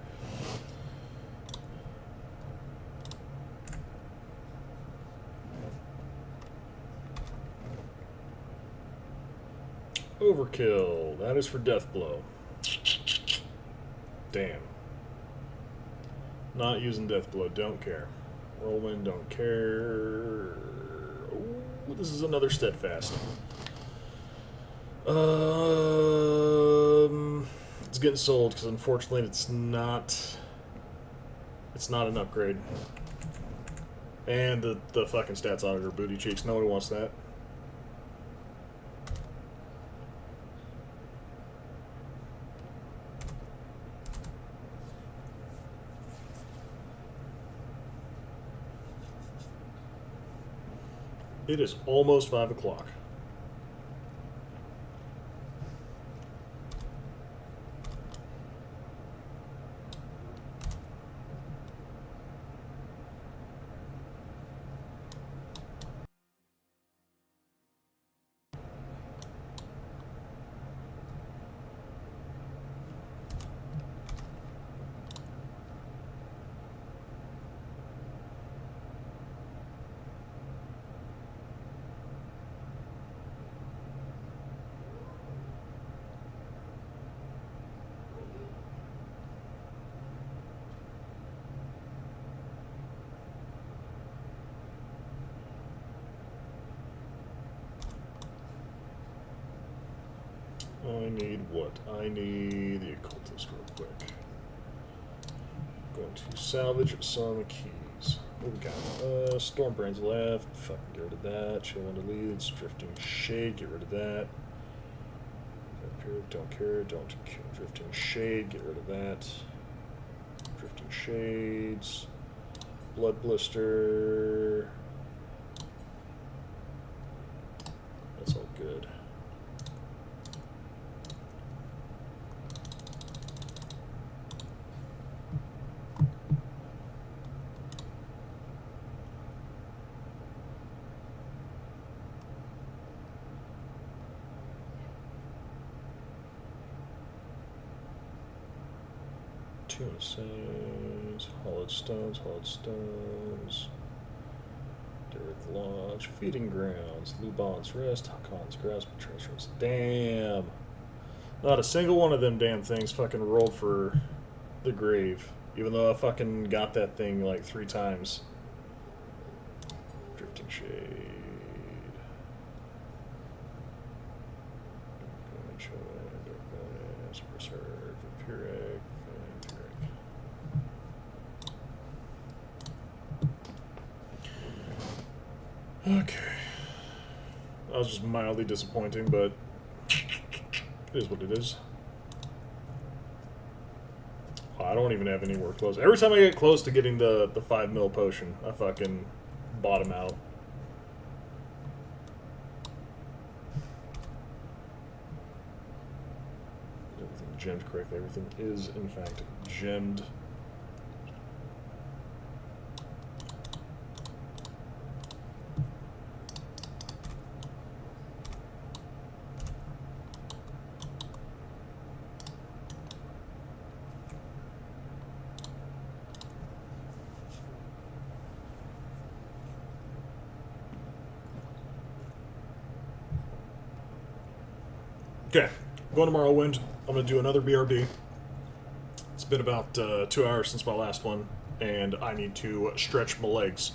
Overkill. That is for Deathblow. Damn. Not using Deathblow. Don't care. Whirlwind. Don't care. Ooh, this is another Steadfast. It's getting sold because unfortunately it's not an upgrade. And the fucking stats auditor booty cheeks. Nobody wants that. It is almost 5 o'clock. I need what? I need the occultist real quick. Going to salvage some keys. What we got? Stormbrain's left. Fucking get rid of that. Chill under leads. Drifting Shade. Get rid of that. Don't care. Don't kill Drifting Shade. Get rid of that. Drifting Shades. Blood Blister. That's all good. Says Hollowed Stones, Derek Lodge, Feeding Grounds, Luban's Rest, Hakon's Grasp, Treasures. Damn. Not a single one of them damn things fucking rolled for the grave. Even though I fucking got that thing like 3 times. Drifting Shade. Berserk, Vampiric. Okay. That was just mildly disappointing, but it is what it is. Oh, I don't even have anywhere close. Every time I get close to getting the 5 mil potion, I fucking bottom out. Everything gemmed correctly. Everything is, in fact, gemmed. Okay, going to Morrowind. I'm going to do another BRB. It's been about 2 hours since my last one, and I need to stretch my legs.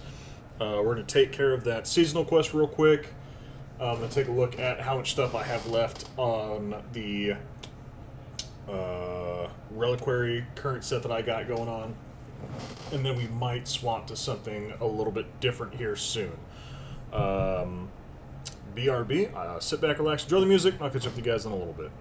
We're going to take care of that seasonal quest real quick. I'm going to take a look at how much stuff I have left on the reliquary current set that I got going on, and then we might swap to something a little bit different here soon. BRB. Sit back, relax, enjoy the music. I'll catch up with you guys in a little bit.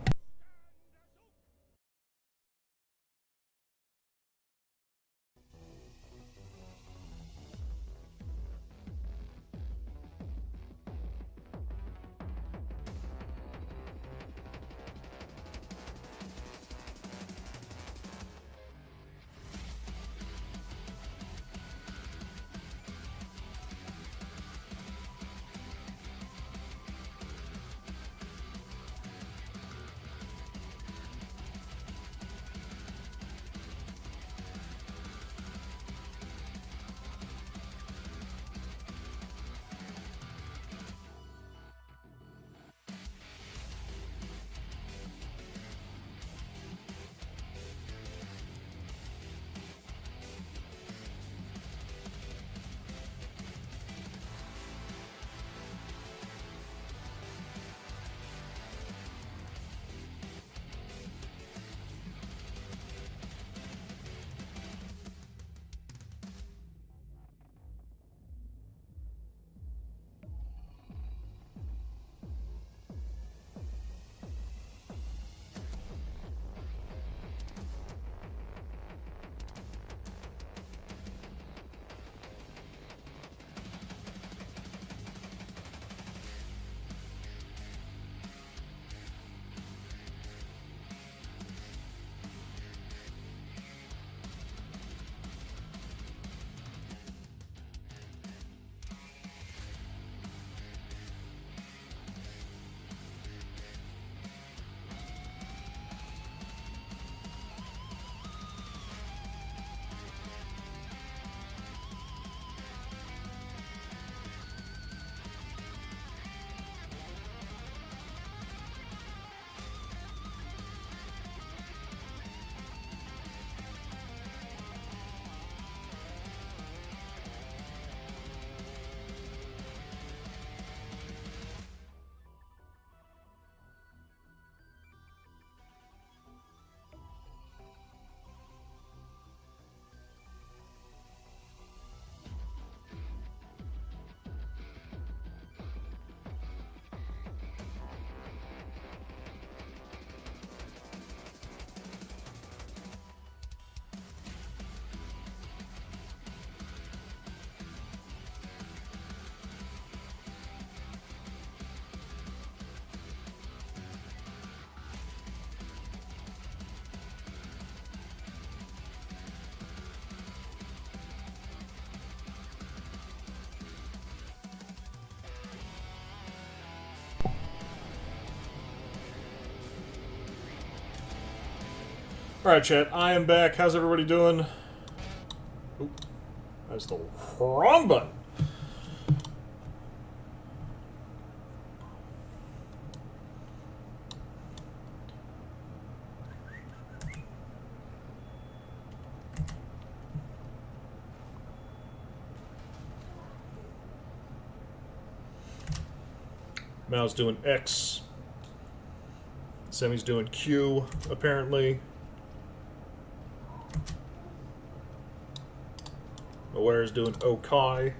Alright, chat, I am back. How's everybody doing? Oop, that's the wrong button. Mal's doing X. Semi's doing Q, apparently. Aware's doing Okai.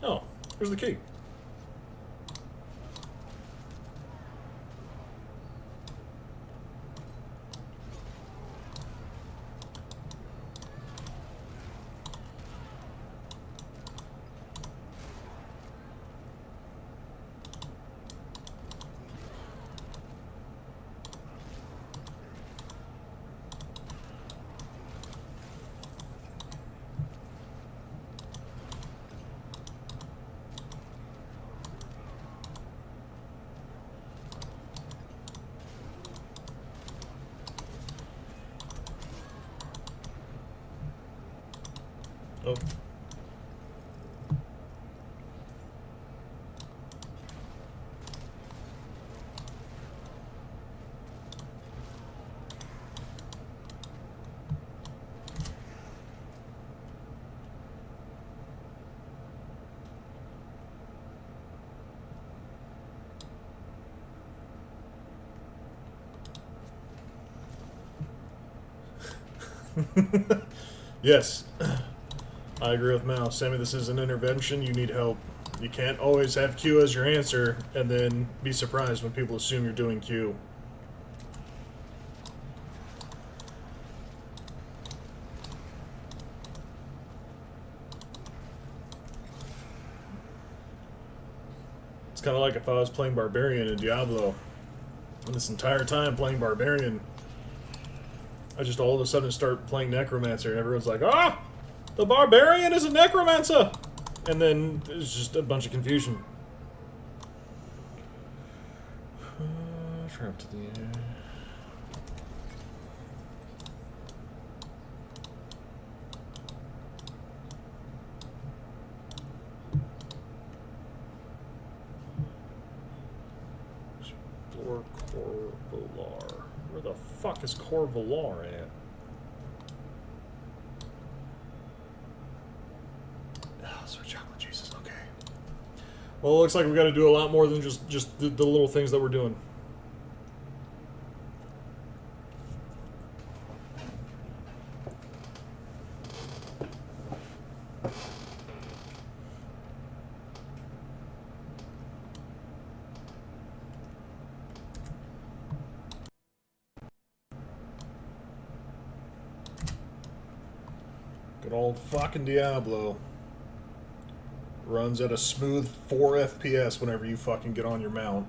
Oh, here's the key. Oh. Yes, I agree with Mal. Sammy, this is an intervention. You need help. You can't always have Q as your answer and then be surprised when people assume you're doing Q. It's kind of like if I was playing Barbarian in Diablo. And this entire time playing Barbarian, I just all of a sudden start playing Necromancer, and everyone's like, "Ah! The Barbarian is a Necromancer!" And then it's just a bunch of confusion. Trap to the air. Explore Corvalar. Where the fuck is Corvalar at? Sweet chocolate Jesus, okay. Well, it looks like we got to do a lot more than just the little things that we're doing. Good old fucking Diablo. Runs at a smooth 4 FPS whenever you fucking get on your mount.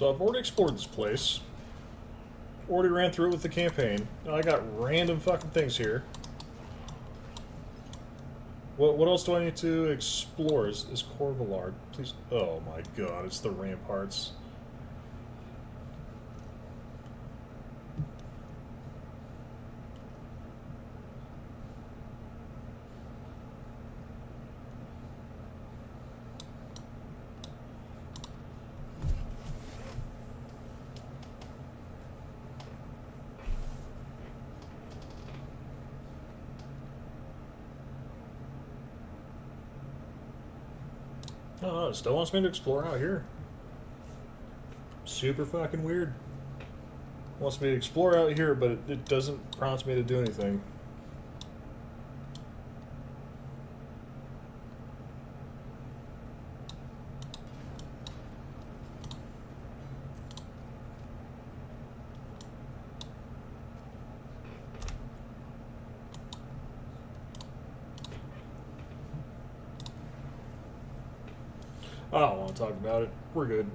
So I've already explored this place. Already ran through it with the campaign. Now I got random fucking things here. What else do I need to explore? Is Corvalard? Please. Oh my god, it's the ramparts. Oh, it still wants me to explore out here. Super fucking weird. Wants me to explore out here, but it doesn't prompt me to do anything. I don't want to talk about it. We're good.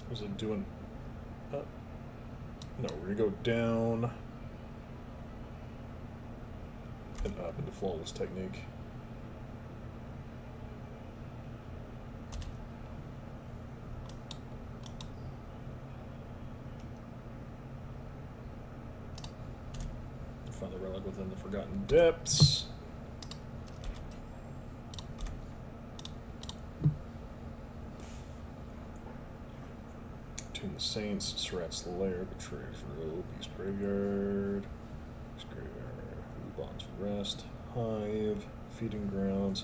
Was it doing... no, we're going to go down and up into Flawless Technique. Find the relic within the Forgotten Depths. Tomb of the Saints, Surat's Lair, Betrayer's Robe, Beast Graveyard, Lubon's Rest, Hive, Feeding Grounds,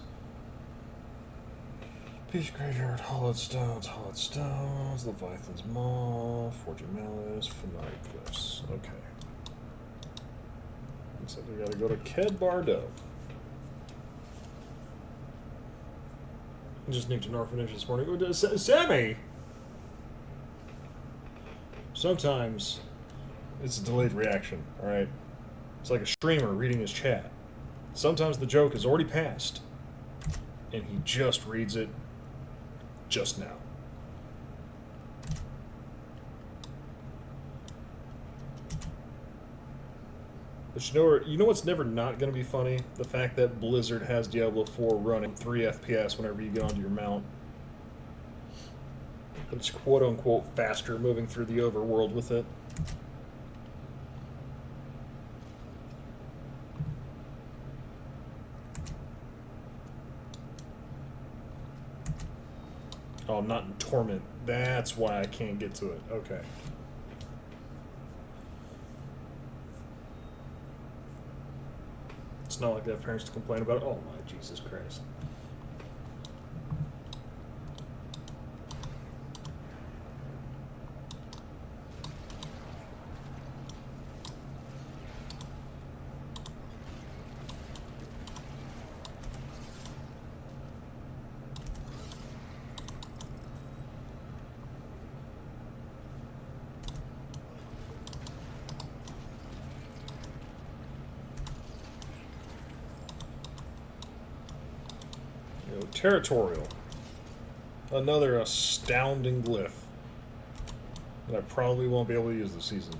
Beast Graveyard, Hollowed Stones, Leviathan's Maw, Forging Malice, Fanatic Cliffs. Okay. Looks like we gotta go to Ked Bardo. I just nicked an orphanage this morning. Sammy! Sometimes it's a delayed reaction, alright? It's like a streamer reading his chat. Sometimes the joke has already passed, and he just reads it just now. But you know what's never not going to be funny? The fact that Blizzard has Diablo 4 running 3 FPS whenever you get onto your mount. It's quote-unquote faster moving through the overworld with it. Oh, I'm not in Torment. That's why I can't get to it. Okay. It's not like they have parents to complain about it. Oh my Jesus Christ. Territorial. Another astounding glyph that I probably won't be able to use this season.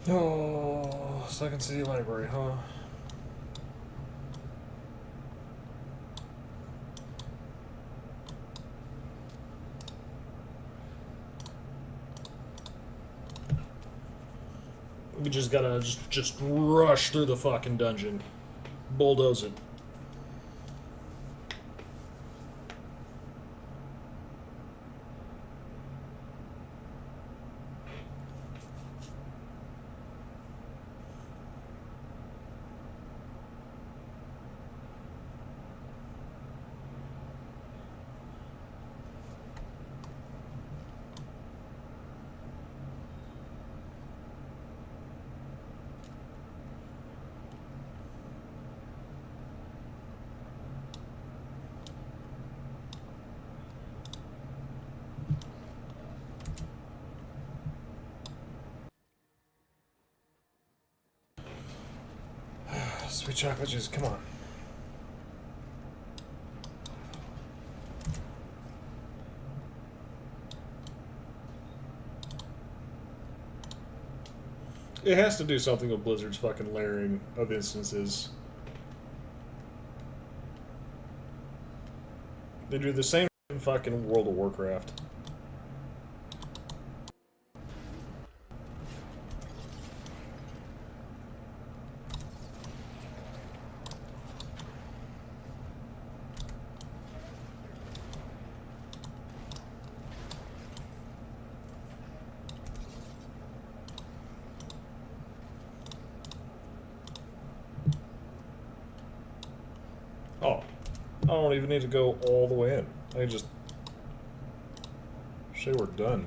Oh, Second City Library, huh? We just gotta just rush through the fucking dungeon. Bulldoze it. Sweet chocolate juice, come on. It has to do something with Blizzard's fucking layering of instances. They do the same in fucking World of Warcraft. Oh, I don't even need to go all the way in. I can just say we're done.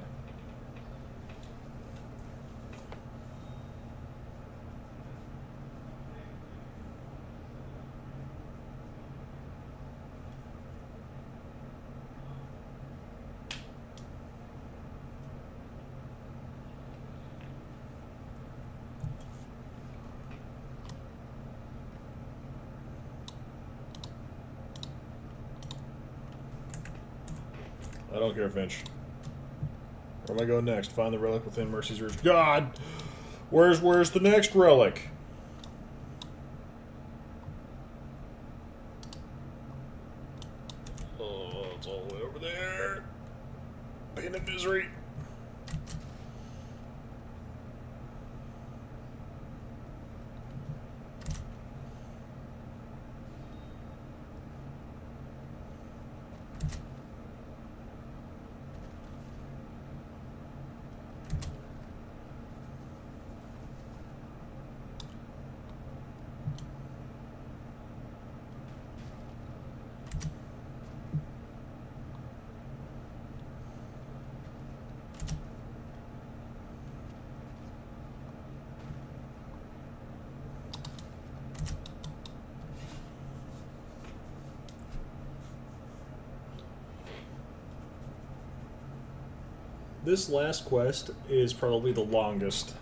I don't care, Finch. Where am I going next? Find the relic within Mercy's Reach. God! Where's the next relic? Oh, it's all the way over there. Pain and misery. This last quest is probably the longest.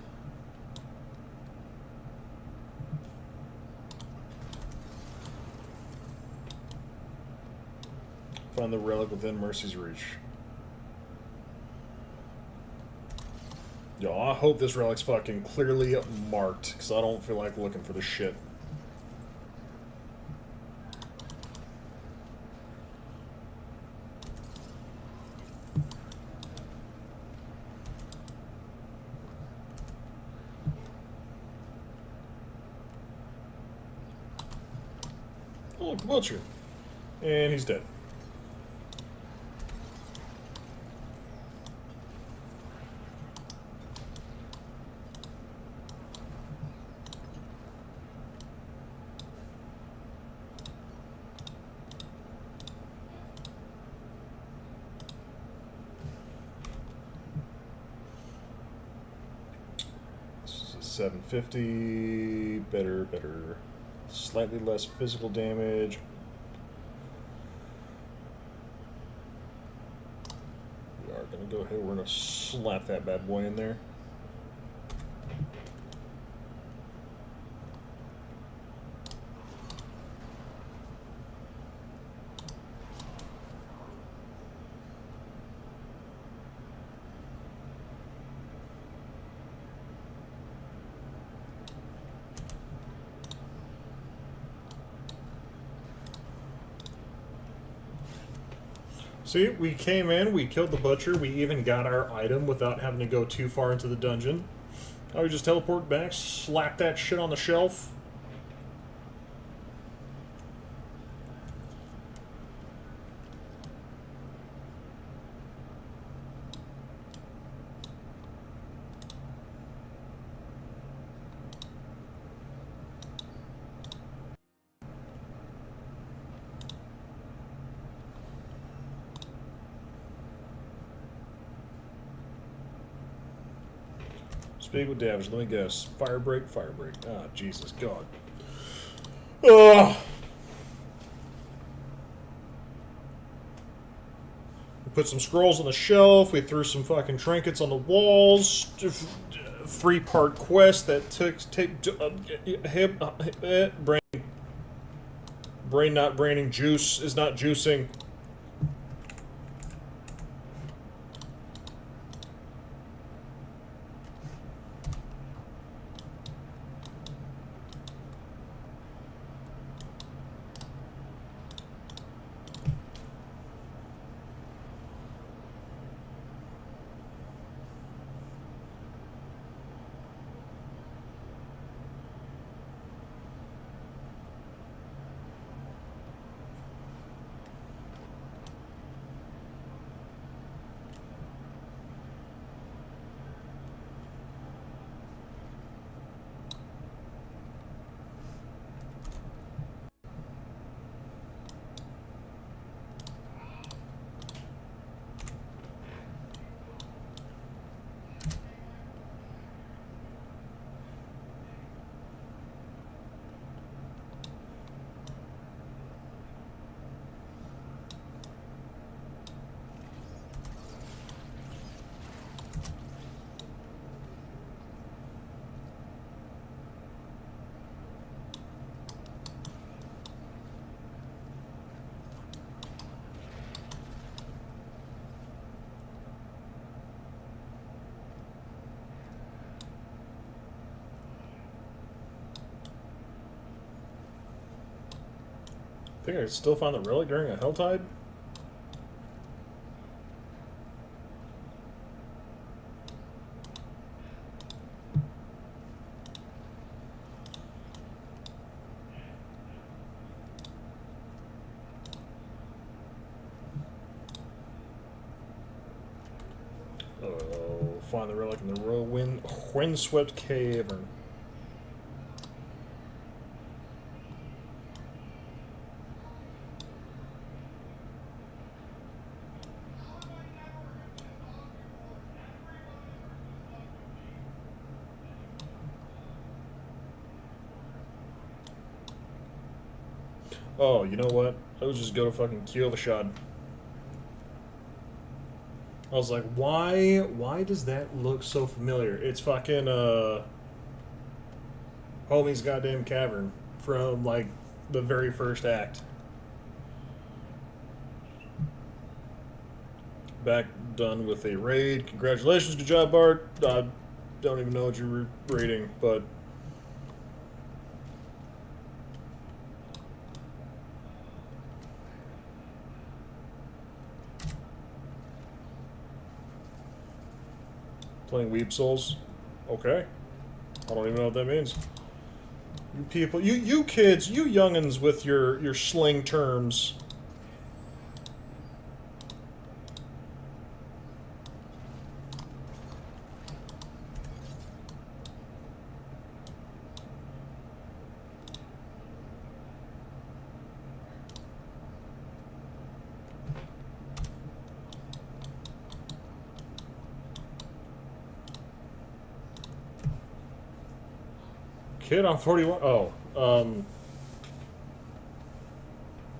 Find the relic within Mercy's Reach. Yo, I hope this relic's fucking clearly marked, because I don't feel like looking for the shit. Oh, look, Butcher. And he's dead. This is a 750. Better. Slightly less physical damage. We are going to go ahead. We're going to slap that bad boy in there. See, we came in, we killed the butcher, we even got our item without having to go too far into the dungeon. Now we just teleport back, slap that shit on the shelf. Speak with damage, let me guess. Fire break, fire break. Ah, Jesus, God. Ugh. We put some scrolls on the shelf, we threw some fucking trinkets on the walls. 3-part quest that took brain not braining, juice is not juicing. I think I still found the relic during a Helltide. Oh, find the relic in the windswept cavern. Oh, you know what? Let's just go to fucking Kyovashad. I was like, why does that look so familiar? It's fucking, Homie's goddamn cavern from, like, the very first act. Back done with a raid. Congratulations, good job, Bart. I don't even know what you're raiding, but... Playing Weeb Souls? Okay. I don't even know what that means. You people, you kids, you youngins with your slang terms. Kid on 41. Oh,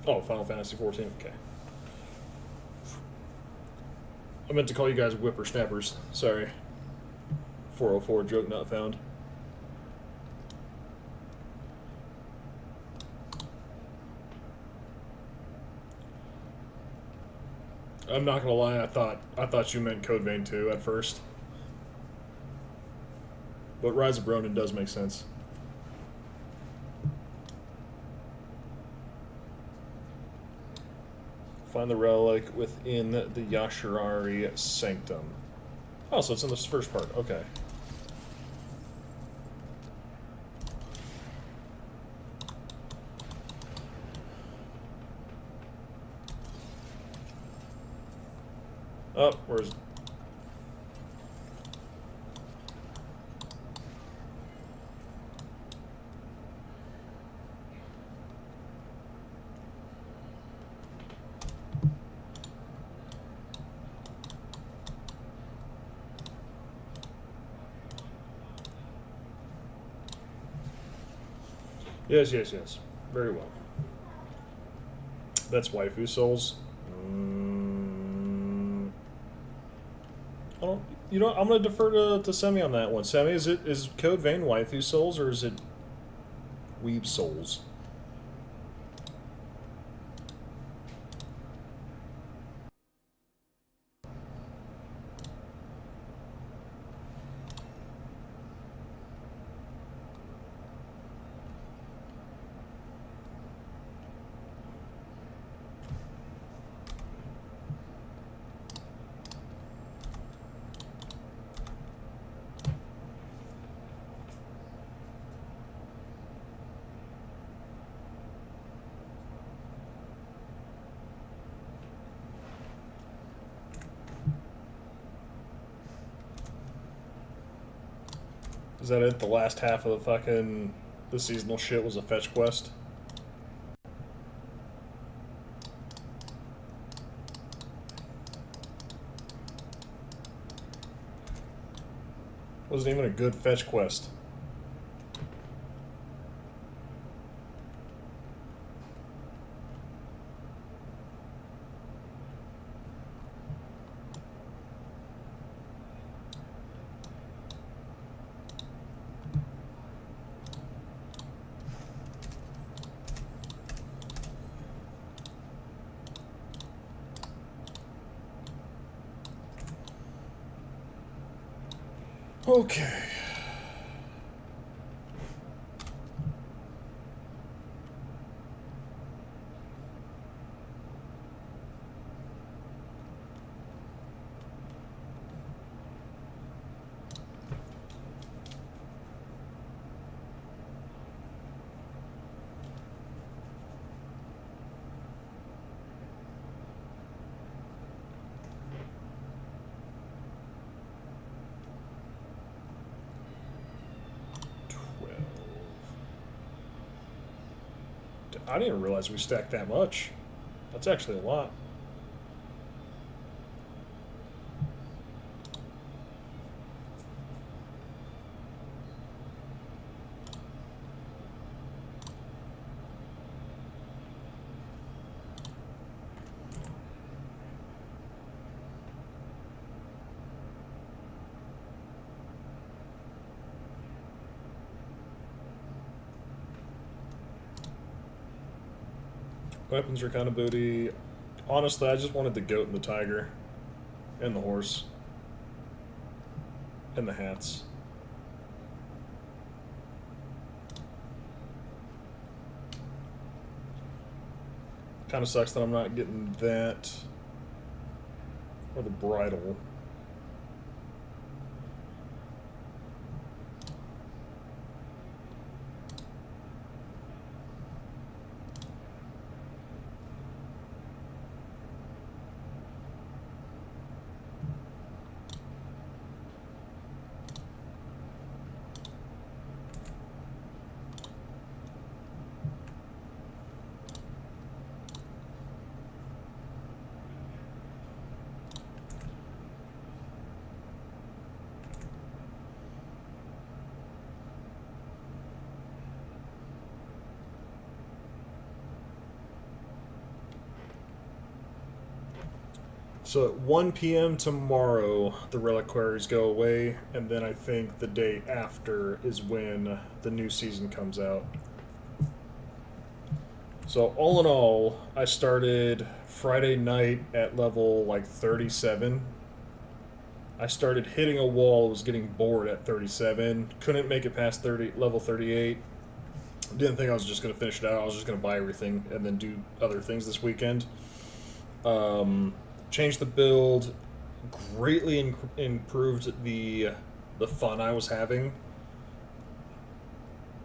Final Fantasy 14. Okay. I meant to call you guys whippersnappers. Sorry. 404 joke not found. I'm not gonna lie. I thought you meant Code Vein 2 at first, but Rise of Ronin does make sense. Find the relic within the Yashirari Sanctum. Oh, so it's in this first part. Okay. Oh, where's... Yes, yes, yes. Very well. That's waifu souls. I don't. You know, I'm gonna defer to Semi on that one. Semi, is Code Vein waifu souls or is it weeb souls? Is that it? The last half of the seasonal shit was a fetch quest? Wasn't even a good fetch quest. Okay. I didn't realize we stacked that much. That's actually a lot. Weapons are kind of booty. Honestly, I just wanted the goat and the tiger. And the horse. And the hats. Kind of sucks that I'm not getting that. Or the bridle. So at 1 p.m. tomorrow, the reliquaries go away, and then I think the day after is when the new season comes out. So all in all, I started Friday night at level like 37. I started hitting a wall, was getting bored at 37, couldn't make it past level 38. Didn't think I was just going to finish it out. I was just going to buy everything and then do other things this weekend. Changed the build, greatly improved the fun I was having.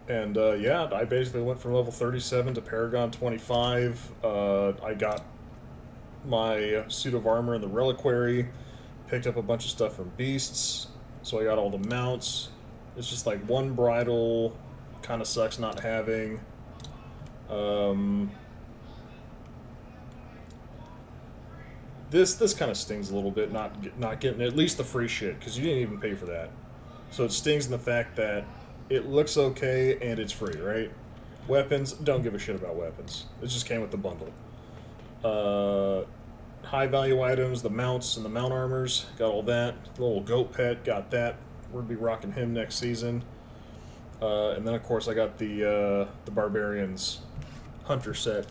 And yeah, I basically went from level 37 to Paragon 25. I got my suit of armor in the reliquary, picked up a bunch of stuff from beasts, so I got all the mounts. It's just like one bridle, kind of sucks not having. Um, this kind of stings a little bit, not getting at least the free shit because you didn't even pay for that. So it stings in the fact that it looks okay and it's free, right? Weapons, don't give a shit about weapons. It just came with the bundle. High value items, the mounts and the mount armors, got all that. The little goat pet, got that. We're gonna be rocking him next season. And then of course I got the barbarians hunter set.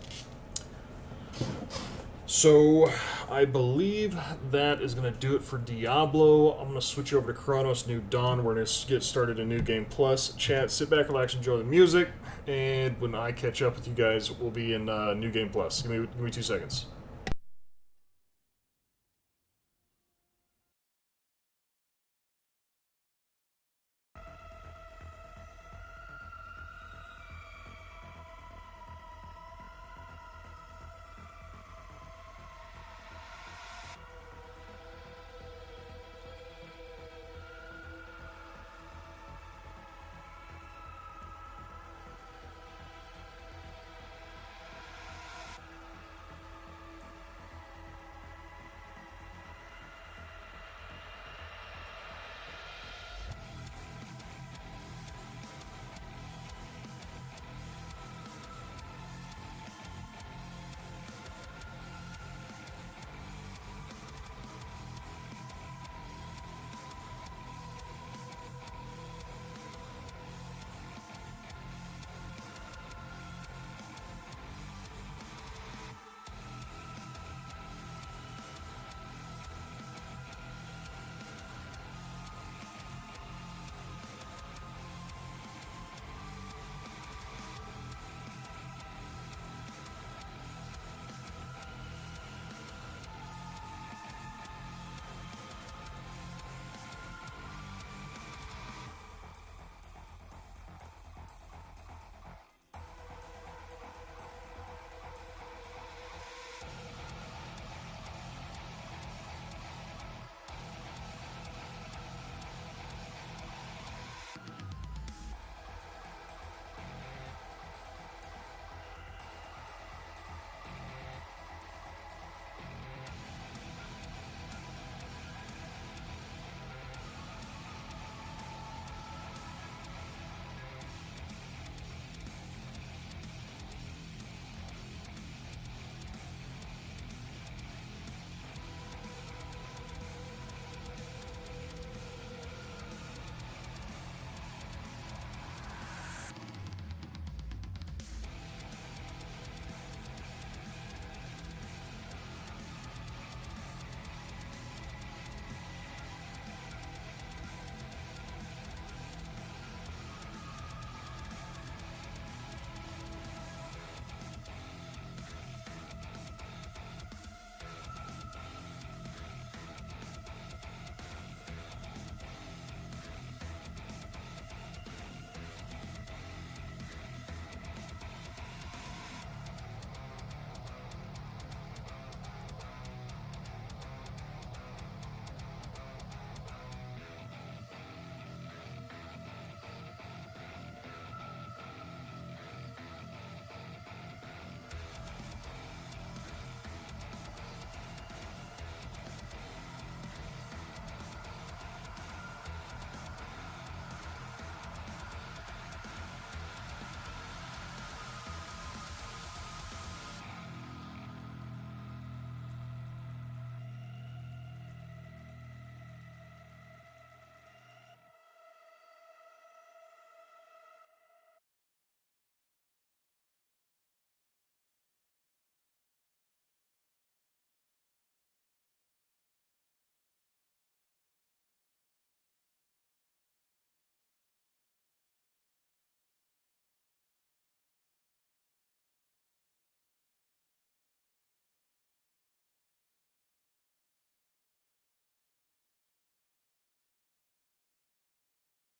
So I believe that is gonna do it for Diablo. I'm gonna switch over to Chronos New Dawn. We're gonna get started in New Game Plus. Chat, sit back, relax, enjoy the music, and when I catch up with you guys, we'll be in New Game Plus. Give me 2 seconds.